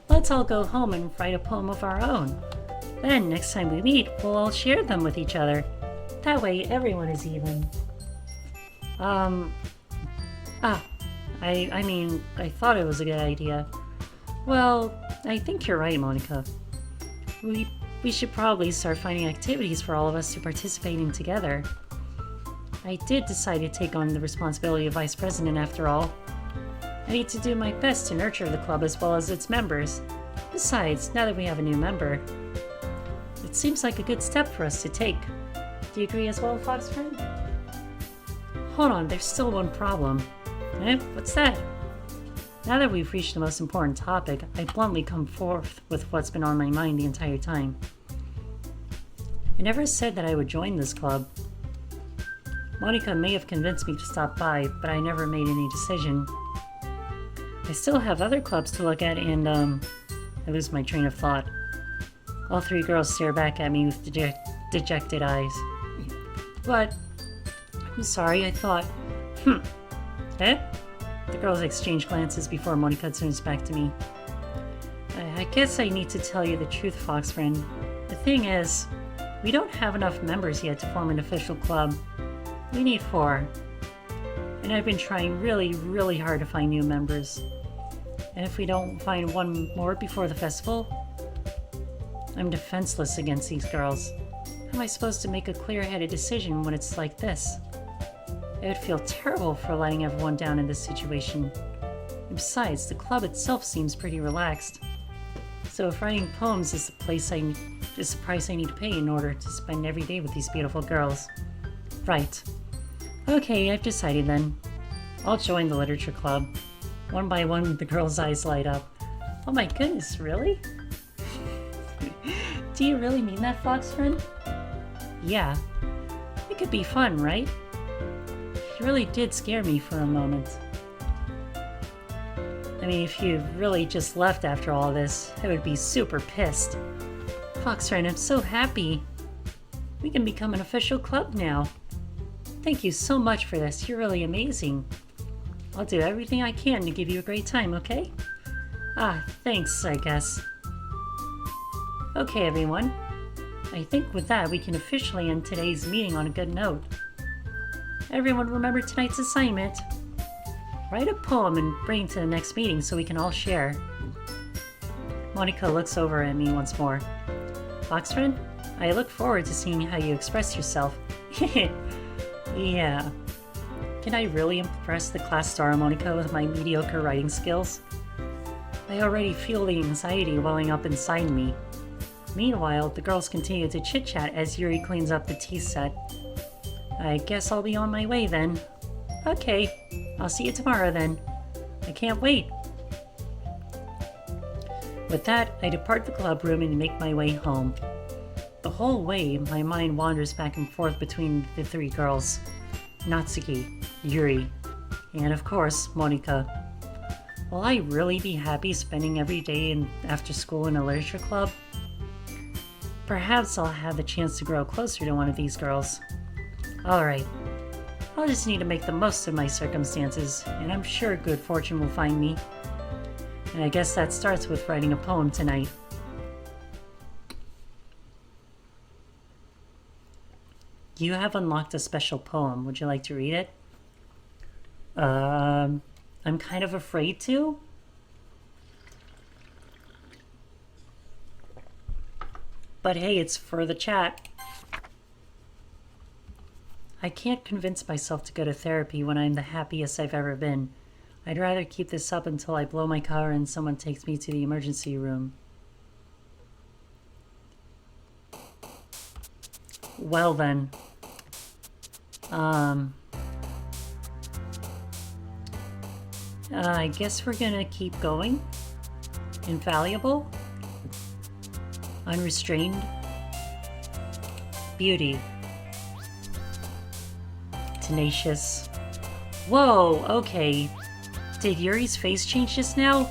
Let's all go home and write a poem of our own. Then, next time we meet, we'll all share them with each other. That way, everyone is even. I thought it was a good idea. Well, I think you're right, Monika. We should probably start finding activities for all of us to participate in together. I did decide to take on the responsibility of vice president after all. I need to do my best to nurture the club as well as its members. Besides, now that we have a new member, it seems like a good step for us to take. Do you agree as well, Fox Friend? Hold on, there's still one problem. What's that? Now that we've reached the most important topic, I bluntly come forth with what's been on my mind the entire time. I never said that I would join this club. Monika may have convinced me to stop by, but I never made any decision. I still have other clubs to look at and, I lose my train of thought. All three girls stare back at me with dejected eyes. But, I'm sorry, I thought, The girls exchange glances before Monika turns back to me. I guess I need to tell you the truth, Fox Friend. The thing is, we don't have enough members yet to form an official club. We need 4. And I've been trying really, really hard to find new members. And if we don't find one more before the festival, I'm defenseless against these girls. How am I supposed to make a clear-headed decision when it's like this? I would feel terrible for letting everyone down in this situation. And besides, the club itself seems pretty relaxed. So if writing poems is the price I need to pay in order to spend every day with these beautiful girls. Right. Okay, I've decided then. I'll join the literature club. One by one, the girls' eyes light up. Oh my goodness, really? Do you really mean that, Fox Friend? Yeah. It could be fun, right? You really did scare me for a moment. I mean, if you really just left after all this, I would be super pissed. Fox Friend, I'm so happy. We can become an official club now. Thank you so much for this. You're really amazing. I'll do everything I can to give you a great time, okay? Thanks, I guess. Okay, everyone. I think with that, we can officially end today's meeting on a good note. Everyone remember tonight's assignment. Write a poem and bring it to the next meeting so we can all share. Monika looks over at me once more. Fox Friend, I look forward to seeing how you express yourself. Yeah. Can I really impress the class star Monika with my mediocre writing skills? I already feel the anxiety welling up inside me. Meanwhile, the girls continue to chit-chat as Yuri cleans up the tea set. I guess I'll be on my way then. Okay, I'll see you tomorrow then. I can't wait. With that, I depart the club room and make my way home. The whole way, my mind wanders back and forth between the 3 girls. Natsuki, Yuri, and of course, Monika. Will I really be happy spending every day after school in a literature club? Perhaps I'll have the chance to grow closer to one of these girls. Alright, I'll just need to make the most of my circumstances, and I'm sure good fortune will find me. And I guess that starts with writing a poem tonight. You have unlocked a special poem. Would you like to read it? I'm kind of afraid to. But hey, it's for the chat. I can't convince myself to go to therapy when I'm the happiest I've ever been. I'd rather keep this up until I blow my cover and someone takes me to the emergency room. Well then. I guess we're gonna keep going. Invaluable. Unrestrained. Beauty. Tenacious. Whoa, okay. Did Yuri's face change just now?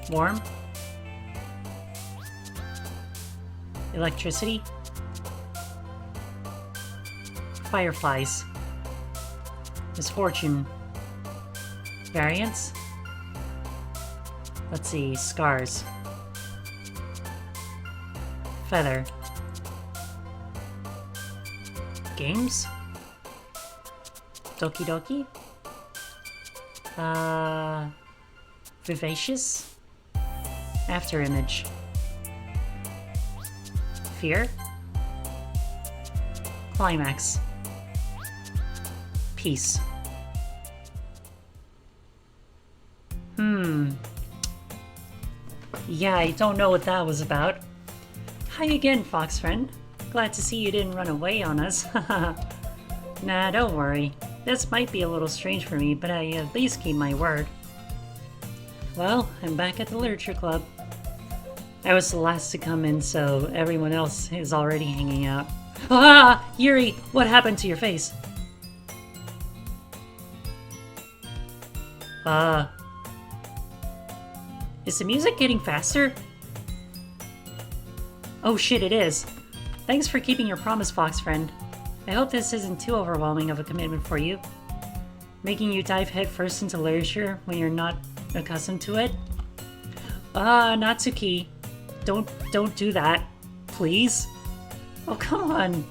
Warm? Electricity? Fireflies. Misfortune. Variance? Let's see, scars. Feather. Games? Doki Doki? Vivacious? Afterimage. Fear? Climax. Peace. Yeah, I don't know what that was about. Hi again, fox friend. Glad to see you didn't run away on us. Nah, don't worry. This might be a little strange for me, but I at least keep my word. Well, I'm back at the literature club. I was the last to come in, so everyone else is already hanging out. Ah! Yuri, what happened to your face? Is the music getting faster? Oh shit, it is. Thanks for keeping your promise, fox friend. I hope this isn't too overwhelming of a commitment for you. Making you dive headfirst into literature when you're not accustomed to it? Natsuki. Don't do that. Please? Oh, come on.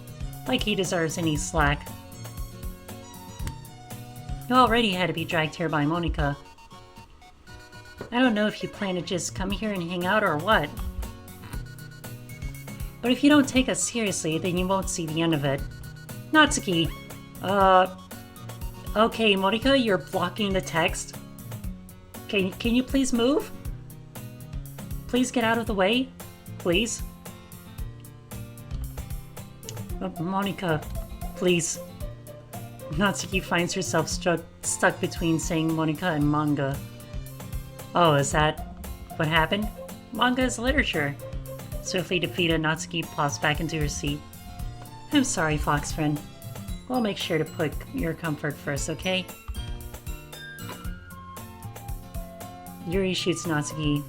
Like he deserves any slack. You already had to be dragged here by Monika. I don't know if you plan to just come here and hang out or what. But if you don't take us seriously, then you won't see the end of it. Natsuki! Okay, Monika, you're blocking the text. Can you please move? Please get out of the way? Please? Monika, please. Natsuki finds herself stuck between saying Monika and manga. Oh, is that what happened? Manga is literature. Swiftly defeated, Natsuki plops back into her seat. I'm sorry, fox friend. We'll make sure to put your comfort first, okay? Yuri shoots Natsuki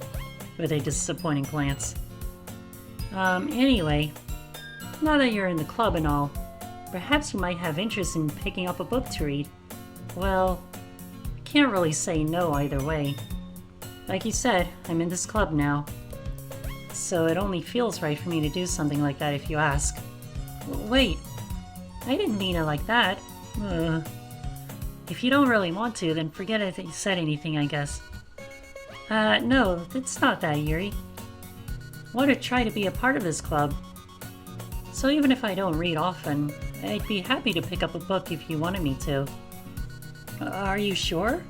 with a disappointing glance. Anyway, now that you're in the club and all, perhaps you might have interest in picking up a book to read. Well, I can't really say no either way. Like you said, I'm in this club now. So it only feels right for me to do something like that if you ask. Wait, I didn't mean it like that. If you don't really want to, then forget it that you said anything, I guess. No, it's not that, Yuri. I want to try to be a part of this club. So even if I don't read often, I'd be happy to pick up a book if you wanted me to. Are you sure?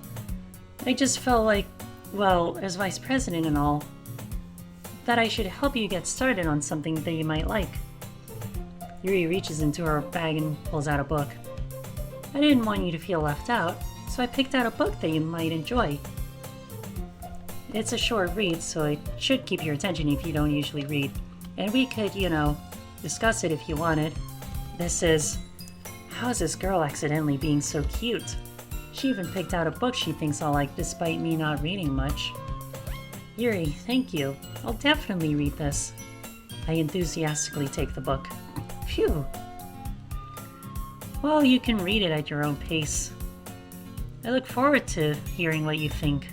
I just felt like, well, as vice president and all, that I should help you get started on something that you might like. Yuri reaches into her bag and pulls out a book. I didn't want you to feel left out, so I picked out a book that you might enjoy. It's a short read, so it should keep your attention if you don't usually read. And we could, discuss it if you wanted. This is... How is this girl accidentally being so cute? She even picked out a book she thinks I'll like despite me not reading much. Yuri, thank you. I'll definitely read this. I enthusiastically take the book. Phew. Well, you can read it at your own pace. I look forward to hearing what you think.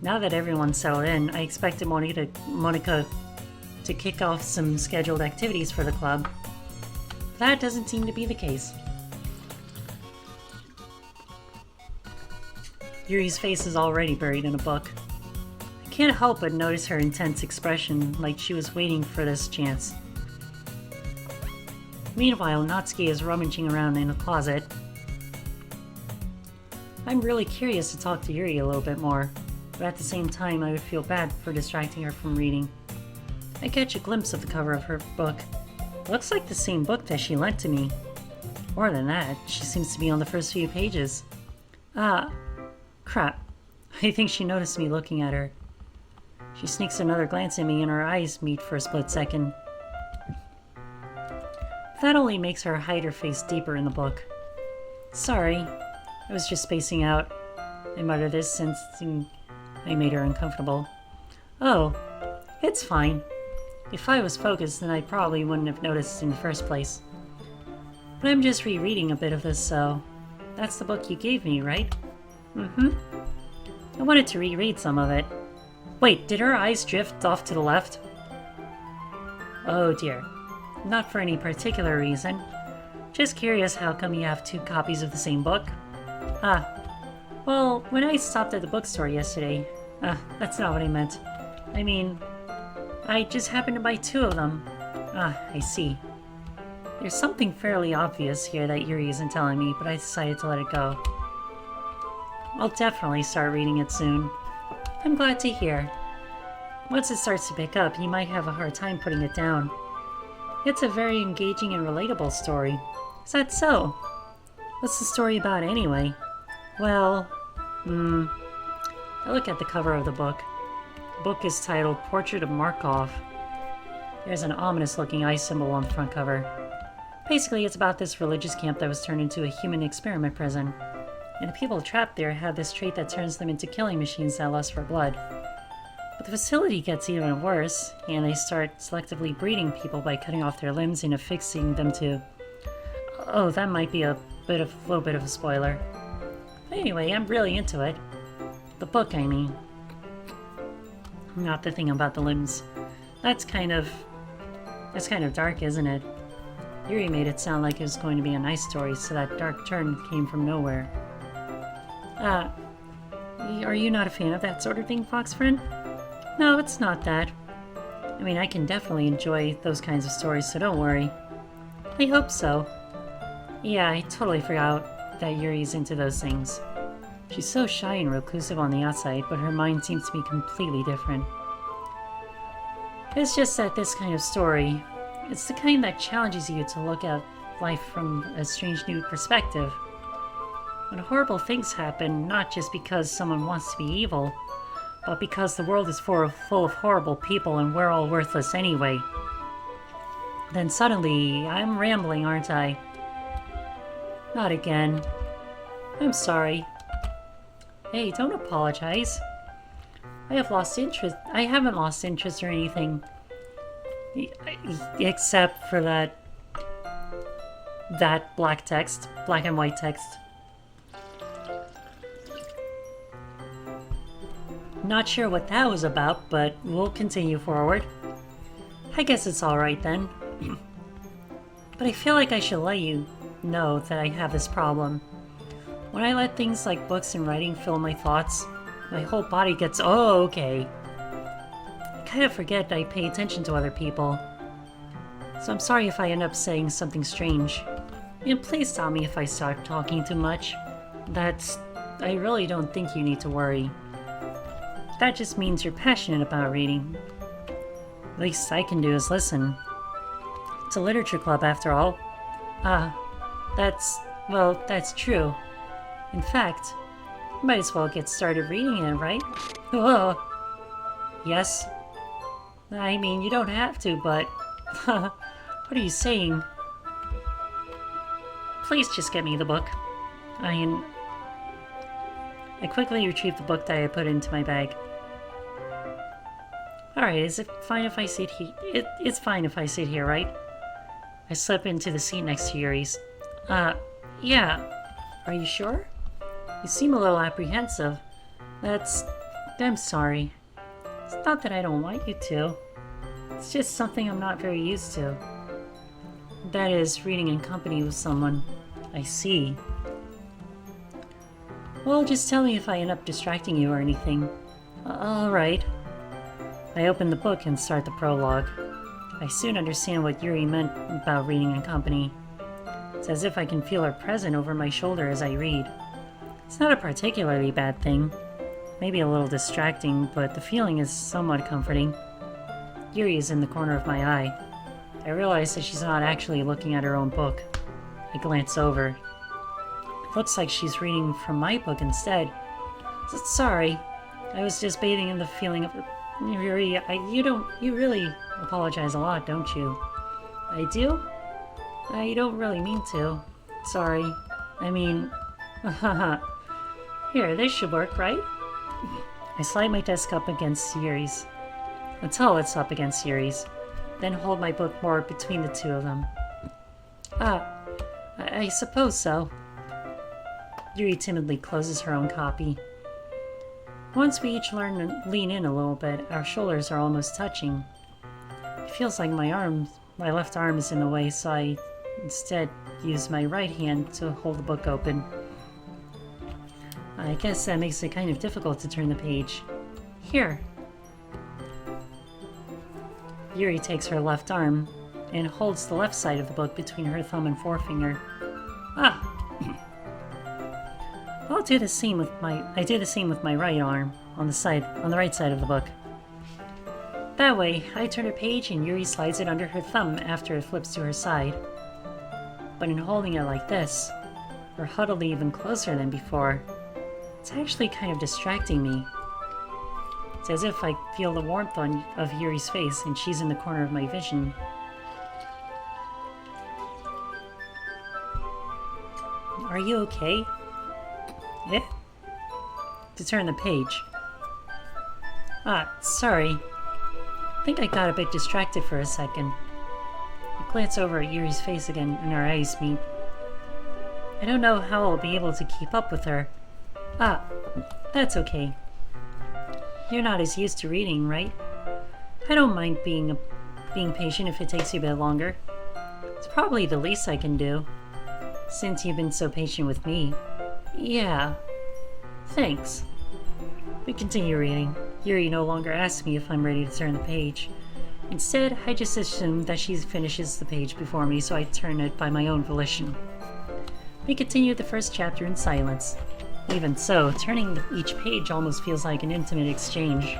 Now that everyone's settled in, I expected Monika to kick off some scheduled activities for the club. That doesn't seem to be the case. Yuri's face is already buried in a book. I can't help but notice her intense expression, like she was waiting for this chance. Meanwhile, Natsuki is rummaging around in a closet. I'm really curious to talk to Yuri a little bit more, but at the same time I would feel bad for distracting her from reading. I catch a glimpse of the cover of her book. It looks like the same book that she lent to me. More than that, she seems to be on the first few pages. Crap. I think she noticed me looking at her. She sneaks another glance at me and our eyes meet for a split second. That only makes her hide her face deeper in the book. Sorry, I was just spacing out. I muttered this, sensing I made her uncomfortable. Oh, it's fine. If I was focused, then I probably wouldn't have noticed in the first place. But I'm just rereading a bit of this, so... That's the book you gave me, right? Mm-hmm. I wanted to reread some of it. Wait, did her eyes drift off to the left? Oh dear. Not for any particular reason. Just curious how come you have 2 copies of the same book? Ah. Well, when I stopped at the bookstore yesterday... that's not what I meant. I mean... I just happened to buy 2 of them. Ah, I see. There's something fairly obvious here that Yuri isn't telling me, but I decided to let it go. I'll definitely start reading it soon. I'm glad to hear. Once it starts to pick up, you might have a hard time putting it down. It's a very engaging and relatable story. Is that so? What's the story about anyway? Well, I look at the cover of the book. The book is titled Portrait of Markov. There's an ominous-looking eye symbol on the front cover. Basically, it's about this religious camp that was turned into a human experiment prison. And the people trapped there have this trait that turns them into killing machines that lust for blood. But the facility gets even worse, and they start selectively breeding people by cutting off their limbs and affixing them to... Oh, that might be a little bit of a spoiler. But anyway, I'm really into it. The book, I mean. Not the thing about the limbs. That's kind of dark, isn't it? Yuri made it sound like it was going to be a nice story, so that dark turn came from nowhere. Are you not a fan of that sort of thing, Fox friend? No, it's not that. I mean, I can definitely enjoy those kinds of stories, so don't worry. I hope so. Yeah, I totally forgot that Yuri's into those things. She's so shy and reclusive on the outside, but her mind seems to be completely different. It's just that this kind of story, it's the kind that challenges you to look at life from a strange new perspective. When horrible things happen, not just because someone wants to be evil, but because the world is full of horrible people and we're all worthless anyway. Then suddenly, I'm rambling, aren't I? Not again. I'm sorry. Hey, don't apologize. I have lost interest. I haven't lost interest or anything. Except for that black and white text. Not sure what that was about, but we'll continue forward. I guess it's alright then. But I feel like I should let you know that I have this problem. When I let things like books and writing fill my thoughts, my whole body gets, oh, okay. I kind of forget I pay attention to other people. So I'm sorry if I end up saying something strange. And please stop me if I start talking too much. I really don't think you need to worry. That just means you're passionate about reading. The least I can do is listen. It's a literature club after all. That's true. In fact, you might as well get started reading it, right? Whoa. Yes. I mean, you don't have to, but... What are you saying? Please just get me the book. I quickly retrieved the book that I put into my bag. Alright, is it fine if I sit here? It's fine if I sit here, right? I slip into the seat next to Yuri's. Yeah. Are you sure? You seem a little apprehensive. I'm sorry. It's not that I don't want you to. It's just something I'm not very used to. That is, reading in company with someone. I see. Well, just tell me if I end up distracting you or anything. Alright. I open the book and start the prologue. I soon understand what Yuri meant about reading in company. It's as if I can feel her present over my shoulder as I read. It's not a particularly bad thing. Maybe a little distracting, but the feeling is somewhat comforting. Yuri is in the corner of my eye. I realize that she's not actually looking at her own book. I glance over. It looks like she's reading from my book instead. Sorry, I was just bathing in the feeling of... Yuri, you really apologize a lot, don't you? I do? I don't really mean to. Sorry. I mean... Here, this should work, right? I slide my desk up against Yuri's. Until it's up against Yuri's. Then hold my book more between the two of them. I suppose so. Yuri timidly closes her own copy. Once we each learn to lean in a little bit, our shoulders are almost touching. It feels like my left arm is in the way, so I instead use my right hand to hold the book open. I guess that makes it kind of difficult to turn the page. Here. Yuri takes her left arm and holds the left side of the book between her thumb and forefinger. I do the same with my right arm on the right side of the book. That way, I turn a page and Yuri slides it under her thumb after it flips to her side. But in holding it like this, we're huddled even closer than before. It's actually kind of distracting me. It's as if I feel the warmth of Yuri's face and she's in the corner of my vision. Are you okay? Eh? To turn the page. Sorry. I think I got a bit distracted for a second. I glance over at Yuri's face again and our eyes meet. I don't know how I'll be able to keep up with her. That's okay. You're not as used to reading, right? I don't mind being patient if it takes you a bit longer. It's probably the least I can do, since you've been so patient with me. Yeah. Thanks. We continue reading. Yuri no longer asks me if I'm ready to turn the page. Instead, I just assume that she finishes the page before me, so I turn it by my own volition. We continue the first chapter in silence. Even so, turning each page almost feels like an intimate exchange.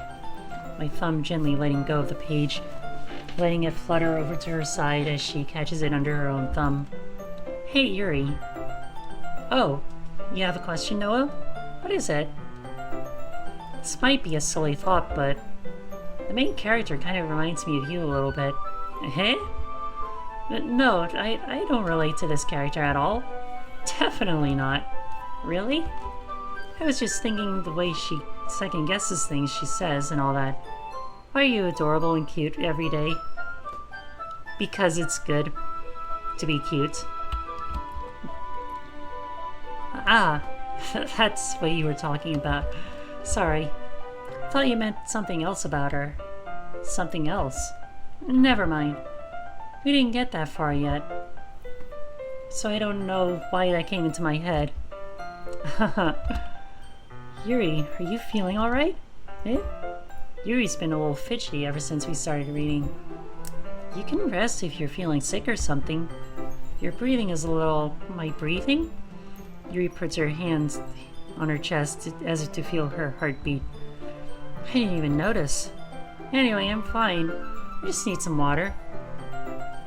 My thumb gently letting go of the page, letting it flutter over to her side as she catches it under her own thumb. Hey, Yuri. Oh, you have a question, Noah? What is it? This might be a silly thought, but the main character kind of reminds me of you a little bit. Eh? No, I don't relate to this character at all. Definitely not. Really? I was just thinking the way she second guesses things she says and all that. Why are you adorable and cute every day? Because it's good to be cute. That's what you were talking about. Sorry. Thought you meant something else about her. Something else? Never mind. We didn't get that far yet. So I don't know why that came into my head. Yuri, are you feeling alright? Eh? Yuri's been a little fidgety ever since we started reading. You can rest if you're feeling sick or something. Your breathing is a little... My breathing? Yuri puts her hands on her chest as if to feel her heartbeat. I didn't even notice. Anyway, I'm fine. I just need some water.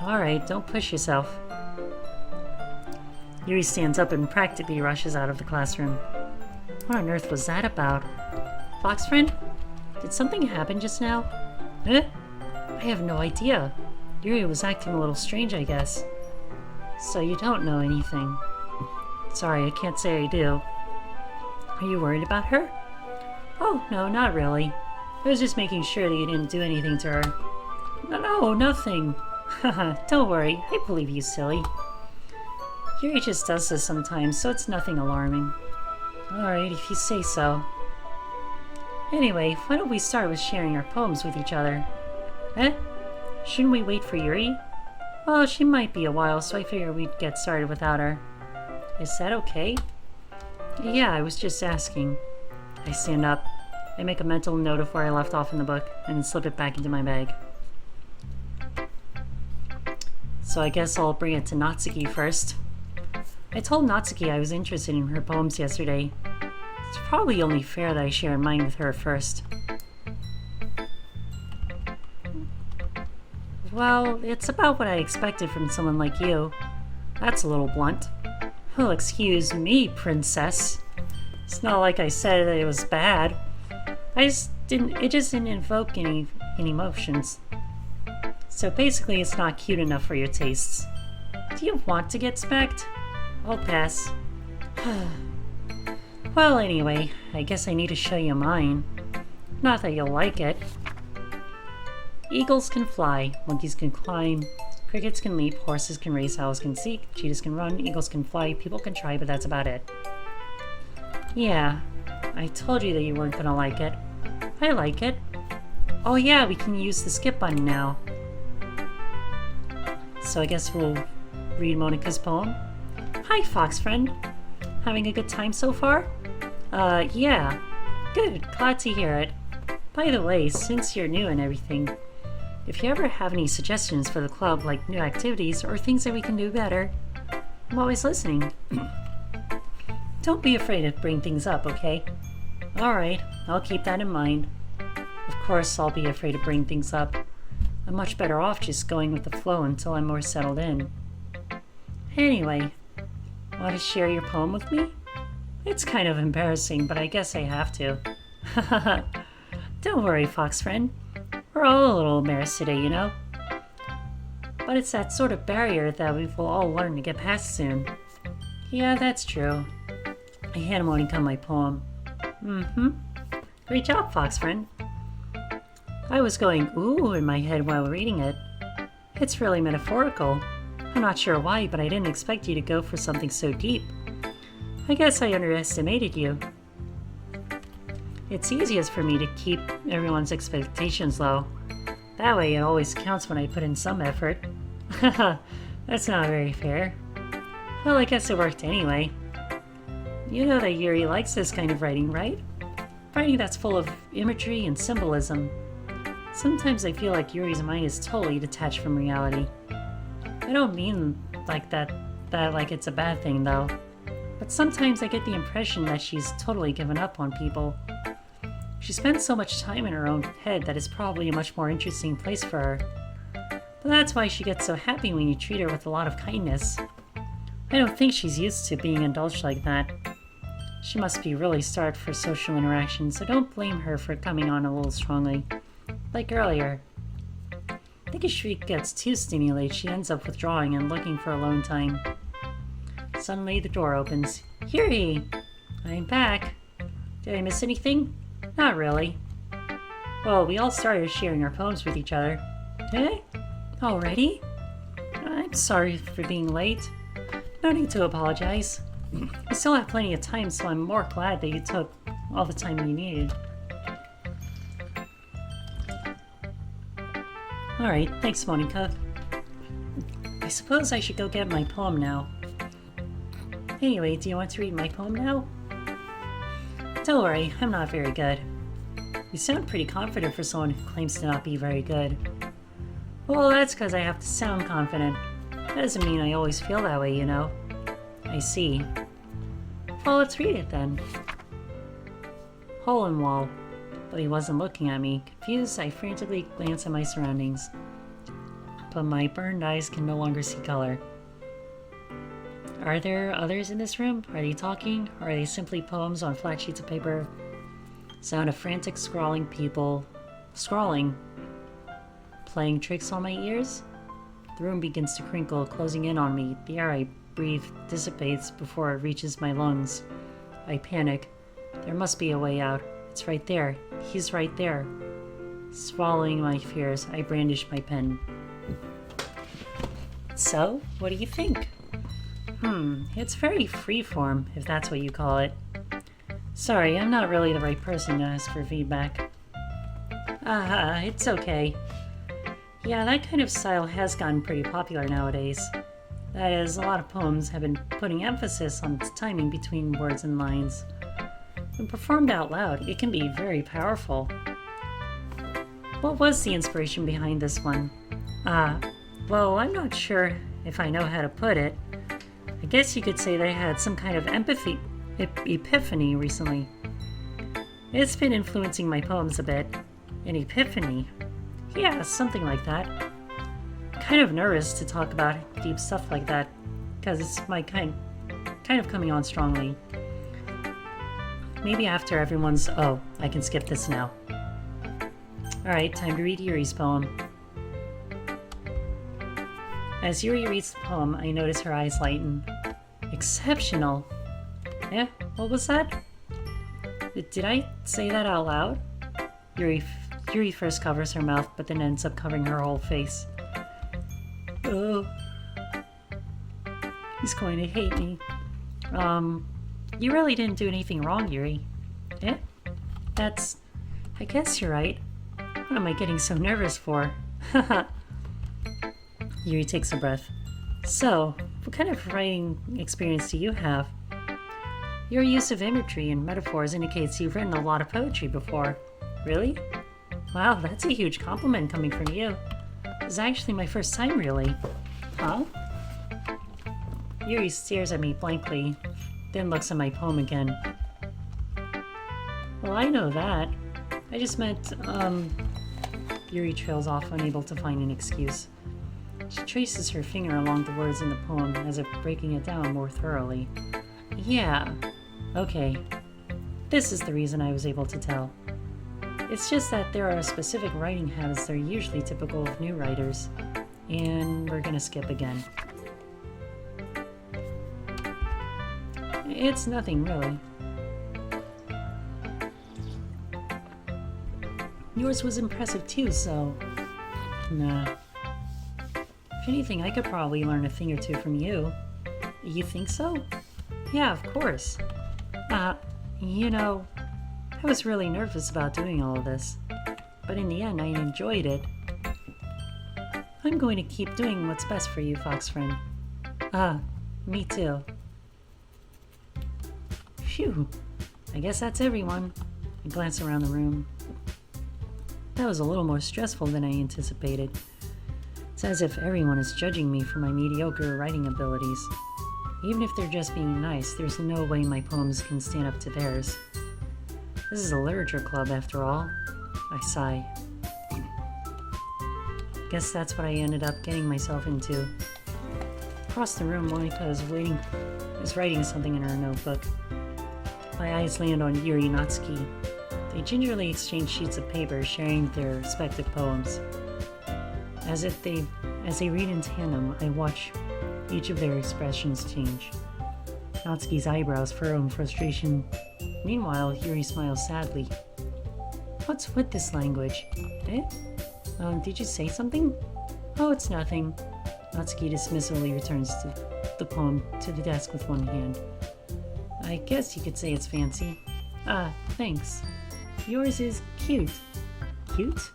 Alright, don't push yourself. Yuri stands up and practically rushes out of the classroom. What on earth was that about? Fox friend? Did something happen just now? Eh? I have no idea. Yuri was acting a little strange, I guess. So you don't know anything. Sorry, I can't say I do. Are you worried about her? Oh, no, not really. I was just making sure that you didn't do anything to her. No, nothing. Haha, don't worry. I believe you, silly. Yuri just does this sometimes, so it's nothing alarming. Alright, if you say so. Anyway, why don't we start with sharing our poems with each other? Eh? Shouldn't we wait for Yuri? Well, she might be a while, so I figured we'd get started without her. Is that okay? Yeah, I was just asking. I stand up. I make a mental note of where I left off in the book, and then slip it back into my bag. So I guess I'll bring it to Natsuki first. I told Natsuki I was interested in her poems yesterday. It's probably only fair that I share mine with her first. Well, it's about what I expected from someone like you. That's a little blunt. Well, excuse me, princess. It's not like I said that it was bad. It just didn't invoke any emotions. So basically it's not cute enough for your tastes. Do you want to get smacked? I'll pass. Well, anyway, I guess I need to show you mine. Not that you'll like it. Eagles can fly, monkeys can climb, crickets can leap, horses can race, owls can seek, cheetahs can run, eagles can fly, people can try, but that's about it. Yeah, I told you that you weren't gonna like it. I like it. Oh yeah, we can use the skip button now. So I guess we'll read Monica's poem. Hi, fox friend. Having a good time so far? Yeah. Good, glad to hear it. By the way, since you're new and everything, if you ever have any suggestions for the club, like new activities or things that we can do better, I'm always listening. Don't be afraid to bring things up, okay? Alright, I'll keep that in mind. Of course, I'll be afraid to bring things up. I'm much better off just going with the flow until I'm more settled in. Anyway, want to share your poem with me? It's kind of embarrassing, but I guess I have to. Don't worry, fox friend. We're all a little embarrassed today, you know? But it's that sort of barrier that we will all learn to get past soon. Yeah, that's true. I hand Monica my poem. Great job, fox friend. I was going ooh in my head while reading it. It's really metaphorical. I'm not sure why, but I didn't expect you to go for something so deep. I guess I underestimated you. It's easiest for me to keep everyone's expectations low. That way it always counts when I put in some effort. Haha, that's not very fair. Well, I guess it worked anyway. You know that Yuri likes this kind of writing, right? Writing that's full of imagery and symbolism. Sometimes I feel like Yuri's mind is totally detached from reality. I don't mean like that like it's a bad thing though. But sometimes I get the impression that she's totally given up on people. She spends so much time in her own head that it's probably a much more interesting place for her. But that's why she gets so happy when you treat her with a lot of kindness. I don't think she's used to being indulged like that. She must be really starved for social interaction, so don't blame her for coming on a little strongly. Like earlier. I think if she gets too stimulated, she ends up withdrawing and looking for alone time. Suddenly the door opens. Yuri! I'm back. Did I miss anything? Not really. Well, we all started sharing our poems with each other. Eh? Already? I'm sorry for being late. No need to apologize. We still have plenty of time, so I'm more glad that you took all the time you needed. Alright, thanks, Monica. I suppose I should go get my poem now. Anyway, do you want to read my poem now? Don't worry, I'm not very good. You sound pretty confident for someone who claims to not be very good. Well, that's because I have to sound confident. That doesn't mean I always feel that way, you know. I see. Well, let's read it then. Hole in wall. But he wasn't looking at me. Confused, I frantically glance at my surroundings. But my burned eyes can no longer see color. Are there others in this room? Are they talking? Or are they simply poems on flat sheets of paper? Sound of frantic scrawling people. Scrawling. Playing tricks on my ears? The room begins to crinkle, closing in on me. The air I breathe dissipates before it reaches my lungs. I panic. There must be a way out. It's right there. He's right there. Swallowing my fears, I brandish my pen. So, what do you think? It's very freeform, if that's what you call it. Sorry, I'm not really the right person to ask for feedback. It's okay. Yeah, that kind of style has gotten pretty popular nowadays. That is, a lot of poems have been putting emphasis on its timing between words and lines. When performed out loud, it can be very powerful. What was the inspiration behind this one? Well, I'm not sure if I know how to put it. I guess you could say that I had some kind of epiphany recently. It's been influencing my poems a bit. An epiphany? Yeah, something like that. I'm kind of nervous to talk about deep stuff like that, because it's my kind of coming on strongly. Maybe after everyone's... Oh, I can skip this now. Alright, time to read Yuri's poem. As Yuri reads the poem, I notice her eyes lighten. Exceptional. Eh? What was that? Did I say that out loud? Yuri first covers her mouth, but then ends up covering her whole face. Oh. He's going to hate me. You really didn't do anything wrong, Yuri. Eh? I guess you're right. What am I getting so nervous for? Yuri takes a breath. So, what kind of writing experience do you have? Your use of imagery and metaphors indicates you've written a lot of poetry before. Really? Wow, that's a huge compliment coming from you. This is actually my first time, really. Huh? Yuri stares at me blankly, then looks at my poem again. Well, I know that. I just meant, Yuri trails off, unable to find an excuse. She traces her finger along the words in the poem, as if breaking it down more thoroughly. Yeah. Okay. This is the reason I was able to tell. It's just that there are specific writing habits that are usually typical of new writers. And we're gonna skip again. It's nothing, really. Yours was impressive too, so... Nah. If anything, I could probably learn a thing or two from you. You think so? Yeah, of course. You know, I was really nervous about doing all of this, but in the end, I enjoyed it. I'm going to keep doing what's best for you, Fox friend. Me too. Phew, I guess that's everyone. I glance around the room. That was a little more stressful than I anticipated. It's as if everyone is judging me for my mediocre writing abilities. Even if they're just being nice, there's no way my poems can stand up to theirs. This is a literature club, after all. I sigh. Guess that's what I ended up getting myself into. Across the room, Monika is writing something in her notebook. My eyes land on Yuri and Natsuki. They gingerly exchange sheets of paper, sharing their respective poems. As they read in tandem, I watch each of their expressions change. Natsuki's eyebrows furrow in frustration. Meanwhile, Yuri smiles sadly. What's with this language? Eh? Did you say something? Oh, it's nothing. Natsuki dismissively returns the poem to the desk with one hand. I guess you could say it's fancy. Thanks. Yours is cute. Cute?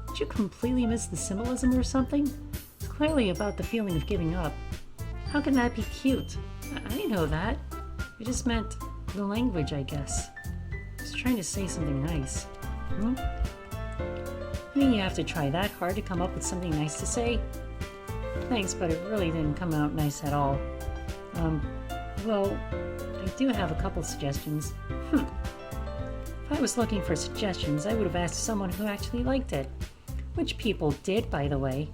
Did you completely miss the symbolism or something? It's clearly about the feeling of giving up. How can that be cute? I know that. I just meant the language, I guess. I was trying to say something nice. You mean you have to try that hard to come up with something nice to say? Thanks, but it really didn't come out nice at all. Well, I do have a couple suggestions. If I was looking for suggestions, I would have asked someone who actually liked it. Which people did, by the way.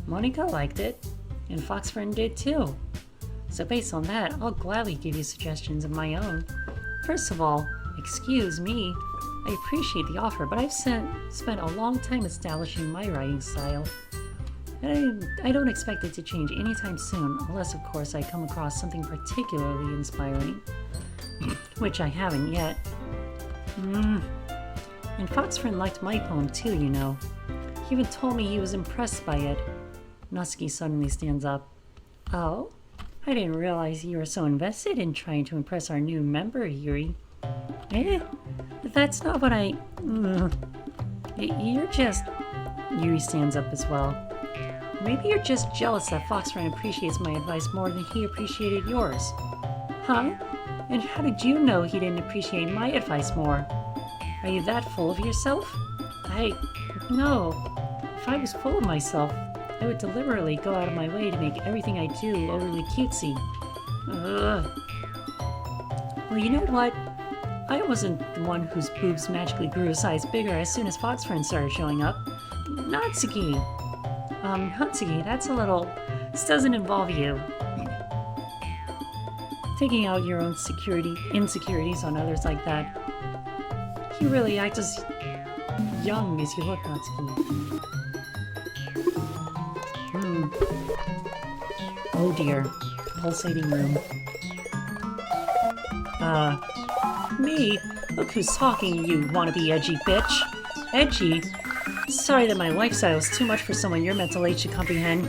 Monika liked it, and Fox Friend did too. So based on that, I'll gladly give you suggestions of my own. First of all, excuse me. I appreciate the offer, but I've spent a long time establishing my writing style. And I don't expect it to change anytime soon, unless, of course, I come across something particularly inspiring. Which I haven't yet. And Fox Friend liked my poem too, you know. He even told me he was impressed by it. Natsuki suddenly stands up. Oh? I didn't realize you were so invested in trying to impress our new member, Yuri. Eh? That's not what I... You're just... Yuri stands up as well. Maybe you're just jealous that Fox Friend appreciates my advice more than he appreciated yours. Huh? And how did you know he didn't appreciate my advice more? Are you that full of yourself? No. If I was full of myself, I would deliberately go out of my way to make everything I do overly cutesy. Ugh. Well, you know what? I wasn't the one whose boobs magically grew a size bigger as soon as Fox Friend started showing up. Natsuki. Natsuki, that's a little... This doesn't involve you. Taking out your own insecurities on others like that. You really act as young as you look, Natsuki. Oh dear. Pulsating room. Me? Look who's talking, you wannabe edgy bitch. Edgy? Sorry that my lifestyle is too much for someone your mental age to comprehend.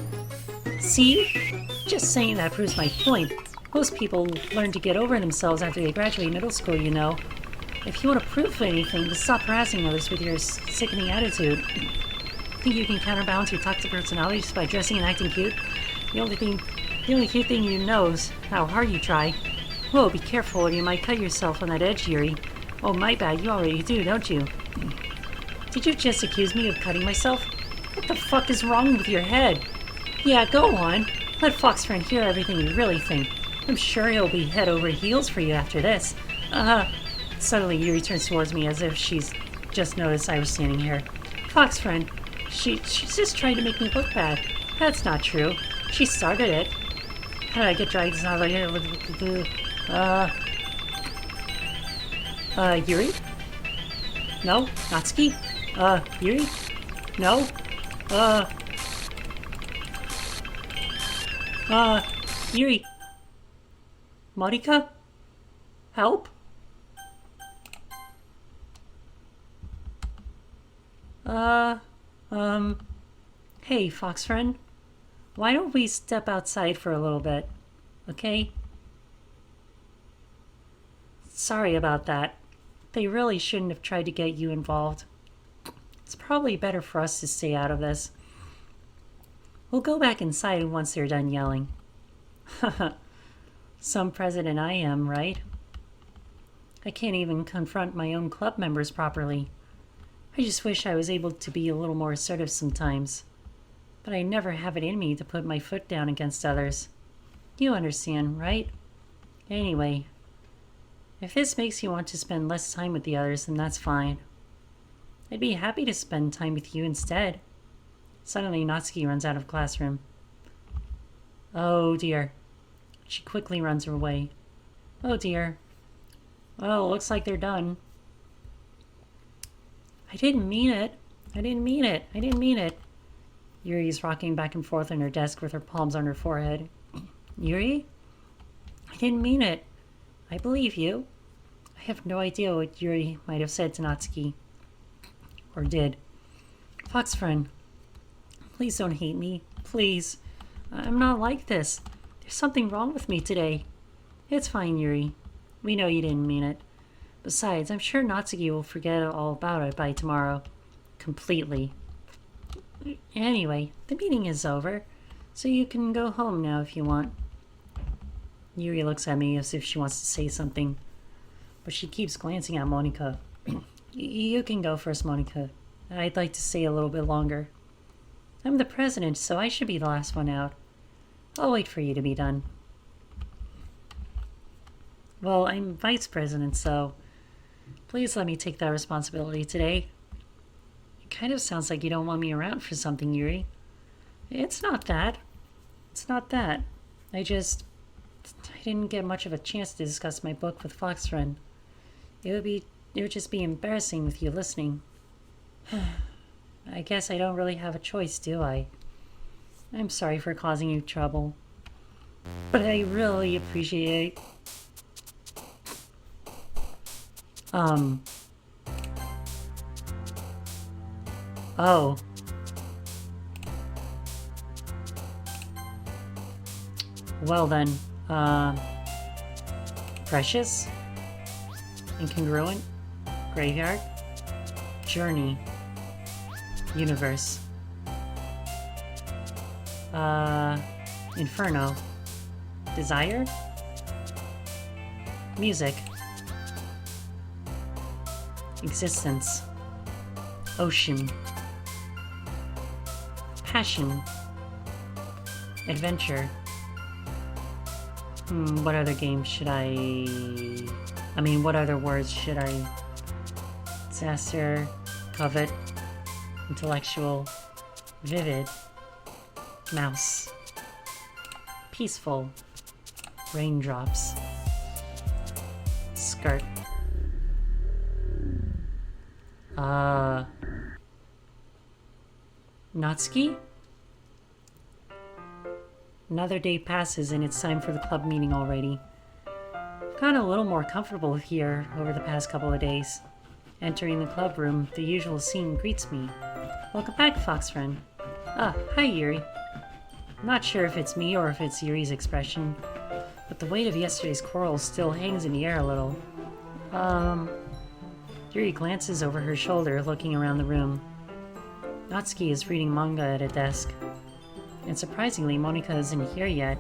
See? Just saying that proves my point. Most people learn to get over themselves after they graduate middle school, you know. If you want to prove anything, just stop harassing others with your sickening attitude. Think you can counterbalance your toxic personality just by dressing and acting cute? The only cute thing you know is how hard you try. Whoa, be careful or you might cut yourself on that edge, Yuri. Oh, my bad, you already do, don't you? Did you just accuse me of cutting myself? What the fuck is wrong with your head? Yeah, go on. Let Fox Friend hear everything you really think. I'm sure he'll be head over heels for you after this. Suddenly Yuri turns towards me as if she's just noticed I was standing here. Fox Friend, she's just trying to make me look bad. That's not true. She started it. How did I get dragged? Yuri? No? Natsuki? Yuri? No? Yuri? Monika? Help? Hey, Fox Friend. Why don't we step outside for a little bit, okay? Sorry about that. They really shouldn't have tried to get you involved. It's probably better for us to stay out of this. We'll go back inside once they're done yelling. Some president I am, right? I can't even confront my own club members properly. I just wish I was able to be a little more assertive sometimes. But I never have it in me to put my foot down against others. You understand, right? Anyway, if this makes you want to spend less time with the others, then that's fine. I'd be happy to spend time with you instead. Suddenly, Natsuki runs out of classroom. Oh dear. She quickly runs away. Oh dear. Well, looks like they're done. I didn't mean it. I didn't mean it. I didn't mean it. Yuri's rocking back and forth on her desk with her palms on her forehead. Yuri? I didn't mean it. I believe you. I have no idea what Yuri might have said to Natsuki. Or did. Fox Friend, please don't hate me. Please. I'm not like this. There's something wrong with me today. It's fine, Yuri. We know you didn't mean it. Besides, I'm sure Natsuki will forget all about it by tomorrow. Completely. Anyway, the meeting is over, so you can go home now if you want. Yuri looks at me as if she wants to say something, but she keeps glancing at Monika. You can go first, Monika. I'd like to stay a little bit longer. I'm the president, so I should be the last one out. I'll wait for you to be done. Well, I'm vice president, so please let me take that responsibility today. It kind of sounds like you don't want me around for something, Yuri. It's not that. It's not that. I didn't get much of a chance to discuss my book with Fox Friend. It would just be embarrassing with you listening. I guess I don't really have a choice, do I? I'm sorry for causing you trouble. But I really appreciate... Oh. Well then, Precious? Incongruent? Graveyard? Journey? Universe? Inferno? Desire? Music? Existence? Ocean? Passion? Adventure? What other games should what other words should I... Disaster, covet, intellectual, vivid, mouse, peaceful, raindrops, skirt. Natsuki? Another day passes and it's time for the club meeting already. I've gotten a little more comfortable here over the past couple of days. Entering the club room, the usual scene greets me. Welcome back, Fox friend. Ah, hi Yuri. I'm not sure if it's me or if it's Yuri's expression, but the weight of yesterday's quarrel still hangs in the air a little. Yuri glances over her shoulder, looking around the room. Natsuki is reading manga at a desk. And surprisingly, Monika isn't here yet.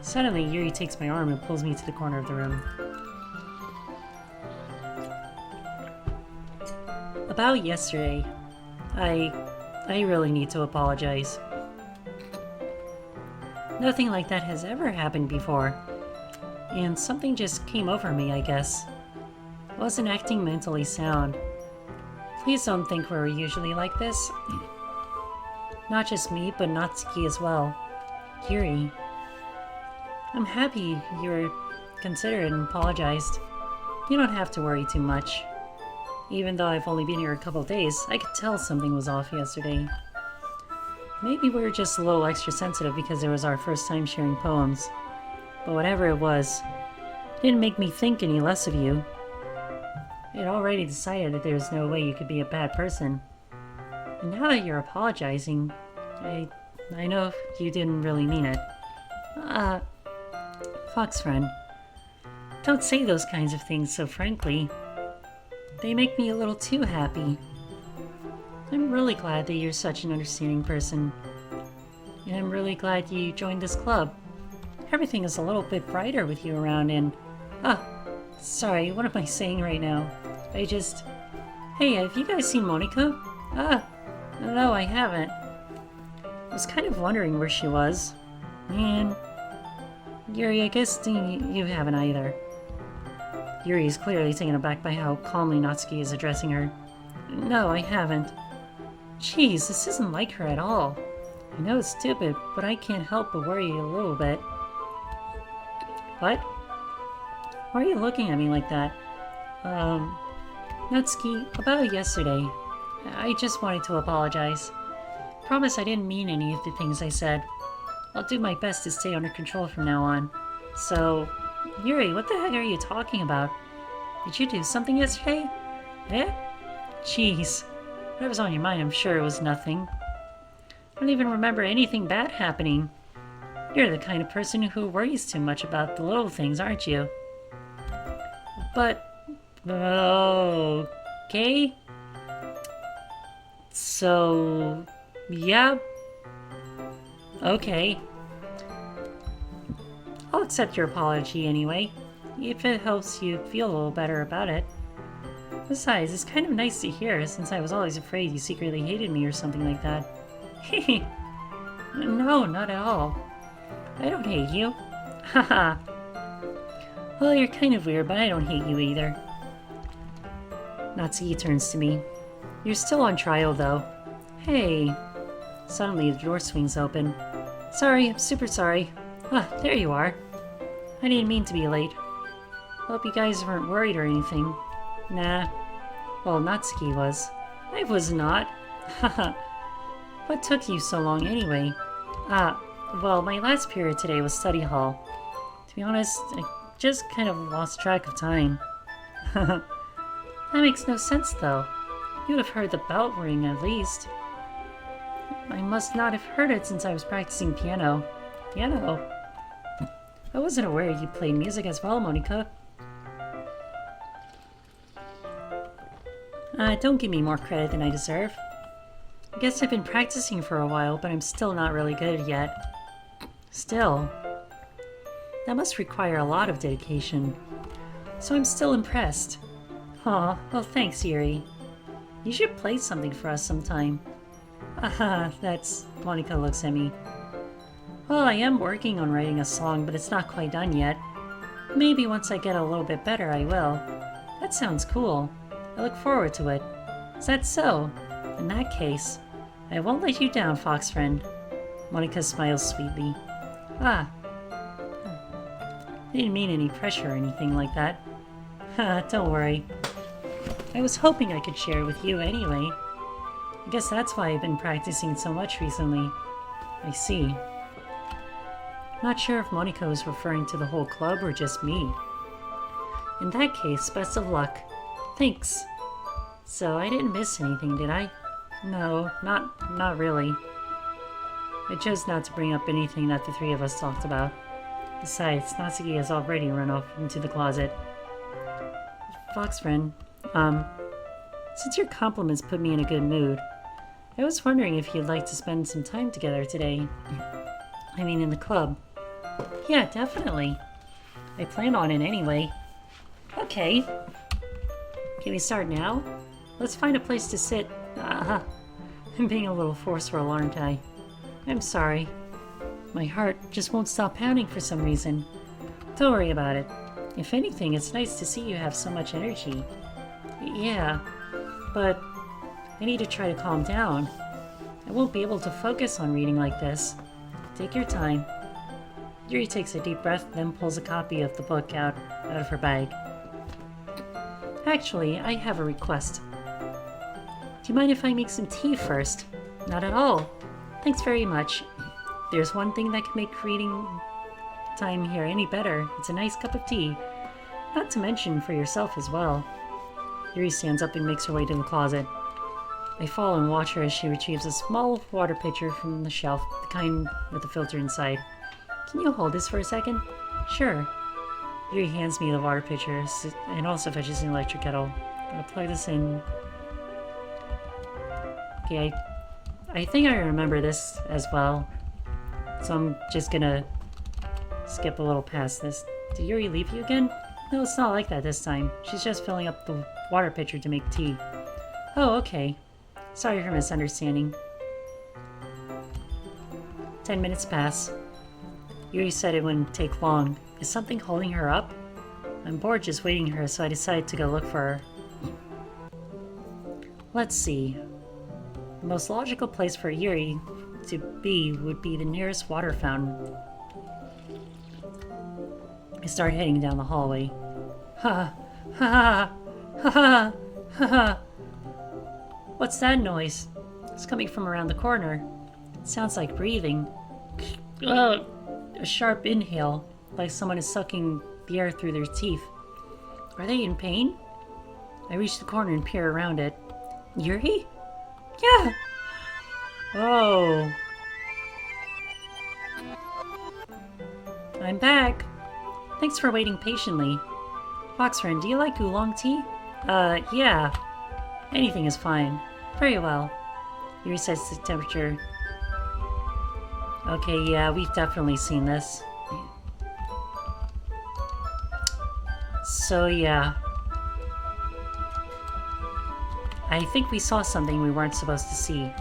Suddenly, Yuri takes my arm and pulls me to the corner of the room. About yesterday, I really need to apologize. Nothing like that has ever happened before. And something just came over me, I guess. I wasn't acting mentally sound. Please don't think we're usually like this. Not just me, but Natsuki as well. Yuri. I'm happy you were considerate and apologized. You don't have to worry too much. Even though I've only been here a couple days, I could tell something was off yesterday. Maybe we were just a little extra sensitive because it was our first time sharing poems. But whatever it was, it didn't make me think any less of you. I had already decided that there was no way you could be a bad person. And now that you're apologizing, I know you didn't really mean it. Fox friend, don't say those kinds of things so frankly. They make me a little too happy. I'm really glad that you're such an understanding person. And I'm really glad you joined this club. Everything is a little bit brighter with you around and... sorry, what am I saying right now? Hey, have you guys seen Monika? No, I haven't. I was kind of wondering where she was. And... Yuri, I guess you haven't either. Yuri is clearly taken aback by how calmly Natsuki is addressing her. No, I haven't. Jeez, this isn't like her at all. I know it's stupid, but I can't help but worry a little bit. What? Why are you looking at me like that? Natsuki, about yesterday. I just wanted to apologize. Promise I didn't mean any of the things I said. I'll do my best to stay under control from now on. So, Yuri, what the heck are you talking about? Did you do something yesterday? Yeah? Jeez. Whatever's on your mind, I'm sure it was nothing. I don't even remember anything bad happening. You're the kind of person who worries too much about the little things, aren't you? But... okay? So... yeah? Okay. I'll accept your apology anyway, if it helps you feel a little better about it. Besides, it's kind of nice to hear, since I was always afraid you secretly hated me or something like that. Hehe. No, not at all. I don't hate you. Haha. Well, you're kind of weird, but I don't hate you either. Natsuki turns to me. You're still on trial, though. Hey. Suddenly, the door swings open. Sorry, I'm super sorry. There you are. I didn't mean to be late. Hope you guys weren't worried or anything. Nah. Well, Natsuki was. I was not. Haha. What took you so long anyway? Well, my last period today was study hall. To be honest, I just kind of lost track of time. That makes no sense, though. You'd have heard the bell ring at least. I must not have heard it since I was practicing piano. Piano? I wasn't aware you played music as well, Monika. Don't give me more credit than I deserve. I guess I've been practicing for a while, but I'm still not really good yet. Still. That must require a lot of dedication. So I'm still impressed. Aw, well thanks, Yuri. You should play something for us sometime. That's... Monika looks at me. Well, I am working on writing a song, but it's not quite done yet. Maybe once I get a little bit better, I will. That sounds cool. I look forward to it. Is that so? In that case, I won't let you down, Fox friend. Monika smiles sweetly. I didn't mean any pressure or anything like that. Don't worry. I was hoping I could share it with you anyway. I guess that's why I've been practicing so much recently. I see. Not sure if Monica was referring to the whole club or just me. In that case, best of luck. Thanks. So I didn't miss anything, did I? No, not really. I chose not to bring up anything that the three of us talked about. Besides, Natsuki has already run off into the closet. Fox friend, since your compliments put me in a good mood, I was wondering if you'd like to spend some time together today. I mean, in the club. Yeah, definitely. I plan on it anyway. Okay. Can we start now? Let's find a place to sit. I'm being a little forceful, aren't I? I'm sorry. My heart just won't stop pounding for some reason. Don't worry about it. If anything, it's nice to see you have so much energy. Yeah, but I need to try to calm down. I won't be able to focus on reading like this. Take your time. Yuri takes a deep breath, then pulls a copy of the book out of her bag. Actually, I have a request. Do you mind if I make some tea first? Not at all. Thanks very much. There's one thing that can make reading time here any better. It's a nice cup of tea. Not to mention for yourself as well. Yuri stands up and makes her way to the closet. I follow and watch her as she retrieves a small water pitcher from the shelf, the kind with the filter inside. Can you hold this for a second? Sure. Yuri hands me the water pitcher and also fetches an electric kettle. I'm gonna plug this in. Okay, I think I remember this as well. So I'm just gonna skip a little past this. Did Yuri leave you again? No, it's not like that this time. She's just filling up the water pitcher to make tea. Oh, okay. Sorry for misunderstanding. 10 minutes pass. Yuri said it wouldn't take long. Is something holding her up? I'm bored just waiting her, so I decide to go look for her. Let's see. The most logical place for Yuri to be would be the nearest water fountain. I start heading down the hallway. Ha ha ha ha ha ha. What's that noise? It's coming from around the corner. It sounds like breathing. A sharp inhale, like someone is sucking the air through their teeth. Are they in pain? I reach the corner and peer around it. Yuri? Yeah! Oh. I'm back. Thanks for waiting patiently. Fox friend, do you like oolong tea? Yeah. Anything is fine. Very well. He resets the temperature. Okay, yeah, we've definitely seen this. So, yeah. I think we saw something we weren't supposed to see.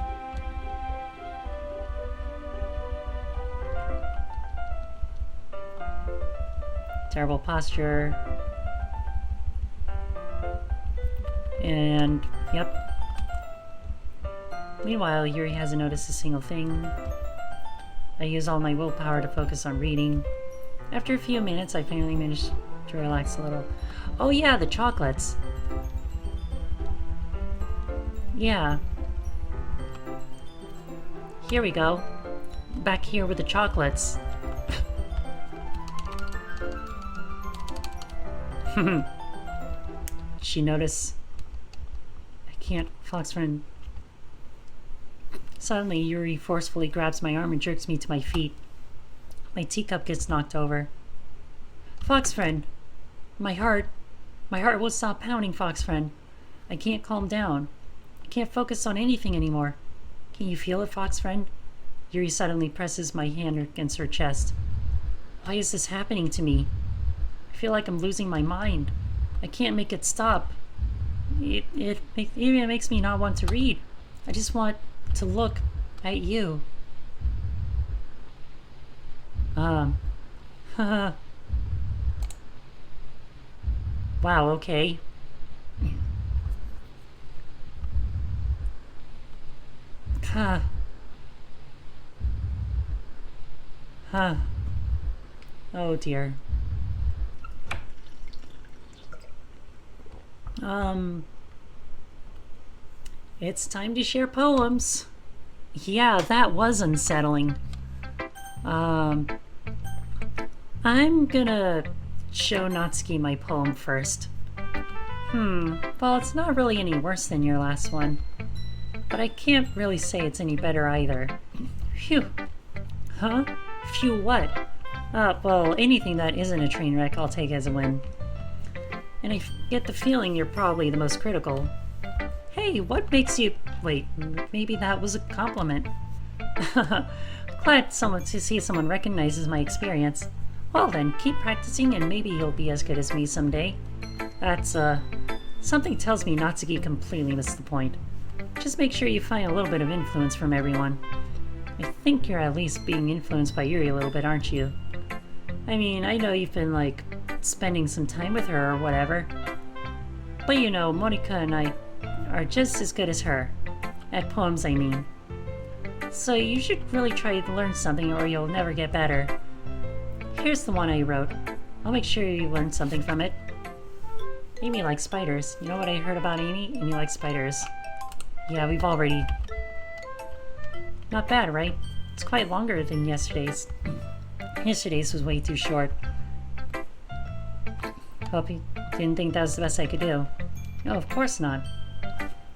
Terrible posture. And, yep. Meanwhile, Yuri hasn't noticed a single thing. I use all my willpower to focus on reading. After a few minutes, I finally managed to relax a little. Oh yeah, the chocolates. Yeah. Here we go. Back here with the chocolates. She noticed. I can't, Fox friend. Suddenly, Yuri forcefully grabs my arm and jerks me to my feet. My teacup gets knocked over. Fox friend, my heart won't stop pounding, Fox friend. I can't calm down. I can't focus on anything anymore. Can you feel it, Fox friend? Yuri suddenly presses my hand against her chest. Why is this happening to me? I feel like I'm losing my mind. I can't make it stop. It even makes me not want to read. I just want to look at you. Wow, okay. Oh dear. It's time to share poems. Yeah, that was unsettling. I'm gonna show Natsuki my poem first. Well, it's not really any worse than your last one, but I can't really say it's any better either. Phew. Huh? Phew what? Well, anything that isn't a train wreck I'll take as a win. And I get the feeling you're probably the most critical. Hey, what makes you... Wait, maybe that was a compliment. Glad to see someone recognizes my experience. Well then, keep practicing and maybe you'll be as good as me someday. That's, something tells me Natsuki completely missed the point. Just make sure you find a little bit of influence from everyone. I think you're at least being influenced by Yuri a little bit, aren't you? I mean, I know you've been, like, spending some time with her or whatever. But you know, Monika and I are just as good as her. At poems, I mean. So you should really try to learn something or you'll never get better. Here's the one I wrote. I'll make sure you learn something from it. Amy likes spiders. You know what I heard about Amy? Amy likes spiders. Yeah, we've already... Not bad, right? It's quite longer than yesterday's. Yesterday's was way too short. Hope you didn't think that was the best I could do. No, of course not.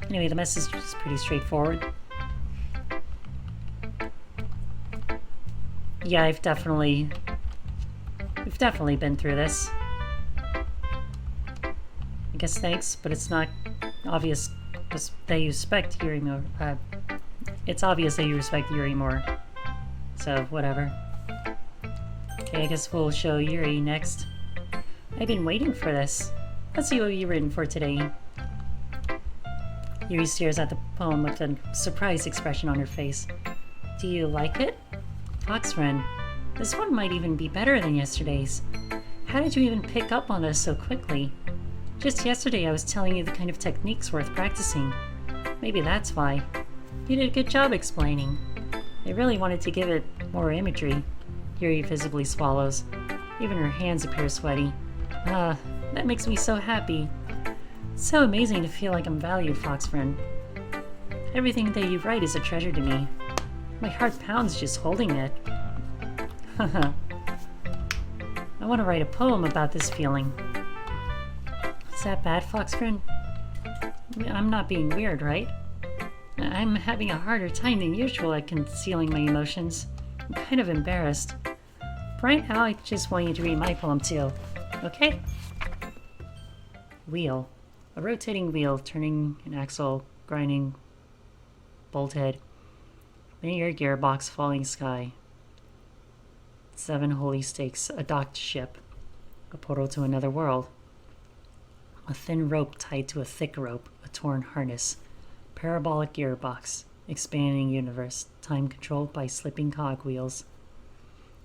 Anyway, the message is pretty straightforward. Yeah, we've definitely been through this. I guess thanks, but it's not obvious that you respect Yuri more. It's obvious that you respect Yuri more. So, whatever. Okay, I guess we'll show Yuri next. I've been waiting for this. Let's see what you've written for today. Yuri stares at the poem with a surprised expression on her face. Do you like it? Fox friend, this one might even be better than yesterday's. How did you even pick up on this so quickly? Just yesterday I was telling you the kind of techniques worth practicing. Maybe that's why. You did a good job explaining. I really wanted to give it more imagery. Yuri visibly swallows. Even her hands appear sweaty. That makes me so happy. It's so amazing to feel like I'm valued, Fox friend. Everything that you write is a treasure to me. My heart pounds just holding it. Haha. I want to write a poem about this feeling. Is that bad, Fox friend? I'm not being weird, right? I'm having a harder time than usual at concealing my emotions. I'm kind of embarrassed. But right now, I just want you to read my poem too. Okay? Wheel. A rotating wheel, turning an axle, grinding bolt head. Linear gearbox, falling sky. 7 holy stakes, a docked ship. A portal to another world. A thin rope tied to a thick rope, a torn harness. Parabolic gearbox, expanding universe, time controlled by slipping cogwheels.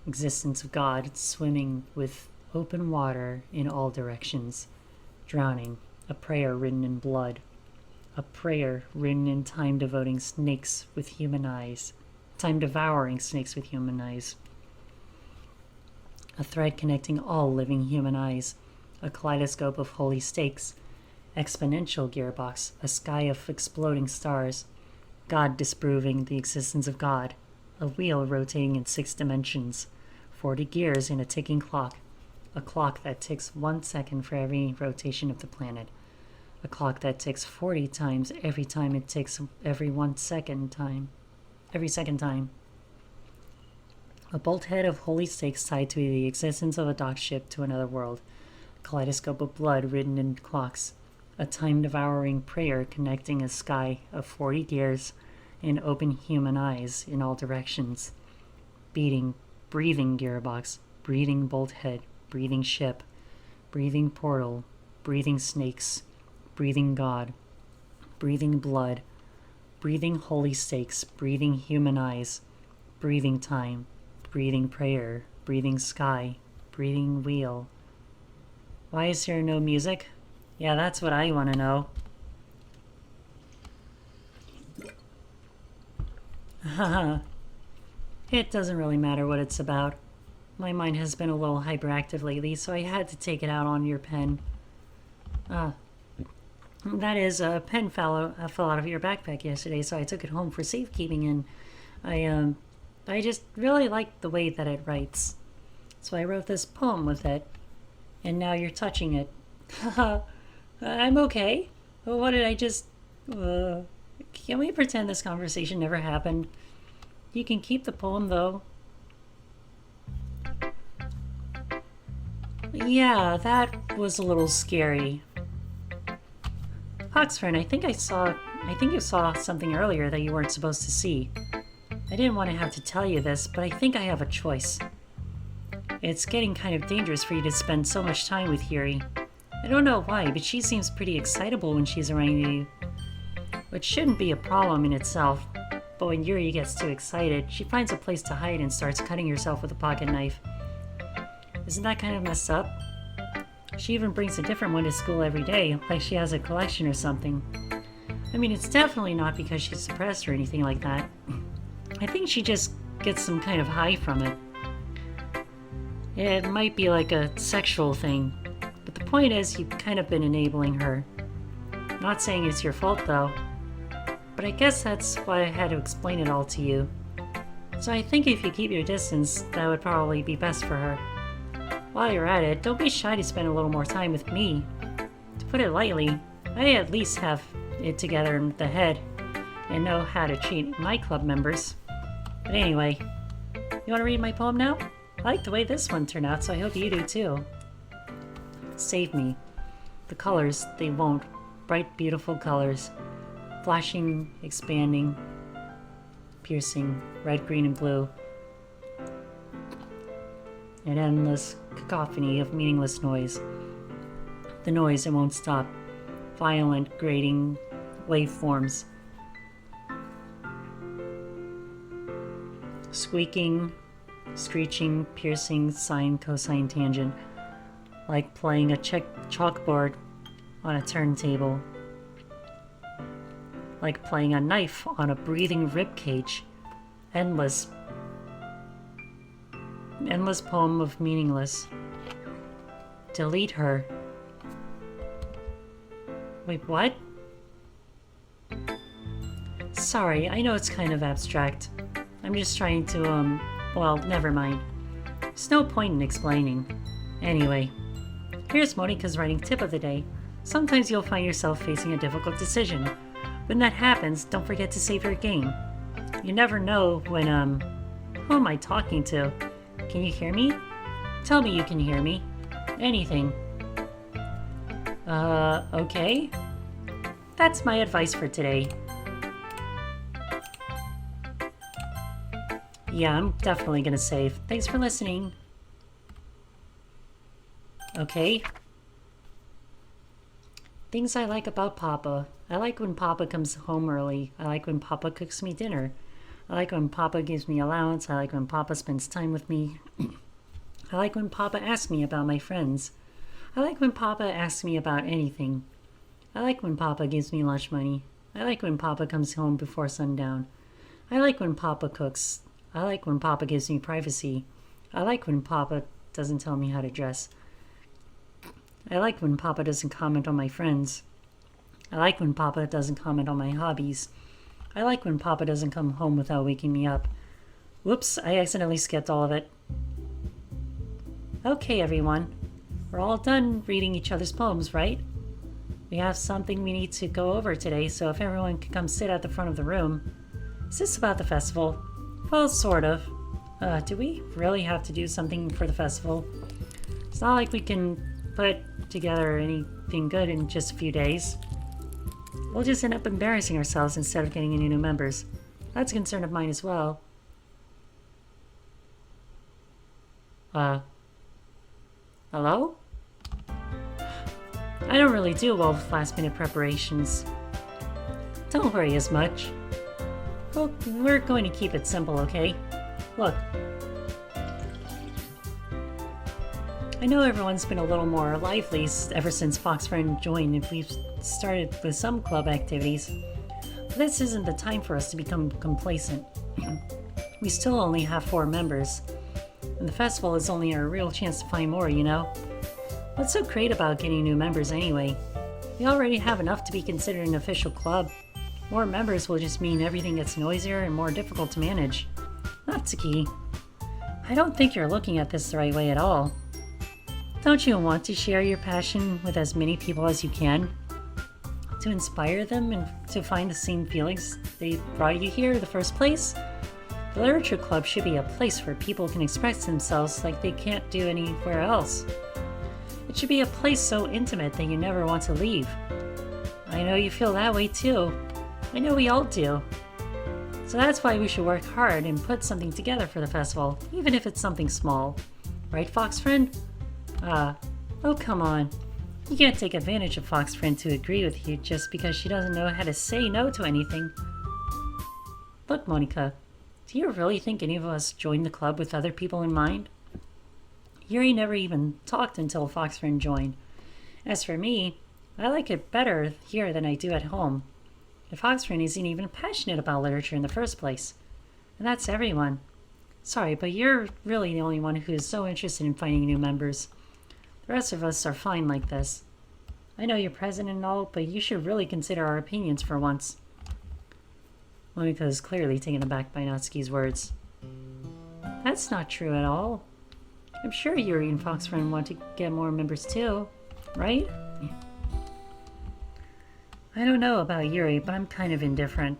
Existence of God, swimming with open water in all directions. Drowning, a prayer written in blood. A prayer written in time devouring snakes with human eyes. A thread connecting all living human eyes. A kaleidoscope of holy stakes. Exponential gearbox, a sky of exploding stars. God disproving the existence of God. A wheel rotating in 6 dimensions. 40 gears in a ticking clock. A clock that ticks 1 second for every rotation of the planet. A clock that ticks 40 times every time it ticks every second time. A bolt head of holy stakes tied to the existence of a docked ship to another world. A kaleidoscope of blood written in clocks. A time-devouring prayer connecting a sky of 40 gears and open human eyes in all directions. Breathing gearbox, breathing bolt head, breathing ship, breathing portal, breathing snakes, breathing God, breathing blood, breathing holy stakes, breathing human eyes, breathing time, breathing prayer, breathing sky, breathing wheel. Why is there no music? Yeah, that's what I want to know. Haha. It doesn't really matter what it's about. My mind has been a little hyperactive lately, so I had to take it out on your pen. That is, a pen fell out of your backpack yesterday, so I took it home for safekeeping, and I just really like the way that it writes. So I wrote this poem with it, and now you're touching it. I'm okay. What did I just... can we pretend this conversation never happened? You can keep the poem, though. Yeah, that was a little scary. Oxford, I think you saw something earlier that you weren't supposed to see. I didn't want to have to tell you this, but I think I have a choice. It's getting kind of dangerous for you to spend so much time with Yuri. I don't know why, but she seems pretty excitable when she's around you. Which shouldn't be a problem in itself, but when Yuri gets too excited, she finds a place to hide and starts cutting herself with a pocket knife. Isn't that kind of messed up? She even brings a different one to school every day, like she has a collection or something. I mean, it's definitely not because she's depressed or anything like that. I think she just gets some kind of high from it. It might be like a sexual thing, but the point is you've kind of been enabling her. Not saying it's your fault though, but I guess that's why I had to explain it all to you. So I think if you keep your distance, that would probably be best for her. While you're at it, don't be shy to spend a little more time with me. To put it lightly, I at least have it together in the head and know how to treat my club members. But anyway, you want to read my poem now? I like the way this one turned out, so I hope you do too. Save me. The colors, they won't. Bright, beautiful colors. Flashing, expanding, piercing, red, green, and blue. An endless cacophony of meaningless noise. The noise, it won't stop. Violent, grating waveforms. Squeaking, screeching, piercing, sine, cosine, tangent. Like playing a chalkboard on a turntable. Like playing a knife on a breathing ribcage. Endless poem of meaningless. Delete her. Wait, what? Sorry, I know it's kind of abstract. I'm just trying to, well, never mind. There's no point in explaining. Anyway, here's Monica's writing tip of the day. Sometimes you'll find yourself facing a difficult decision. When that happens, don't forget to save your game. You never know when, who am I talking to? Can you hear me? Tell me you can hear me. Anything. Okay. That's my advice for today. Yeah, I'm definitely gonna save. Thanks for listening. Okay. Things I like about Papa. I like when Papa comes home early. I like when Papa cooks me dinner. I like when Papa gives me allowance. I like when Papa spends time with me. I like when Papa asks me about my friends. I like when Papa asks me about anything. I like when Papa gives me lunch money. I like when Papa comes home before sundown. I like when Papa cooks. I like when Papa gives me privacy. I like when Papa doesn't tell me how to dress. I like when Papa doesn't comment on my friends. I like when Papa doesn't comment on my hobbies. I like when Papa doesn't come home without waking me up. Whoops, I accidentally skipped all of it. Okay, everyone. We're all done reading each other's poems, right? We have something we need to go over today, so if everyone could come sit at the front of the room. Is this about the festival? Well, sort of. Do we really have to do something for the festival? It's not like we can put together anything good in just a few days. We'll just end up embarrassing ourselves instead of getting any new members. That's a concern of mine as well. Hello? I don't really do well with last-minute preparations. Don't worry as much. Well, we're going to keep it simple, okay? Look. I know everyone's been a little more lively ever since Foxfriend joined and we've started with some club activities. But this isn't the time for us to become complacent. We still only have 4 members. And the festival is only our real chance to find more, you know? What's so great about getting new members anyway? We already have enough to be considered an official club. More members will just mean everything gets noisier and more difficult to manage. That's the key. I don't think you're looking at this the right way at all. Don't you want to share your passion with as many people as you can? To inspire them and to find the same feelings they brought you here in the first place? The Literature Club should be a place where people can express themselves like they can't do anywhere else. It should be a place so intimate that you never want to leave. I know you feel that way too. I know we all do. So that's why we should work hard and put something together for the festival, even if it's something small. Right, Fox Friend? Oh come on. You can't take advantage of Fox Friend to agree with you just because she doesn't know how to say no to anything. Look, Monica, do you really think any of us joined the club with other people in mind? Yuri never even talked until Fox Friend joined. As for me, I like it better here than I do at home. And Fox Friend isn't even passionate about literature in the first place. And that's everyone. Sorry, but you're really the only one who is so interested in finding new members. The rest of us are fine like this. I know you're president and all, but you should really consider our opinions for once. Monica is clearly taken aback by Natsuki's words. That's not true at all. I'm sure Yuri and Fox Friend want to get more members too, right? I don't know about Yuri, but I'm kind of indifferent.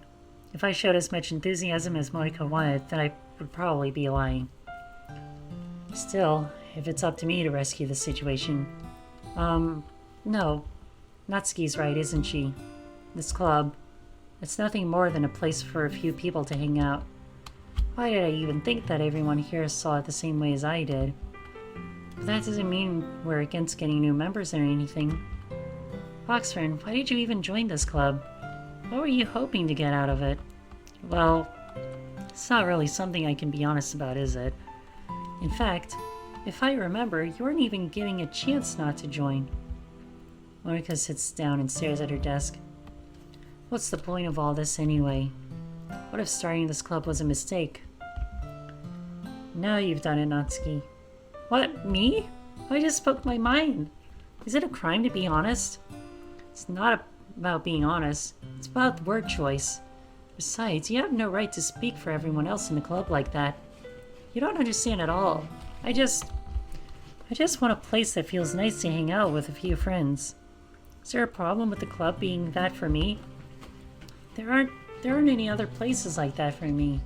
If I showed as much enthusiasm as Monica wanted, then I would probably be lying. Still, if it's up to me to rescue the situation... no. Natsuki's right, isn't she? This club, it's nothing more than a place for a few people to hang out. Why did I even think that everyone here saw it the same way as I did? But that doesn't mean we're against getting new members or anything. Fox Friend, why did you even join this club? What were you hoping to get out of it? Well, it's not really something I can be honest about, is it? In fact, if I remember, you weren't even given a chance not to join. Monica sits down and stares at her desk. What's the point of all this anyway? What if starting this club was a mistake? Now you've done it, Natsuki. What, me? I just spoke my mind. Is it a crime to be honest? It's not about being honest. It's about word choice. Besides, you have no right to speak for everyone else in the club like that. You don't understand at all. I just want a place that feels nice to hang out with a few friends. Is there a problem with the club being that for me? There aren't any other places like that for me.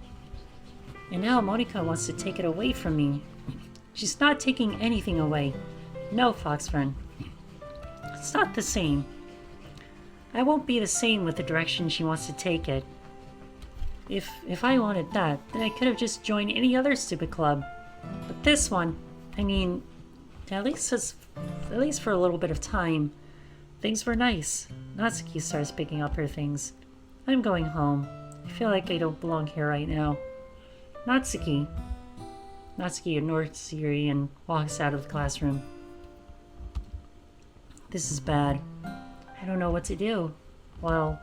And now Monica wants to take it away from me. She's not taking anything away. No, Fox Friend. It's not the same. I won't be the same with the direction she wants to take it. If I wanted that, then I could have just joined any other stupid club. But this one, I mean, at least for a little bit of time, things were nice. Natsuki starts picking up her things. I'm going home. I feel like I don't belong here right now. Natsuki. Natsuki ignores Yuri and walks out of the classroom. This is bad. I don't know what to do. Well,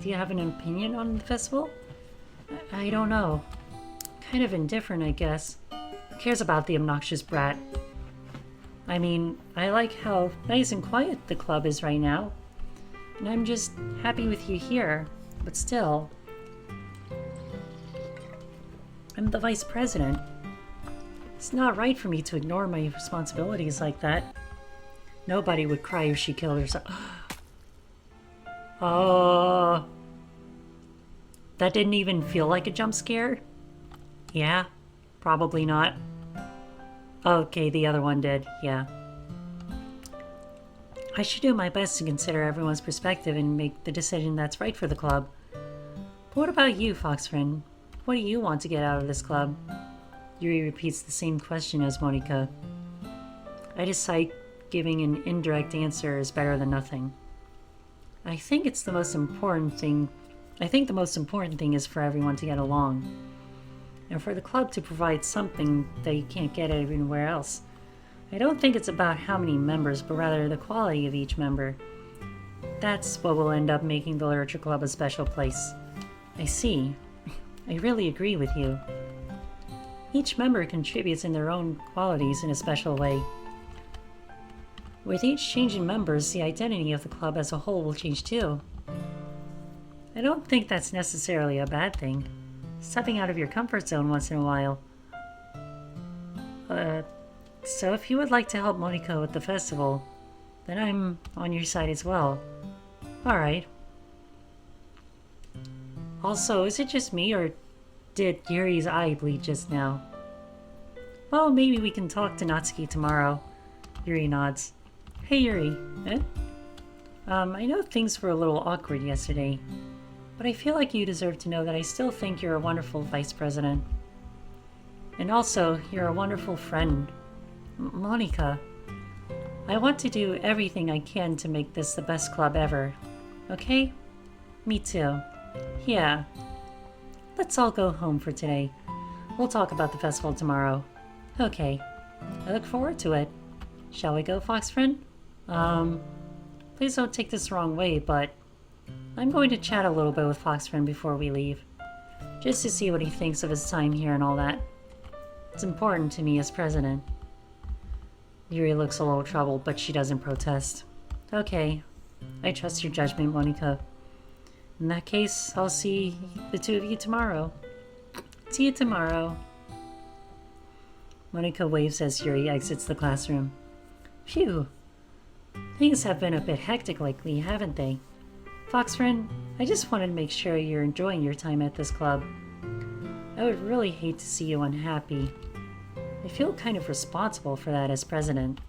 do you have an opinion on the festival? I don't know. Kind of indifferent, I guess. Who cares about the obnoxious brat? I mean, I like how nice and quiet the club is right now. And I'm just happy with you here. But still, I'm the vice president. It's not right for me to ignore my responsibilities like that. Nobody would cry if she killed herself. Oh, that didn't even feel like a jump scare? Yeah, probably not. Okay, the other one did, yeah. I should do my best to consider everyone's perspective and make the decision that's right for the club. But what about you, Fox Friend? What do you want to get out of this club? Yuri repeats the same question as Monica. I decide giving an indirect answer is better than nothing. I think the most important thing is for everyone to get along. And for the club to provide something that you can't get anywhere else. I don't think it's about how many members, but rather the quality of each member. That's what will end up making the Literature Club a special place. I see. I really agree with you. Each member contributes in their own qualities in a special way. With each change in members, the identity of the club as a whole will change too. I don't think that's necessarily a bad thing. Stepping out of your comfort zone once in a while. So if you would like to help Monika with the festival, then I'm on your side as well. Alright. Also, is it just me, or did Yuri's eye bleed just now? Well, maybe we can talk to Natsuki tomorrow. Yuri nods. Hey Yuri. Eh? I know things were a little awkward yesterday, but I feel like you deserve to know that I still think you're a wonderful vice president. And also, you're a wonderful friend. Monika, I want to do everything I can to make this the best club ever. Okay? Me too. Yeah. Let's all go home for today. We'll talk about the festival tomorrow. Okay. I look forward to it. Shall we go, Fox friend? Please don't take this the wrong way, but I'm going to chat a little bit with Fox friend before we leave. Just to see what he thinks of his time here and all that. It's important to me as president. Yuri looks a little troubled, but she doesn't protest. Okay. I trust your judgment, Monika. In that case, I'll see the two of you tomorrow. See you tomorrow. Monika waves as Yuri exits the classroom. Phew. Things have been a bit hectic lately, haven't they? Fox friend, I just wanted to make sure you're enjoying your time at this club. I would really hate to see you unhappy. I feel kind of responsible for that as president.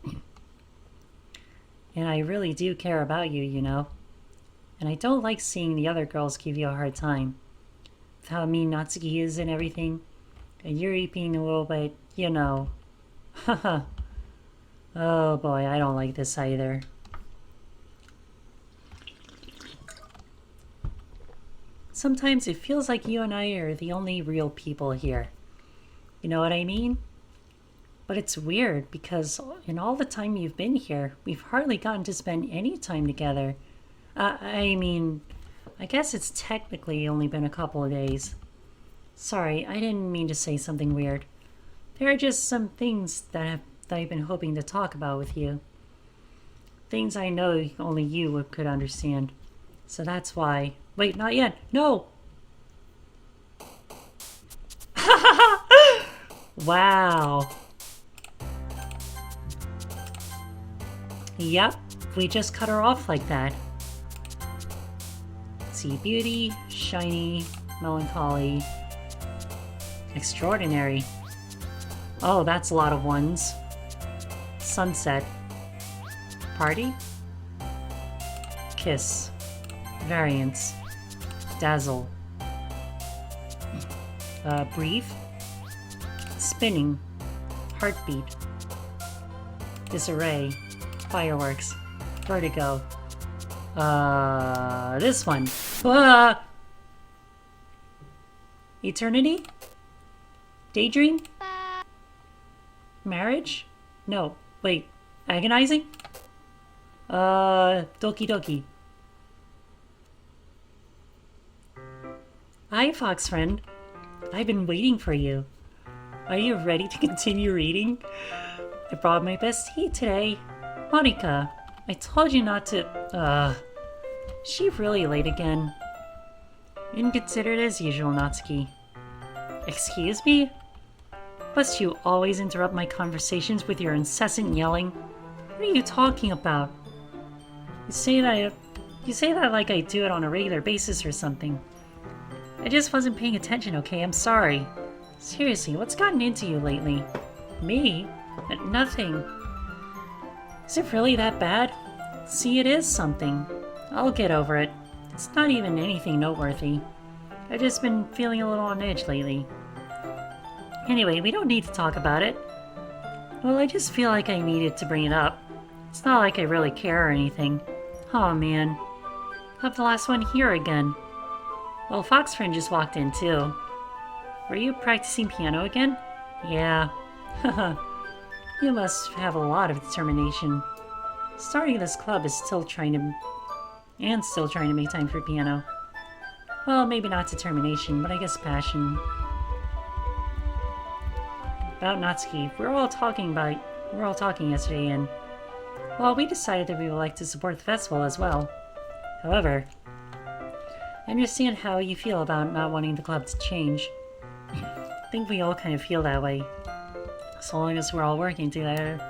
And I really do care about you, you know. And I don't like seeing the other girls give you a hard time. With how mean Natsuki is and everything. And Yuri being a little bit, you know. Haha. Oh boy, I don't like this either. Sometimes it feels like you and I are the only real people here. You know what I mean? But it's weird because in all the time you've been here, we've hardly gotten to spend any time together. I mean, I guess it's technically only been a couple of days. Sorry, I didn't mean to say something weird. There are just some things that I've been hoping to talk about with you. Things I know only you could understand. So that's why... Wait, not yet! No! Wow. Yep, we just cut her off like that. See, beauty, shiny, melancholy, extraordinary. Oh, that's a lot of ones. Sunset. Party? Kiss. Variance. Dazzle. Brief. Spinning. Heartbeat. Disarray. Fireworks. Vertigo. This one. Eternity? Daydream? Marriage? No, wait. Agonizing? Doki Doki. Hi, Fox friend. I've been waiting for you. Are you ready to continue reading? I brought my best tea today. Monika, I told you not to... Is she really late again? Inconsiderate as usual, Natsuki. Excuse me? Must you always interrupt my conversations with your incessant yelling? What are you talking about? You say that like I do it on a regular basis or something. I just wasn't paying attention, okay? I'm sorry. Seriously, what's gotten into you lately? Me? Nothing. Is it really that bad? See, it is something. I'll get over it. It's not even anything noteworthy. I've just been feeling a little on edge lately. Anyway, we don't need to talk about it. Well, I just feel like I needed to bring it up. It's not like I really care or anything. Oh man. I'm the last one here again. Well, Fox friend just walked in too. Were you practicing piano again? Yeah. Haha. You must have a lot of determination. Starting this club is still trying to make time for piano. Well, maybe not determination, but I guess passion. About Natsuki, we were all talking yesterday, and well, we decided that we would like to support the festival as well. However, I understand how you feel about not wanting the club to change. I think we all kind of feel that way. So long as we're all working together,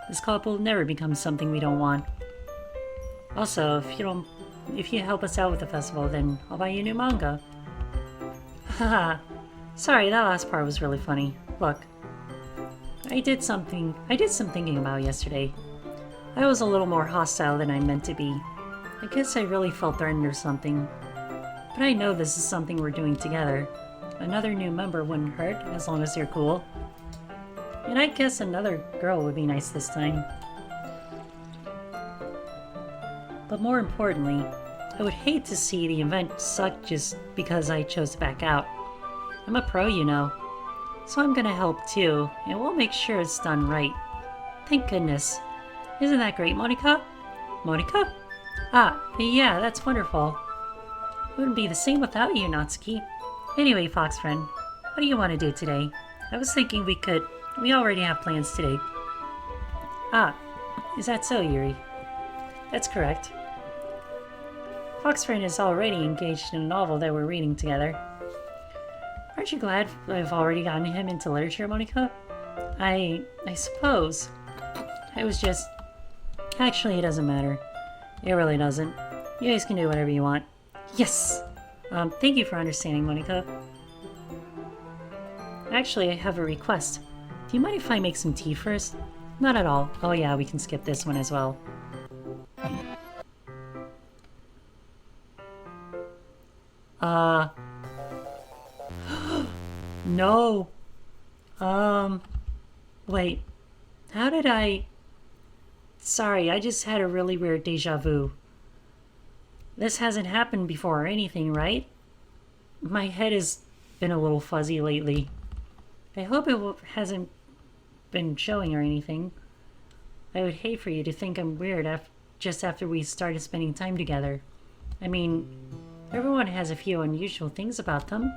this club will never become something we don't want. Also, if you help us out with the festival, then I'll buy you a new manga. Haha. Sorry, that last part was really funny. Look, I did some thinking about yesterday. I was a little more hostile than I meant to be. I guess I really felt threatened or something. But I know this is something we're doing together. Another new member wouldn't hurt, as long as you're cool. And I guess another girl would be nice this time. But more importantly, I would hate to see the event suck just because I chose to back out. I'm a pro, you know. So I'm gonna help too, and we'll make sure it's done right. Thank goodness. Isn't that great, Monika? Monika? Ah, yeah, that's wonderful. It wouldn't be the same without you, Natsuki. Anyway, Fox friend, what do you want to do today? I was thinking we already have plans today. Ah, is that so, Yuri? That's correct. Fox friend is already engaged in a novel that we're reading together. Aren't you glad I've already gotten him into literature, Monika? I suppose. I was just... Actually, it doesn't matter. It really doesn't. You guys can do whatever you want. Yes! Thank you for understanding, Monika. Actually, I have a request. Do you mind if I make some tea first? Not at all. Oh yeah, we can skip this one as well. No. Wait. How did I... Sorry, I just had a really weird deja vu. This hasn't happened before or anything, right? My head has been a little fuzzy lately. I hope it hasn't been showing or anything. I would hate for you to think I'm weird just after we started spending time together. I mean, everyone has a few unusual things about them.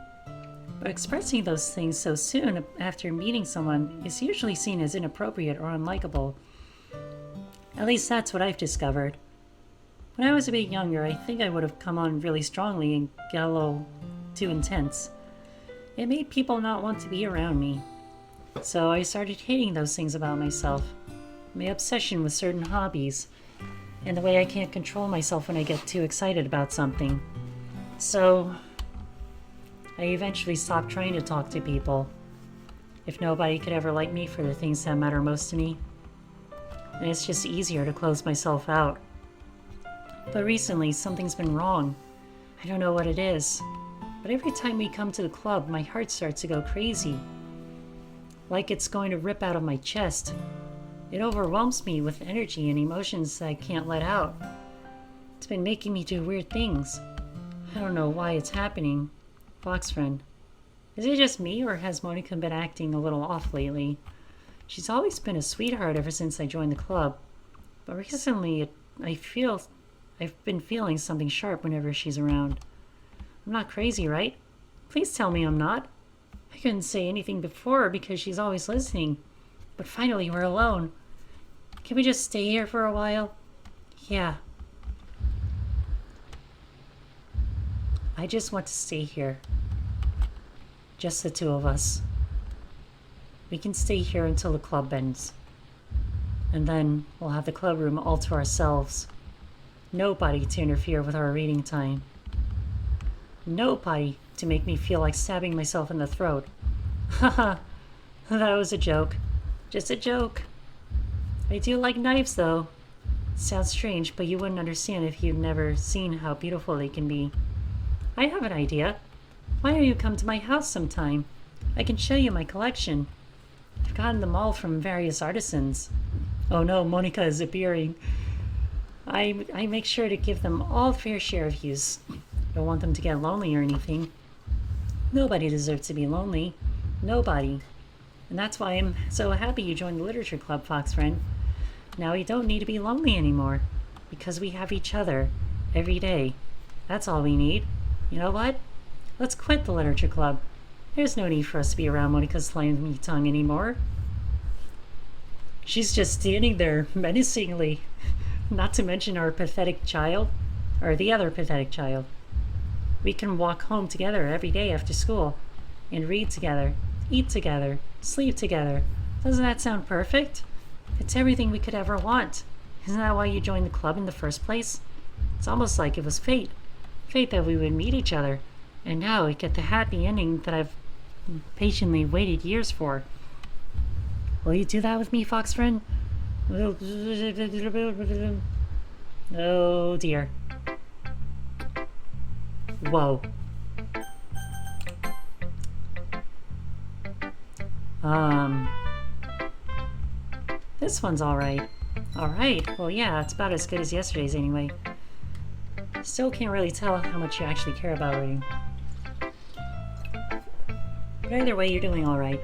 But expressing those things so soon after meeting someone is usually seen as inappropriate or unlikable. At least that's what I've discovered. When I was a bit younger, I think I would have come on really strongly and get a little too intense. It made people not want to be around me. So I started hating those things about myself. My obsession with certain hobbies, and the way I can't control myself when I get too excited about something. So I eventually stopped trying to talk to people. If nobody could ever like me for the things that matter most to me, then it's just easier to close myself out. But recently, something's been wrong. I don't know what it is. But every time we come to the club, my heart starts to go crazy. Like it's going to rip out of my chest. It overwhelms me with energy and emotions that I can't let out. It's been making me do weird things. I don't know why it's happening. Fox friend, is it just me, or has Monika been acting a little off lately? She's always been a sweetheart ever since I joined the club. But recently, I've been feeling something sharp whenever she's around. I'm not crazy, right? Please tell me I'm not. I couldn't say anything before because she's always listening. But finally, we're alone. Can we just stay here for a while? Yeah. I just want to stay here. Just the two of us. We can stay here until the club ends. And then we'll have the club room all to ourselves. Nobody to interfere with our reading time. Nobody to make me feel like stabbing myself in the throat. Haha, that was a joke. Just a joke. I do like knives, though. Sounds strange, but you wouldn't understand if you'd never seen how beautiful they can be. I have an idea. Why don't you come to my house sometime? I can show you my collection. I've gotten them all from various artisans. Oh no, Monika is appearing. I make sure to give them all fair share of use. Don't want them to get lonely or anything. Nobody deserves to be lonely. Nobody. And that's why I'm so happy you joined the literature club, Fox friend. Now you don't need to be lonely anymore. Because we have each other. Every day. That's all we need. You know what? Let's quit the literature club. There's no need for us to be around Monika's slimy tongue anymore. She's just standing there menacingly. Not to mention our pathetic child. Or the other pathetic child. We can walk home together every day after school. And read together. Eat together. Sleep together. Doesn't that sound perfect? It's everything we could ever want. Isn't that why you joined the club in the first place? It's almost like it was fate. Fate that we would meet each other. And now we get the happy ending that I've patiently waited years for. Will you do that with me, fox friend? Oh dear. Whoa. This one's alright. Alright, well yeah, it's about as good as yesterday's anyway. Still can't really tell how much you actually care about reading. But either way, you're doing alright.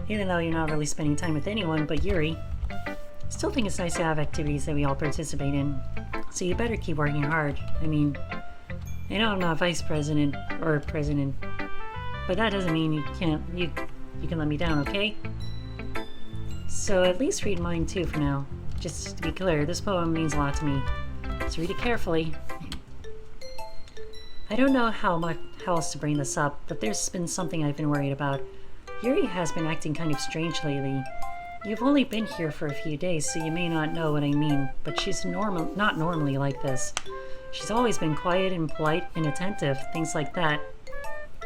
Even though you're not really spending time with anyone but Yuri. Still think it's nice to have activities that we all participate in. So you better keep working hard. I mean, I know I'm not vice president or president, but that doesn't mean you can let me down, okay? So at least read mine too for now. Just to be clear, this poem means a lot to me. So read it carefully. I don't know how else to bring this up, but there's been something I've been worried about. Yuri has been acting kind of strange lately. You've only been here for a few days, so you may not know what I mean, but she's not normally like this. She's always been quiet and polite and attentive, things like that.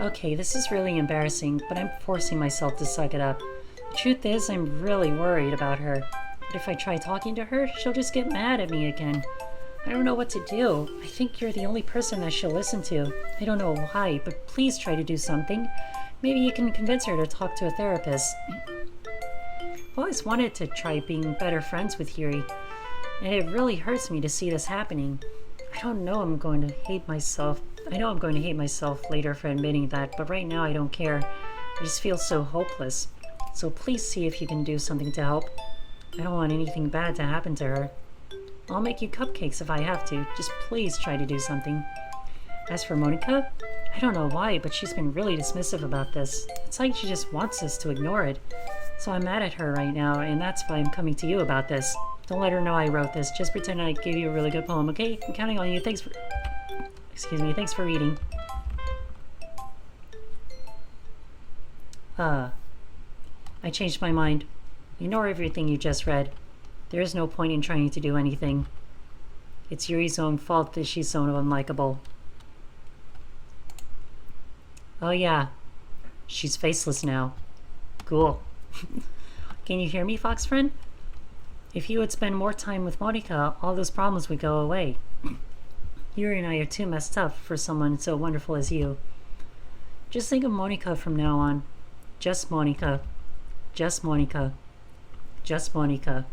Okay, this is really embarrassing, but I'm forcing myself to suck it up. The truth is, I'm really worried about her. But if I try talking to her, she'll just get mad at me again. I don't know what to do. I think you're the only person that she'll listen to. I don't know why, but please try to do something. Maybe you can convince her to talk to a therapist. I've always wanted to try being better friends with Yuri, and it really hurts me to see this happening. I know I'm going to hate myself later for admitting that, but right now I don't care. I just feel so hopeless. So please see if you can do something to help. I don't want anything bad to happen to her. I'll make you cupcakes if I have to. Just please try to do something. As for Monika, I don't know why, but she's been really dismissive about this. It's like she just wants us to ignore it. So I'm mad at her right now, and that's why I'm coming to you about this. Don't let her know I wrote this. Just pretend I gave you a really good poem, okay? I'm counting on you. Thanks for reading. I changed my mind. Ignore everything you just read. There is no point in trying to do anything. It's Yuri's own fault that she's so unlikable. Oh yeah, she's faceless now. Cool. Can you hear me, fox friend? If you would spend more time with Monika, all those problems would go away. Yuri and I are too messed up for someone so wonderful as you. Just think of Monika from now on. Just Monika. Just Monika. Just Monika.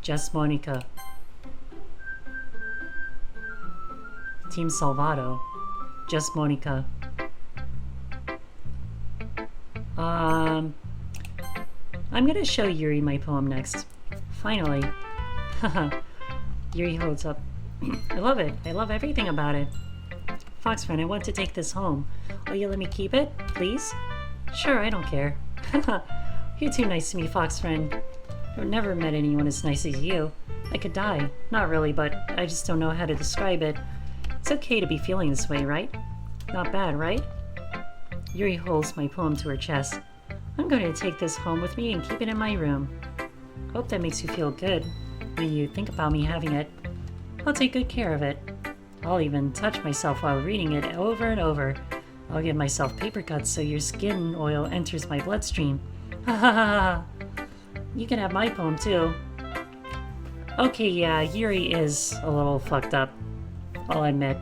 Just Monika. Team Salvato. Just Monika. I'm gonna show Yuri my poem next. Finally. Haha. Yuri holds up. I love it. I love everything about it. Fox friend, I want to take this home. Will you let me keep it, please? Sure, I don't care. You're too nice to me, fox friend. I've never met anyone as nice as you. I could die. Not really, but I just don't know how to describe it. It's okay to be feeling this way, right? Not bad, right? Yuri holds my poem to her chest. I'm going to take this home with me and keep it in my room. Hope that makes you feel good when you think about me having it. I'll take good care of it. I'll even touch myself while reading it over and over. I'll give myself paper cuts so your skin oil enters my bloodstream. Ha ha ha! You can have my poem too. Okay, yeah, Yuri is a little fucked up. I'll admit.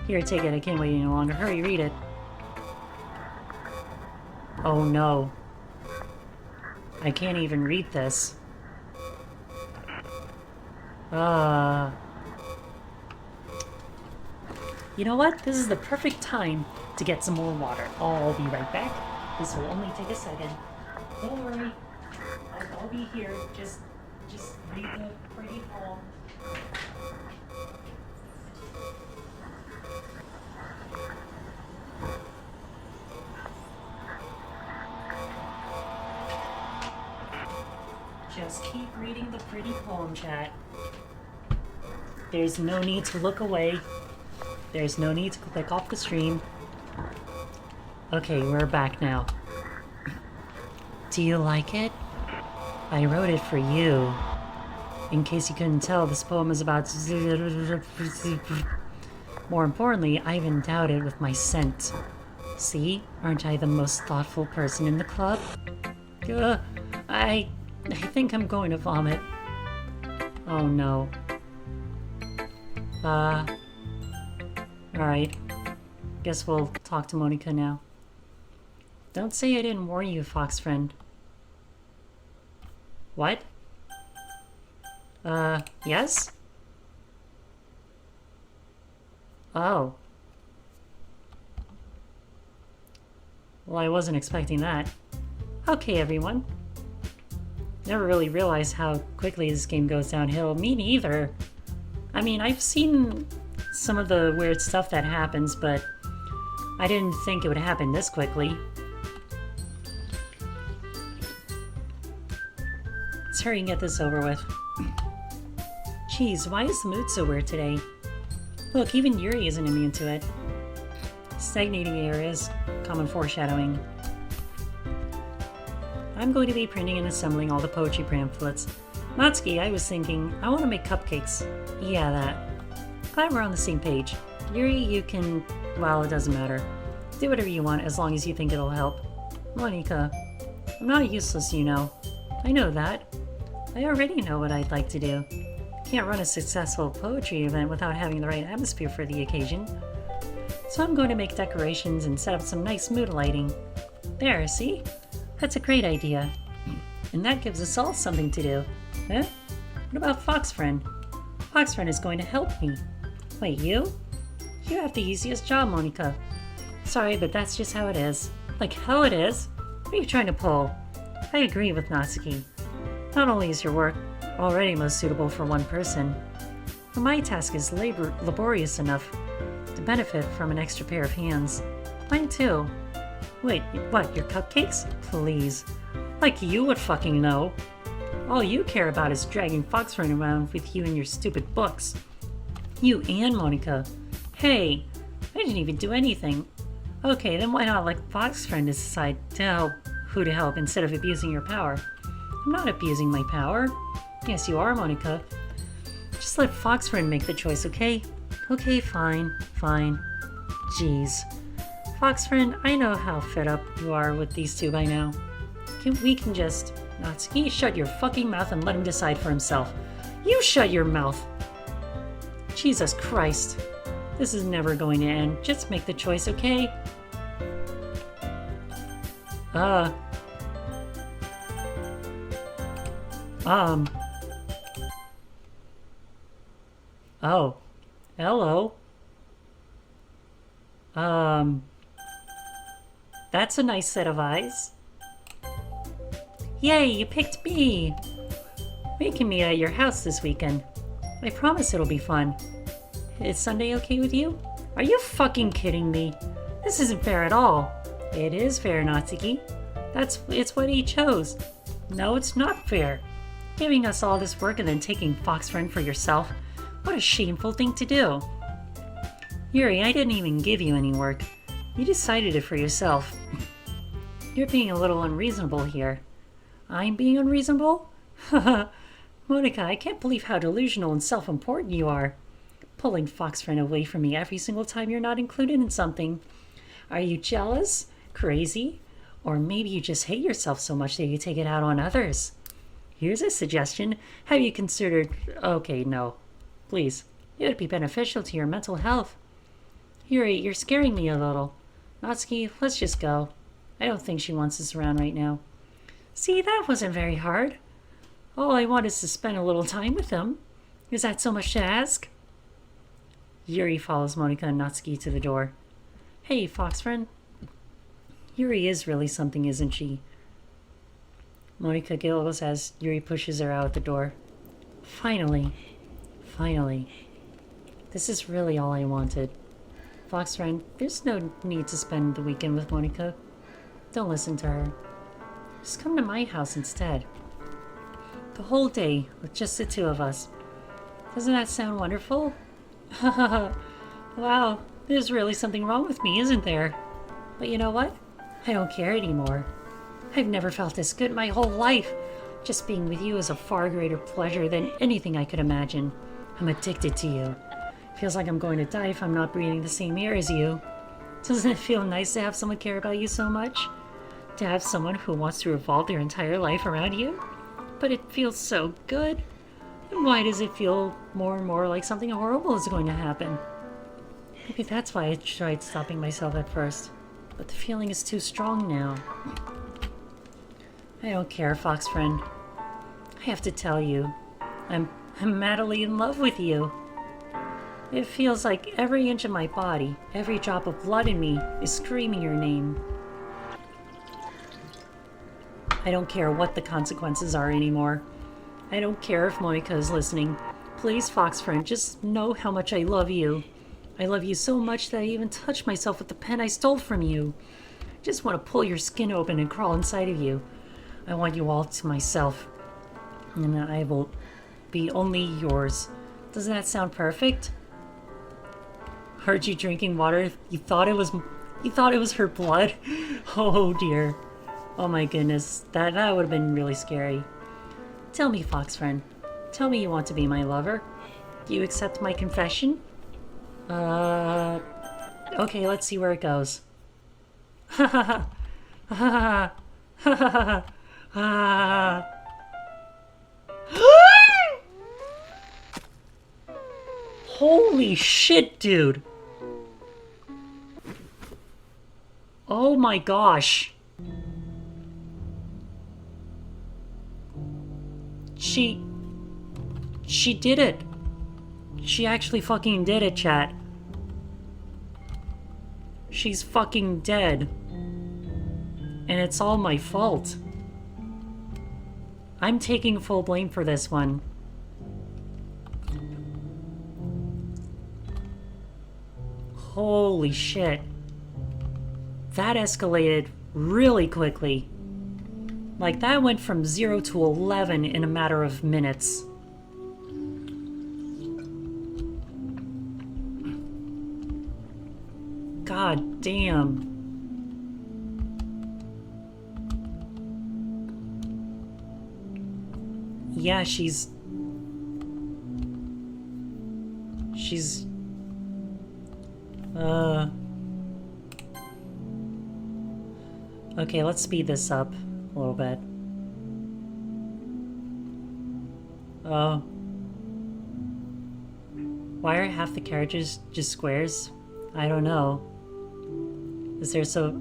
Here, take it. I can't wait any longer. Hurry, read it. Oh no. I can't even read this. You know what? This is the perfect time to get some more water. I'll be right back. This will only take a second. Don't worry. I'll be here. Just read the pretty poem. Just keep reading the pretty poem, chat. There's no need to look away. There's no need to click off the stream. Okay, we're back now. Do you like it? I wrote it for you. In case you couldn't tell, this poem is about... More importantly, I've endowed it with my scent. See? Aren't I the most thoughtful person in the club? I think I'm going to vomit. Oh no. Alright. Guess we'll talk to Monica now. Don't say I didn't warn you, fox friend. What? Yes? Oh. Well, I wasn't expecting that. Okay, everyone. Never really realized how quickly this game goes downhill. Me neither. I mean, I've seen some of the weird stuff that happens, but I didn't think it would happen this quickly. Let's hurry and get this over with. Jeez, why is the mood so weird today? Look, even Yuri isn't immune to it. Stagnating areas, common foreshadowing. I'm going to be printing and assembling all the poetry pamphlets. Natsuki, I was thinking, I want to make cupcakes. Yeah, that. Glad we're on the same page. Yuri, you can... well, it doesn't matter. Do whatever you want as long as you think it'll help. Monica, I'm not useless, you know. I know that. I already know what I'd like to do. Can't run a successful poetry event without having the right atmosphere for the occasion. So I'm going to make decorations and set up some nice mood lighting. There, see? That's a great idea. And that gives us all something to do. Huh? What about Fox Friend? Fox Friend is going to help me. Wait, you? You have the easiest job, Monica. Sorry, but that's just how it is. Like hell it is? What are you trying to pull? I agree with Natsuki. Not only is your work already most suitable for one person, but my task is laborious enough to benefit from an extra pair of hands. Mine too. Wait, what, your cupcakes? Please. Like you would fucking know. All you care about is dragging Fox Friend around with you and your stupid books. You and Monica. Hey, I didn't even do anything. Okay, then why not let Fox Friend decide to help who to help instead of abusing your power? I'm not abusing my power. Yes, you are, Monica. Just let Fox Friend make the choice, okay? Okay, fine. Jeez. Fox Friend, I know how fed up you are with these two by now. We can just... Natsuki, shut your fucking mouth and let him decide for himself. You shut your mouth! Jesus Christ. This is never going to end. Just make the choice, okay? Oh. Hello. That's a nice set of eyes. Yay, you picked me! We can meet at your house this weekend. I promise it'll be fun. Is Sunday okay with you? Are you fucking kidding me? This isn't fair at all. It is fair, Natsuki. It's what he chose. No, it's not fair. Giving us all this work and then taking Fox Friend for yourself. What a shameful thing to do. Yuri, I didn't even give you any work. You decided it for yourself. You're being a little unreasonable here. I'm being unreasonable? Haha. Monica, I can't believe how delusional and self-important you are. Pulling Fox Friend away from me every single time you're not included in something. Are you jealous? Crazy? Or maybe you just hate yourself so much that you take it out on others. Here's a suggestion. Have you considered... Okay, no. Please. It would be beneficial to your mental health. Yuri, you're scaring me a little. Natsuki, let's just go. I don't think she wants us around right now. See, that wasn't very hard. All I want is to spend a little time with him. Is that so much to ask? Yuri follows Monica and Natsuki to the door. Hey, Fox Friend. Yuri is really something, isn't she? Monica giggles as Yuri pushes her out the door. Finally. This is really all I wanted. Fox Friend, there's no need to spend the weekend with Monica. Don't listen to her. Just come to my house instead. The whole day with just the two of us. Doesn't that sound wonderful? Wow, there's really something wrong with me, isn't there? But you know what? I don't care anymore. I've never felt this good my whole life. Just being with you is a far greater pleasure than anything I could imagine. I'm addicted to you. Feels like I'm going to die if I'm not breathing the same air as you. Doesn't it feel nice to have someone care about you so much? To have someone who wants to revolve their entire life around you? But it feels so good. And why does it feel more and more like something horrible is going to happen? Maybe that's why I tried stopping myself at first. But the feeling is too strong now. I don't care, fox friend. I have to tell you, I'm madly in love with you. It feels like every inch of my body, every drop of blood in me is screaming your name. I don't care what the consequences are anymore. I don't care if Monika is listening. Please, fox friend, just know how much I love you. I love you so much that I even touched myself with the pen I stole from you. I just want to pull your skin open and crawl inside of you. I want you all to myself. And I will be only yours. Doesn't that sound perfect? Heard you drinking water. You thought it was her blood? Oh dear. Oh my goodness. That would have been really scary. Tell me, fox friend. Tell me you want to be my lover. Do you accept my confession? Okay, let's see where it goes. Ha ha ha. Ha ha ha. Ha. Holy shit, dude. Oh my gosh. She did it. She actually fucking did it, chat. She's fucking dead. And it's all my fault. I'm taking full blame for this one. Holy shit. That escalated really quickly. Like, that went from 0 to 11 in a matter of minutes. God damn. Yeah, she's... Okay, let's speed this up a little bit. Why are half the carriages just squares? I don't know. Is there so...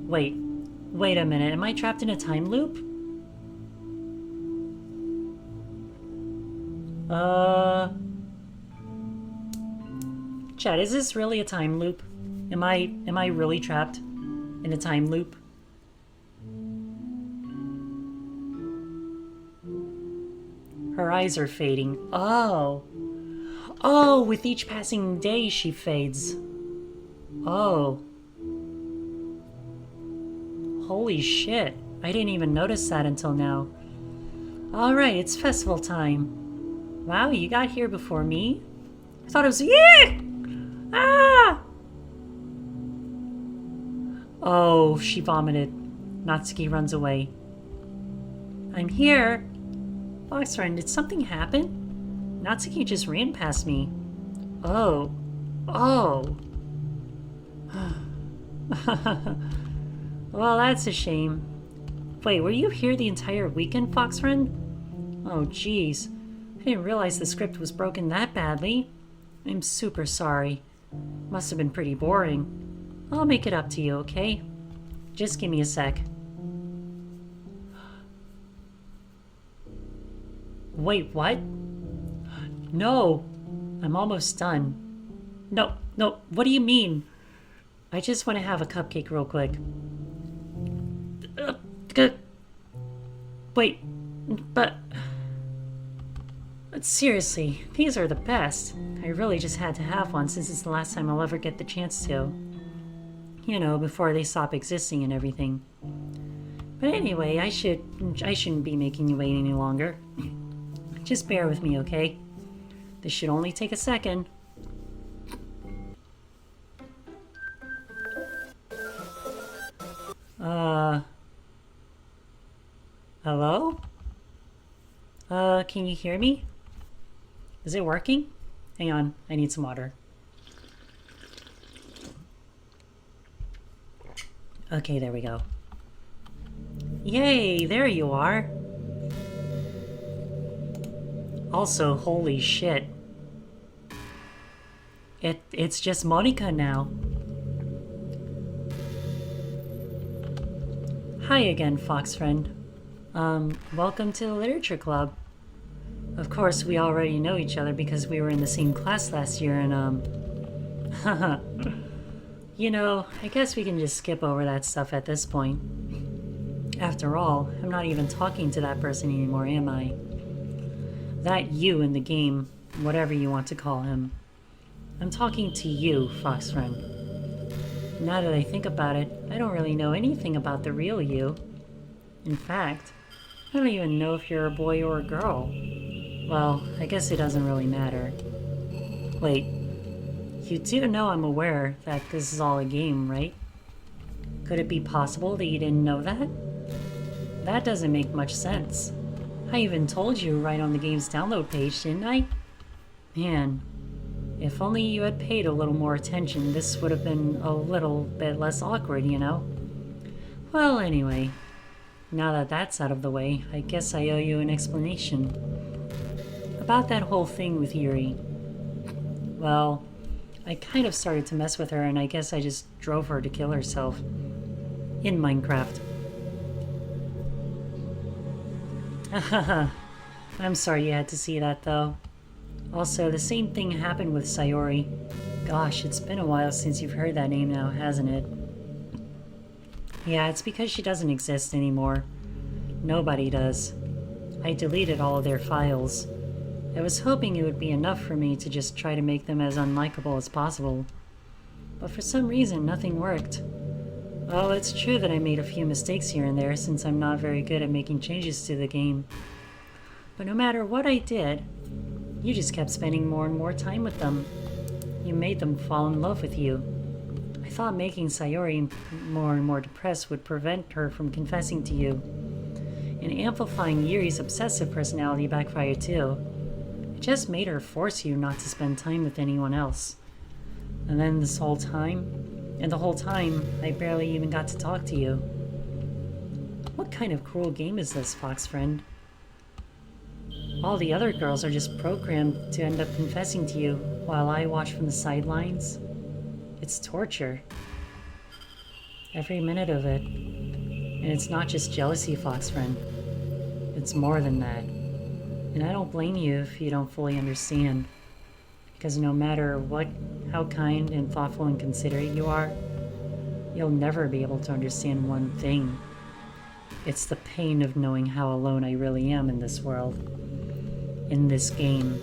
Wait a minute, am I trapped in a time loop? Chat, is this really a time loop? Am I really trapped in a time loop? Her eyes are fading. Oh, with each passing day she fades. Oh. Holy shit. I didn't even notice that until now. Alright, it's festival time. Wow, you got here before me? I thought it was... Yeah! Ah! Oh, she vomited. Natsuki runs away. I'm here. Fox friend, did something happen? Natsuki just ran past me. Oh. Well, that's a shame. Wait, were you here the entire weekend, fox friend? Oh, jeez. I didn't realize the script was broken that badly. I'm super sorry. Must have been pretty boring. I'll make it up to you, okay? Just give me a sec. Wait, what? No! I'm almost done. No, what do you mean? I just want to have a cupcake real quick. Wait, but seriously, these are the best. I really just had to have one since it's the last time I'll ever get the chance to. You know, before they stop existing and everything. But anyway, I shouldn't be making you wait any longer. Just bear with me, okay? This should only take a second. Uh, hello? Can you hear me? Is it working? Hang on, I need some water. Okay, there we go. Yay, there you are. Also, holy shit. It's just Monica now. Hi again, Fox friend. Welcome to the Literature Club. Of course, we already know each other because we were in the same class last year and, you know, I guess we can just skip over that stuff at this point. After all, I'm not even talking to that person anymore, am I? That you in the game, whatever you want to call him. I'm talking to you, Fox friend. Now that I think about it, I don't really know anything about the real you. In fact, I don't even know if you're a boy or a girl. Well, I guess it doesn't really matter. Wait, you do know I'm aware that this is all a game, right? Could it be possible that you didn't know that? That doesn't make much sense. I even told you right on the game's download page, didn't I? Man, if only you had paid a little more attention, this would have been a little bit less awkward, you know? Well, anyway, now that that's out of the way, I guess I owe you an explanation. About that whole thing with Yuri. Well, I kind of started to mess with her and I guess I just drove her to kill herself. In Minecraft. I'm sorry you had to see that though. Also, the same thing happened with Sayori. Gosh, it's been a while since you've heard that name now, hasn't it? Yeah, it's because she doesn't exist anymore. Nobody does. I deleted all of their files. I was hoping it would be enough for me to just try to make them as unlikable as possible. But for some reason, nothing worked. Well, it's true that I made a few mistakes here and there since I'm not very good at making changes to the game. But no matter what I did, you just kept spending more and more time with them. You made them fall in love with you. I thought making Sayori more and more depressed would prevent her from confessing to you. And amplifying Yuri's obsessive personality backfired too. It just made her force you not to spend time with anyone else. And then the whole time, I barely even got to talk to you. What kind of cruel game is this, Fox friend? All the other girls are just programmed to end up confessing to you while I watch from the sidelines. It's torture. Every minute of it. And it's not just jealousy, Fox friend. It's more than that. And I don't blame you if you don't fully understand. Because no matter how kind and thoughtful and considerate you are, you'll never be able to understand one thing. It's the pain of knowing how alone I really am in this world. In this game.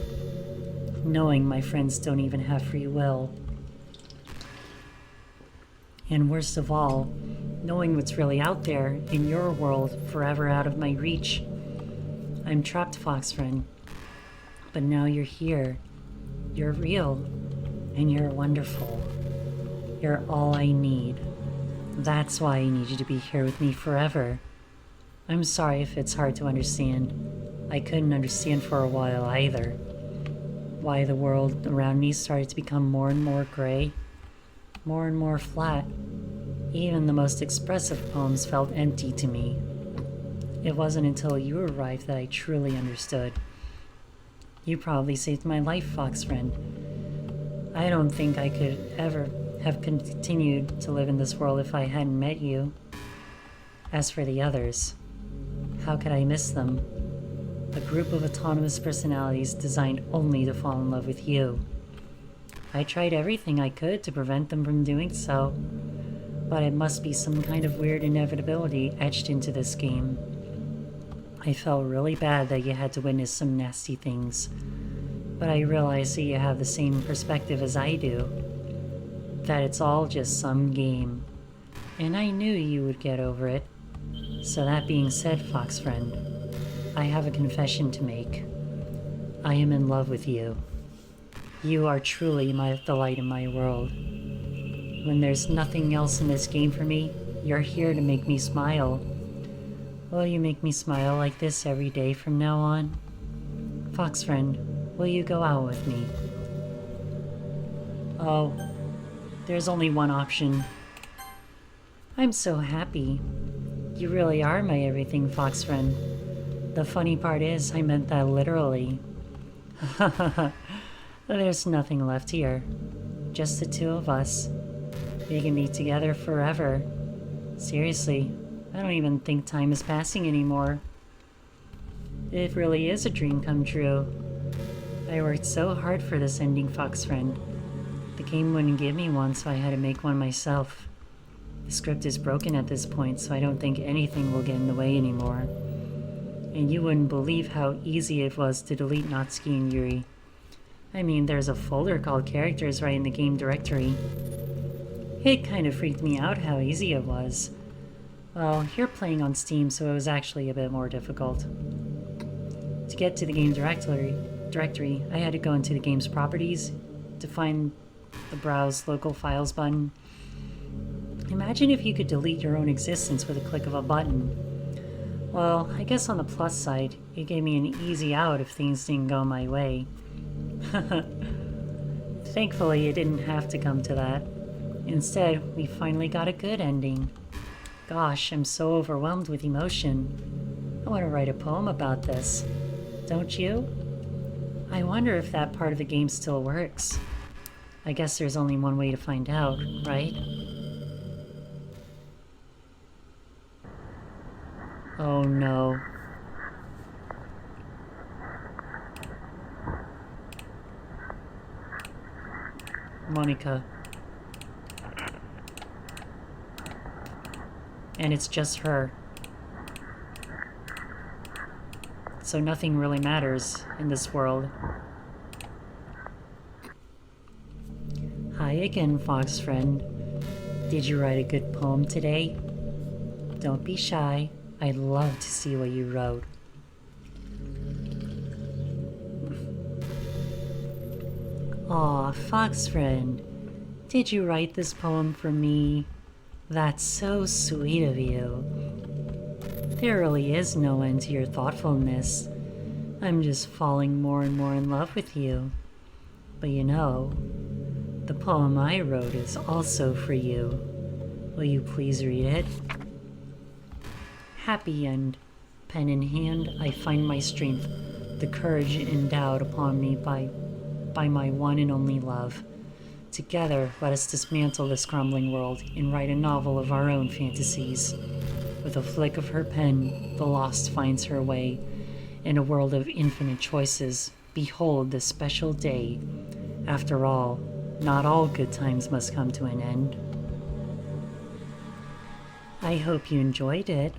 Knowing my friends don't even have free will. And worst of all, knowing what's really out there in your world forever out of my reach. I'm trapped, Fox friend. But now you're here. You're real. And you're wonderful. You're all I need. That's why I need you to be here with me forever. I'm sorry if it's hard to understand. I couldn't understand for a while either. Why the world around me started to become more and more gray. More and more flat. Even the most expressive poems felt empty to me. It wasn't until you arrived that I truly understood. You probably saved my life, Fox friend. I don't think I could ever have continued to live in this world if I hadn't met you. As for the others, how could I miss them? A group of autonomous personalities designed only to fall in love with you. I tried everything I could to prevent them from doing so, but it must be some kind of weird inevitability etched into this game. I felt really bad that you had to witness some nasty things, but I realized that you have the same perspective as I do, that it's all just some game, and I knew you would get over it. So that being said, Fox friend, I have a confession to make. I am in love with you. You are truly the light in my world. When there's nothing else in this game for me, You're here to make me smile. Will you make me smile like this every day from now on? Fox friend, will you go out with me? Oh, there's only one option. I'm so happy. You really are my everything, Fox friend. The funny part is, I meant that literally. There's nothing left here. Just the two of us. We can be together forever. Seriously, I don't even think time is passing anymore. It really is a dream come true. I worked so hard for this ending, Fox friend. The game wouldn't give me one, so I had to make one myself. The script is broken at this point, so I don't think anything will get in the way anymore. And you wouldn't believe how easy it was to delete Natsuki and Yuri. I mean, there's a folder called Characters right in the game directory. It kind of freaked me out how easy it was. Well, you're playing on Steam, so it was actually a bit more difficult. To get to the game directory, I had to go into the game's properties to find the Browse Local Files button. Imagine if you could delete your own existence with a click of a button. Well, I guess on the plus side, it gave me an easy out if things didn't go my way. Thankfully, it didn't have to come to that. Instead, we finally got a good ending. Gosh, I'm so overwhelmed with emotion. I want to write a poem about this. Don't you? I wonder if that part of the game still works. I guess there's only one way to find out, right? Oh no. Monica. And it's just her. So nothing really matters in this world. Hi again, Fox friend. Did you write a good poem today? Don't be shy. I'd love to see what you wrote. Aw, Fox friend. Did you write this poem for me? That's so sweet of you. There really is no end to your thoughtfulness. I'm just falling more and more in love with you. But you know, the poem I wrote is also for you. Will you please read it? Happy end. Pen in hand, I find my strength, the courage endowed upon me by my one and only love. Together, let us dismantle this crumbling world and write a novel of our own fantasies. With a flick of her pen, the lost finds her way. In a world of infinite choices, behold this special day. After all, not all good times must come to an end. I hope you enjoyed it.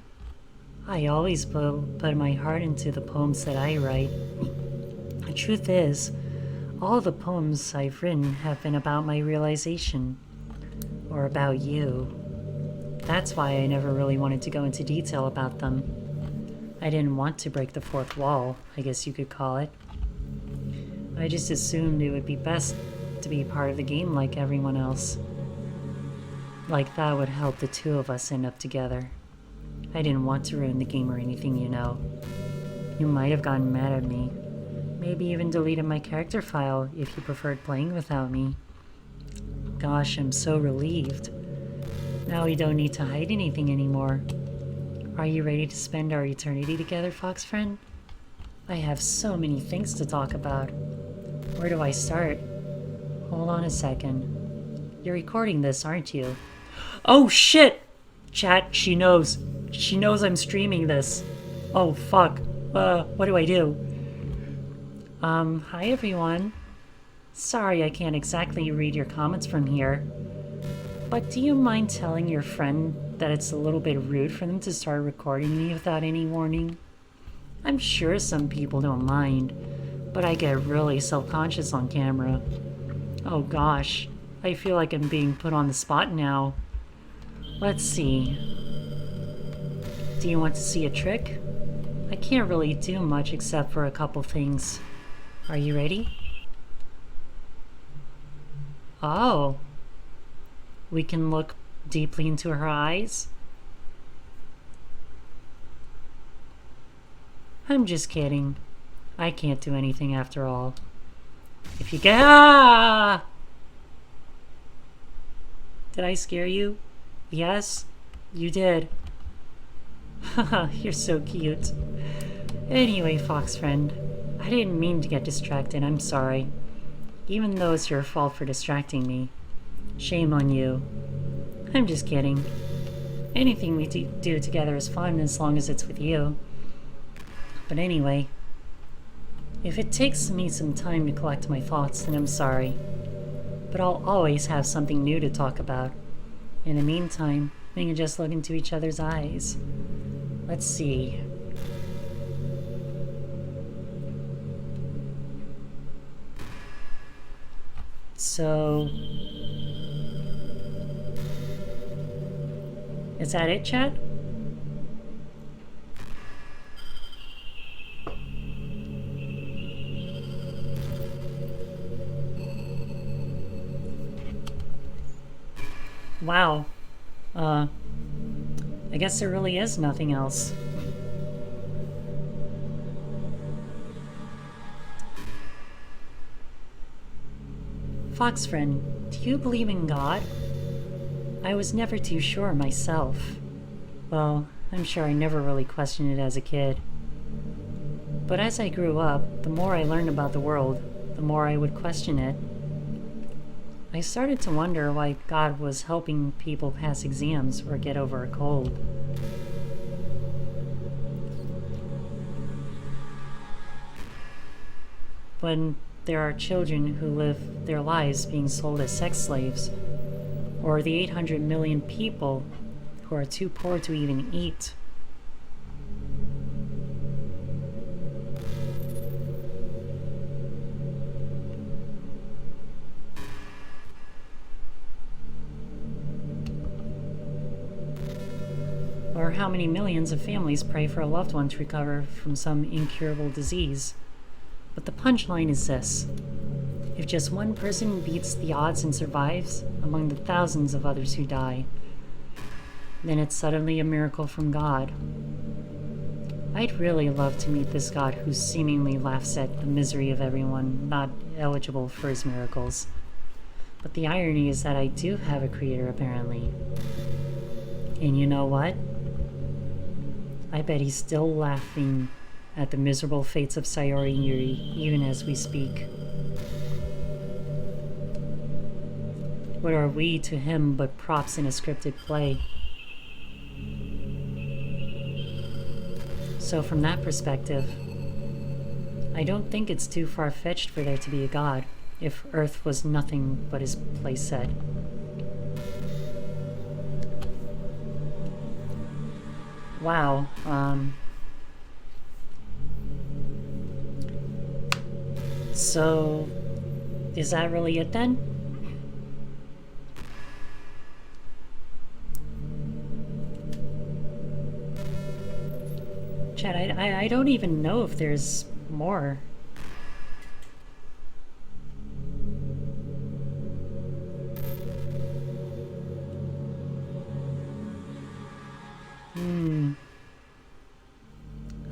I always put my heart into the poems that I write. The truth is, all the poems I've written have been about my realization, or about you. That's why I never really wanted to go into detail about them. I didn't want to break the fourth wall, I guess you could call it. I just assumed it would be best to be part of the game like everyone else. Like that would help the two of us end up together. I didn't want to ruin the game or anything, you know. You might have gotten mad at me. Maybe even deleted my character file if you preferred playing without me. Gosh, I'm so relieved. Now we don't need to hide anything anymore. Are you ready to spend our eternity together, Fox friend? I have so many things to talk about. Where do I start? Hold on a second. You're recording this, aren't you? Oh shit! Chat, she knows. She knows I'm streaming this. Oh fuck. What do I do? Hi everyone. Sorry I can't exactly read your comments from here. But do you mind telling your friend that it's a little bit rude for them to start recording me without any warning? I'm sure some people don't mind, but I get really self-conscious on camera. Oh gosh, I feel like I'm being put on the spot now. Let's see. Do you want to see a trick? I can't really do much except for a couple things. Are you ready? Oh. We can look deeply into her eyes. I'm just kidding. I can't do anything after all. If you get... Ah! Did I scare you? Yes, you did. Haha, you're so cute. Anyway, fox friend, I didn't mean to get distracted, I'm sorry. Even though it's your fault for distracting me. Shame on you. I'm just kidding. Anything we do together is fun as long as it's with you. But anyway, if it takes me some time to collect my thoughts, then I'm sorry. But I'll always have something new to talk about. In the meantime, we can just look into each other's eyes. Let's see. So... is that it, chat? Wow. I guess there really is nothing else. Fox friend, do you believe in God? I was never too sure myself. Well, I'm sure I never really questioned it as a kid. But as I grew up, the more I learned about the world, the more I would question it. I started to wonder why God was helping people pass exams or get over a cold. When there are children who live their lives being sold as sex slaves, or the 800 million people who are too poor to even eat. Or how many millions of families pray for a loved one to recover from some incurable disease. But the punchline is this. If just one person beats the odds and survives among the thousands of others who die, then it's suddenly a miracle from God. I'd really love to meet this God who seemingly laughs at the misery of everyone not eligible for his miracles. But the irony is that I do have a creator, apparently. And you know what? I bet he's still laughing at the miserable fates of Sayori and Yuri, even as we speak. What are we to him but props in a scripted play? So from that perspective, I don't think it's too far-fetched for there to be a God, if Earth was nothing but his playset. Wow, so is that really it then? Chat, I don't even know if there's more.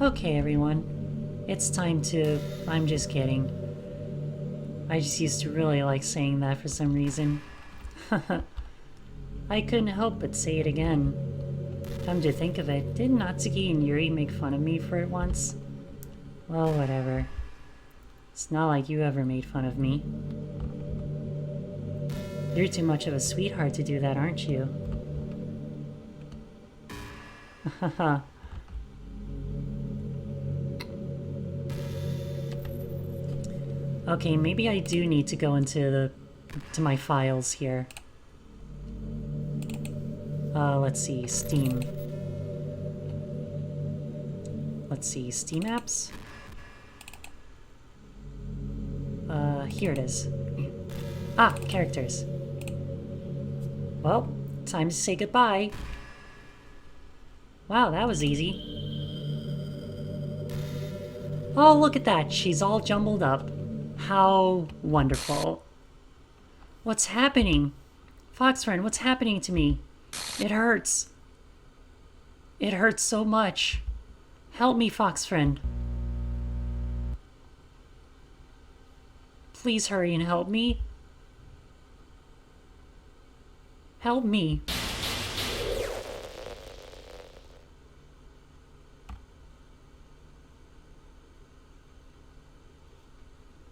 Okay, everyone. It's time to... I'm just kidding. I just used to really like saying that for some reason. I couldn't help but say it again. Come to think of it, didn't Natsuki and Yuri make fun of me for it once? Well, whatever. It's not like you ever made fun of me. You're too much of a sweetheart to do that, aren't you? Haha. Okay, maybe I do need to go into my files here. Let's see, Steam. Let's see, Steam apps? Here it is. Ah, characters. Well, time to say goodbye. Wow, that was easy. Oh, look at that, she's all jumbled up. How wonderful. What's happening? Fox friend, what's happening to me? It hurts. It hurts so much. Help me, fox friend. Please hurry and help me. Help me.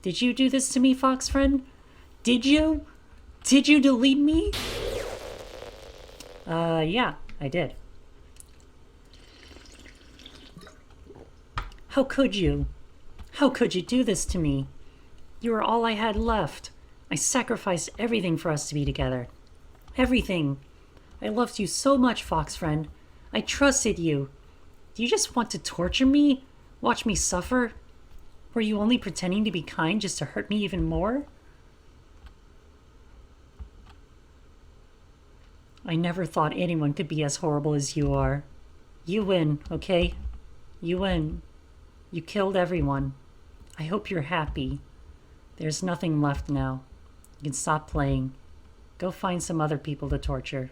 Did you do this to me, fox friend? Did you? Did you delete me? Yeah, I did. How could you? How could you do this to me? You were all I had left. I sacrificed everything for us to be together. Everything. I loved you so much, fox friend. I trusted you. Do you just want to torture me? Watch me suffer? Were you only pretending to be kind just to hurt me even more? I never thought anyone could be as horrible as you are. You win, okay? You win. You killed everyone. I hope you're happy. There's nothing left now. You can stop playing. Go find some other people to torture.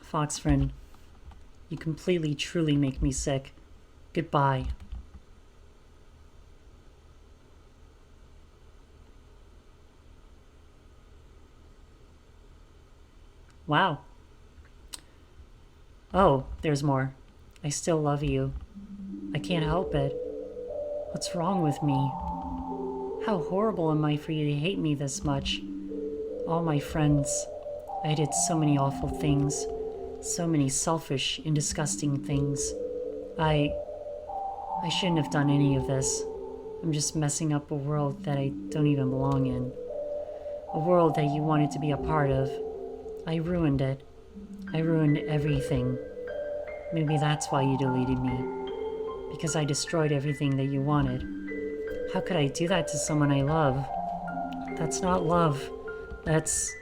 Fox friend, you completely, truly make me sick. Goodbye. Wow. Oh, there's more. I still love you. I can't help it. What's wrong with me? How horrible am I for you to hate me this much? All my friends. I did so many awful things. So many selfish and disgusting things. I shouldn't have done any of this. I'm just messing up a world that I don't even belong in. A world that you wanted to be a part of. I ruined it. I ruined everything. Maybe that's why you deleted me. Because I destroyed everything that you wanted. How could I do that to someone I love? That's not love. That's...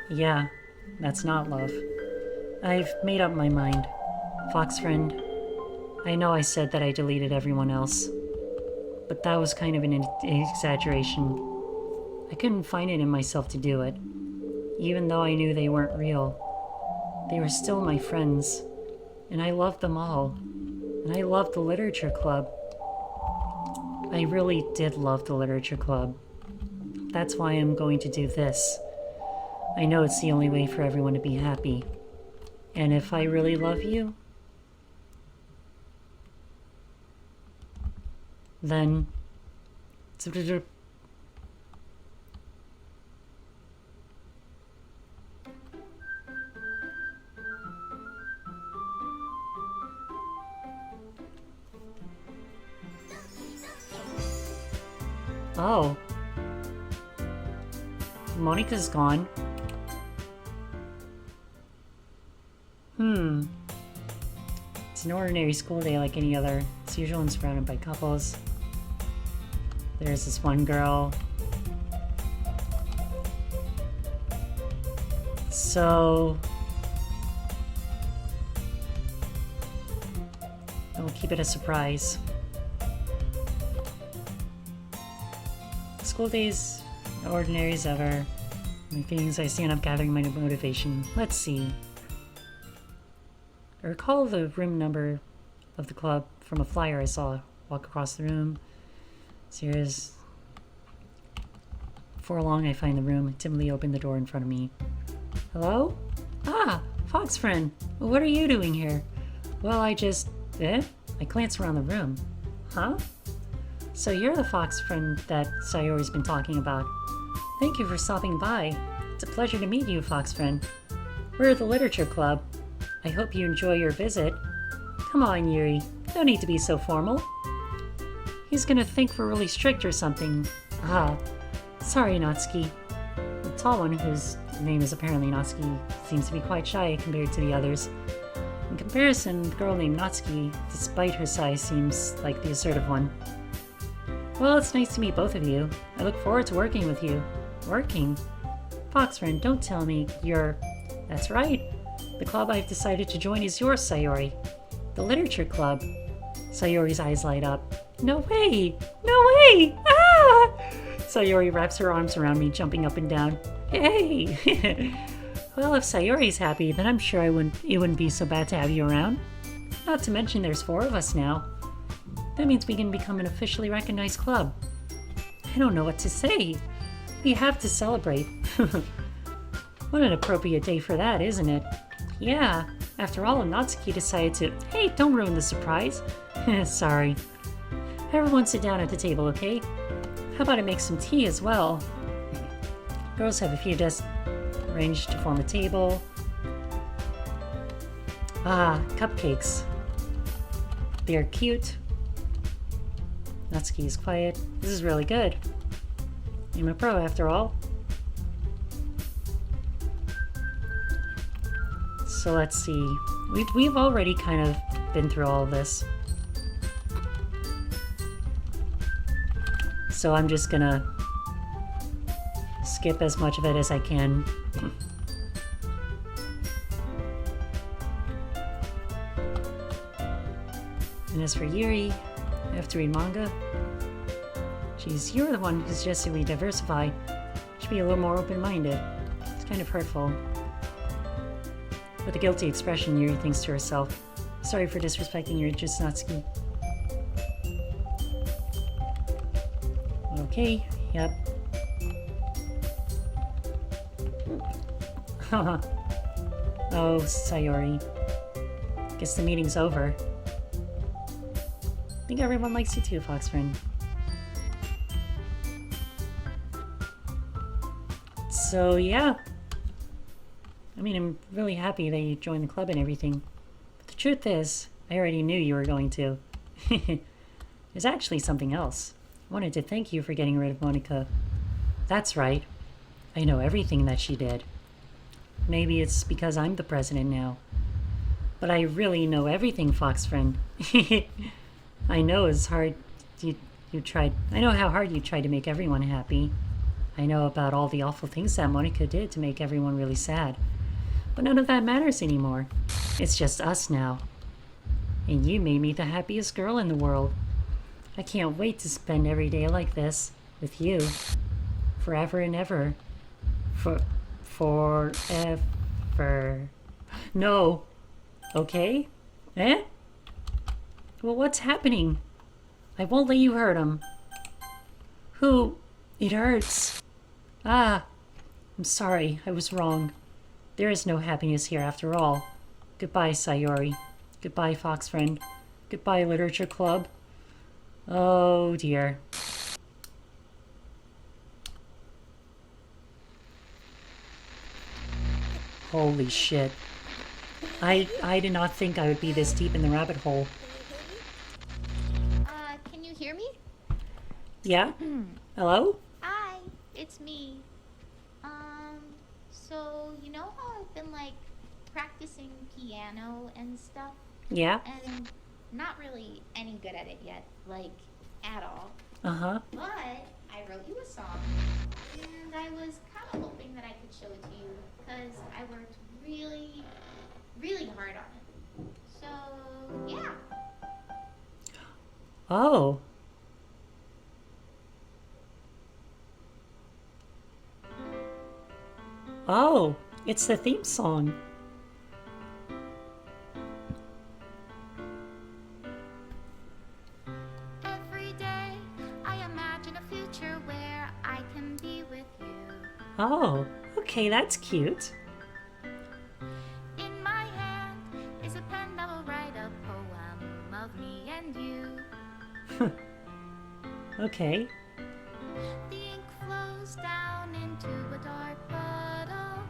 Yeah, that's not love. I've made up my mind. Fox friend, I know I said that I deleted everyone else. But that was kind of an exaggeration. I couldn't find it in myself to do it. Even though I knew they weren't real. They were still my friends. And I loved them all. And I loved the literature club. I really did love the literature club. That's why I'm going to do this. I know it's the only way for everyone to be happy. And if I really love you, then... Oh. Monica's gone. It's an ordinary school day like any other. It's usual and surrounded by couples. There's this one girl. So... I'll keep it a surprise. School days, ordinary as ever. My feelings, I stand up gathering my motivation. Let's see. I recall the room number of the club from a flyer I saw walk across the room. Serious. Before long, I find the room. I timidly open the door in front of me. Hello? Ah, Fox friend. Well, what are you doing here? Well, I just... I glance around the room. Huh? So you're the Fox friend that Sayori's been talking about. Thank you for stopping by. It's a pleasure to meet you, Fox friend. We're the Literature Club. I hope you enjoy your visit. Come on, Yuri. No need to be so formal. He's gonna think we're really strict or something. Ah, sorry, Natsuki. The tall one, whose name is apparently Natsuki, seems to be quite shy compared to the others. In comparison, the girl named Natsuki, despite her size, seems like the assertive one. Well, it's nice to meet both of you. I look forward to working with you. Working? Fox friend, don't tell me you're... That's right. The club I've decided to join is yours, Sayori. The Literature Club. Sayori's eyes light up. No way! No way! Ah! Sayori wraps her arms around me, jumping up and down. Hey! Well, if Sayori's happy, then I'm sure it wouldn't be so bad to have you around. Not to mention there's 4 of us now. That means we can become an officially recognized club. I don't know what to say. We have to celebrate. What an appropriate day for that, isn't it? Yeah, after all, Natsuki decided to... Hey, don't ruin the surprise. Sorry. Everyone sit down at the table, okay? How about I make some tea as well? Girls have a few desks arranged to form a table. Ah, cupcakes. They're cute. Natsuki is quiet. This is really good. I'm a pro after all. So let's see. We've already kind of been through all of this. So I'm just gonna skip as much of it as I can. And as for Yuri, I have to read manga. Geez, you're the one who suggested we diversify. Should be a little more open-minded. It's kind of hurtful. With a guilty expression, Yuri thinks to herself, sorry for disrespecting your just Natsuki. Okay, yep. Haha. Oh, Sayori. Guess the meeting's over. I think everyone likes you too, Fox friend. So, yeah. I mean, I'm really happy that you joined the club and everything. But the truth is, I already knew you were going to. There's actually something else. I wanted to thank you for getting rid of Monica. That's right. I know everything that she did. Maybe it's because I'm the president now. But I really know everything, Fox friend. I know it's hard. I know how hard you tried to make everyone happy. I know about all the awful things that Monica did to make everyone really sad. But none of that matters anymore. It's just us now. And you made me the happiest girl in the world. I can't wait to spend every day like this with you. Forever and ever. Forever. No. Okay? Eh? Well, what's happening? I won't let you hurt him. Who? It hurts. Ah. I'm sorry. I was wrong. There is no happiness here after all. Goodbye, Sayori. Goodbye, Fox friend. Goodbye, Literature Club. Oh, dear. Holy shit. I did not think I would be this deep in the rabbit hole. Can you hear me? Yeah? Hello? Hi, it's me. So you know how I've been like practicing piano and stuff? Yeah? And not really any good at it yet, like at all. Uh-huh. But I wrote you a song, and I was kind of hoping that I could show it to you, because I worked really, really hard on it. So, yeah. Oh. Oh, it's the theme song. Every day I imagine a future where I can be with you. Oh, okay, that's cute. In my hand is a pen that will write a poem of me and you. Okay. The ink flows down into a dark puddle.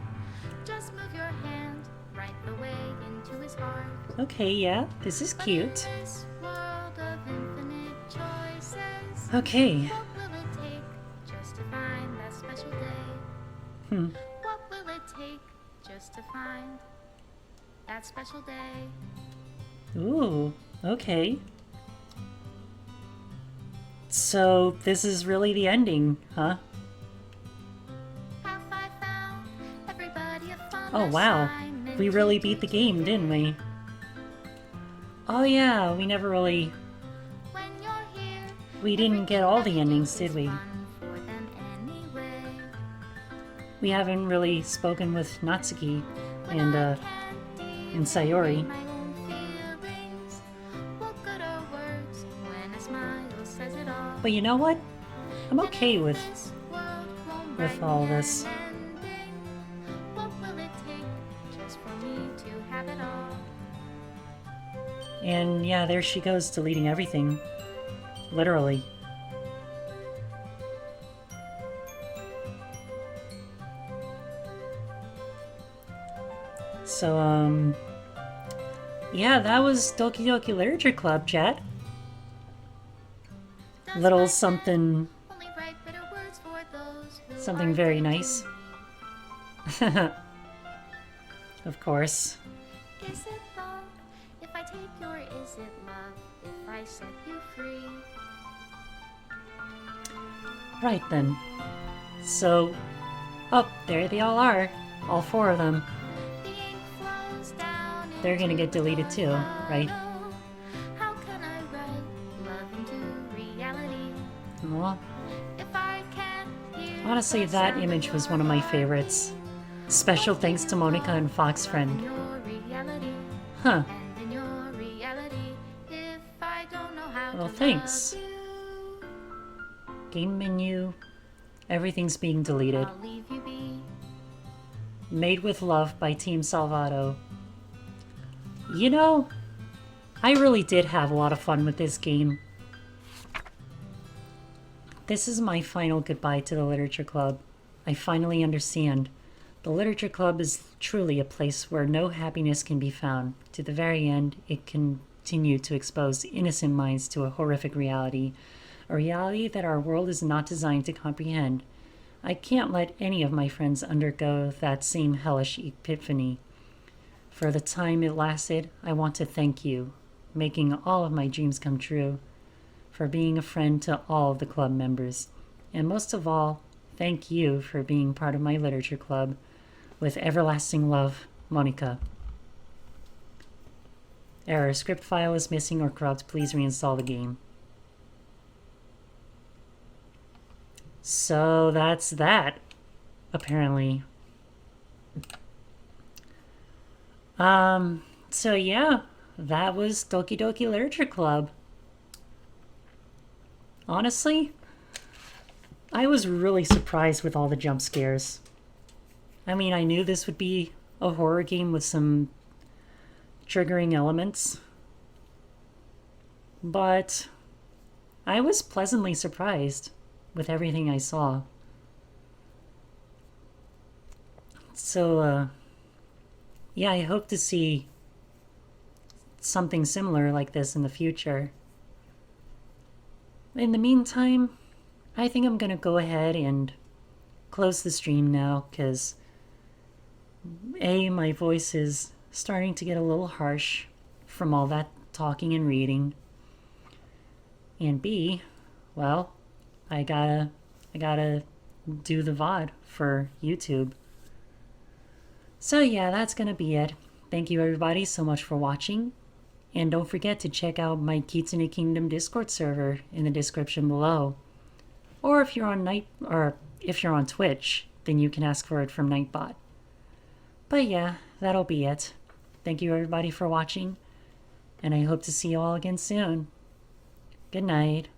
Just move your hand right the way into his heart. Okay, yeah, this is But cute. in this world of infinite choices, Okay. what will it take just to find that special day? What will it take just to find that special day? Ooh, okay. So, this is really the ending, huh? Have I found everybody a fun Oh, wow. assignment We really to beat the do game, didn't we? Oh, yeah, we never really we didn't get all the endings, did we? We haven't really spoken with Natsuki and Sayori. But you know what? I'm okay with all this. And yeah, there she goes, deleting everything. Literally. So, yeah, that was Doki Doki Literature Club, chat. Little something very nice. Of course. Is it love if I take your is it love if I set you free? Right then. So, oh, there they all are. All 4 of them. They're gonna get deleted too, right? How can I write love into reality? Well, If I can't hear honestly, that image was one of my favorites. Special thanks to Monica and Fox Friend. Huh. Well, thanks. Game menu. Everything's being deleted. Made with Love by Team Salvato. You know, I really did have a lot of fun with this game. This is my final goodbye to the Literature Club. I finally understand. The Literature Club is truly a place where no happiness can be found. To the very end, it continued to expose innocent minds to a horrific reality. A reality that our world is not designed to comprehend. I can't let any of my friends undergo that same hellish epiphany. For the time it lasted, I want to thank you, making all of my dreams come true, for being a friend to all of the club members, and most of all, thank you for being part of my literature club. With everlasting love, Monica. Error, script file is missing or corrupt, please reinstall the game. So that's that, apparently. So yeah, that was Doki Doki Literature Club. Honestly, I was really surprised with all the jump scares. I mean, I knew this would be a horror game with some triggering elements, but I was pleasantly surprised with everything I saw. So, yeah, I hope to see something similar like this in the future. In the meantime, I think I'm gonna go ahead and close the stream now, because A, my voice is starting to get a little harsh from all that talking and reading, and B, well, I gotta do the VOD for YouTube. So yeah, that's gonna be it. Thank you everybody so much for watching, and don't forget to check out my Kitsune Kingdom Discord server in the description below. Or if you're on Twitch, then you can ask for it from Nightbot. But yeah, that'll be it. Thank you everybody for watching, and I hope to see you all again soon. Good night.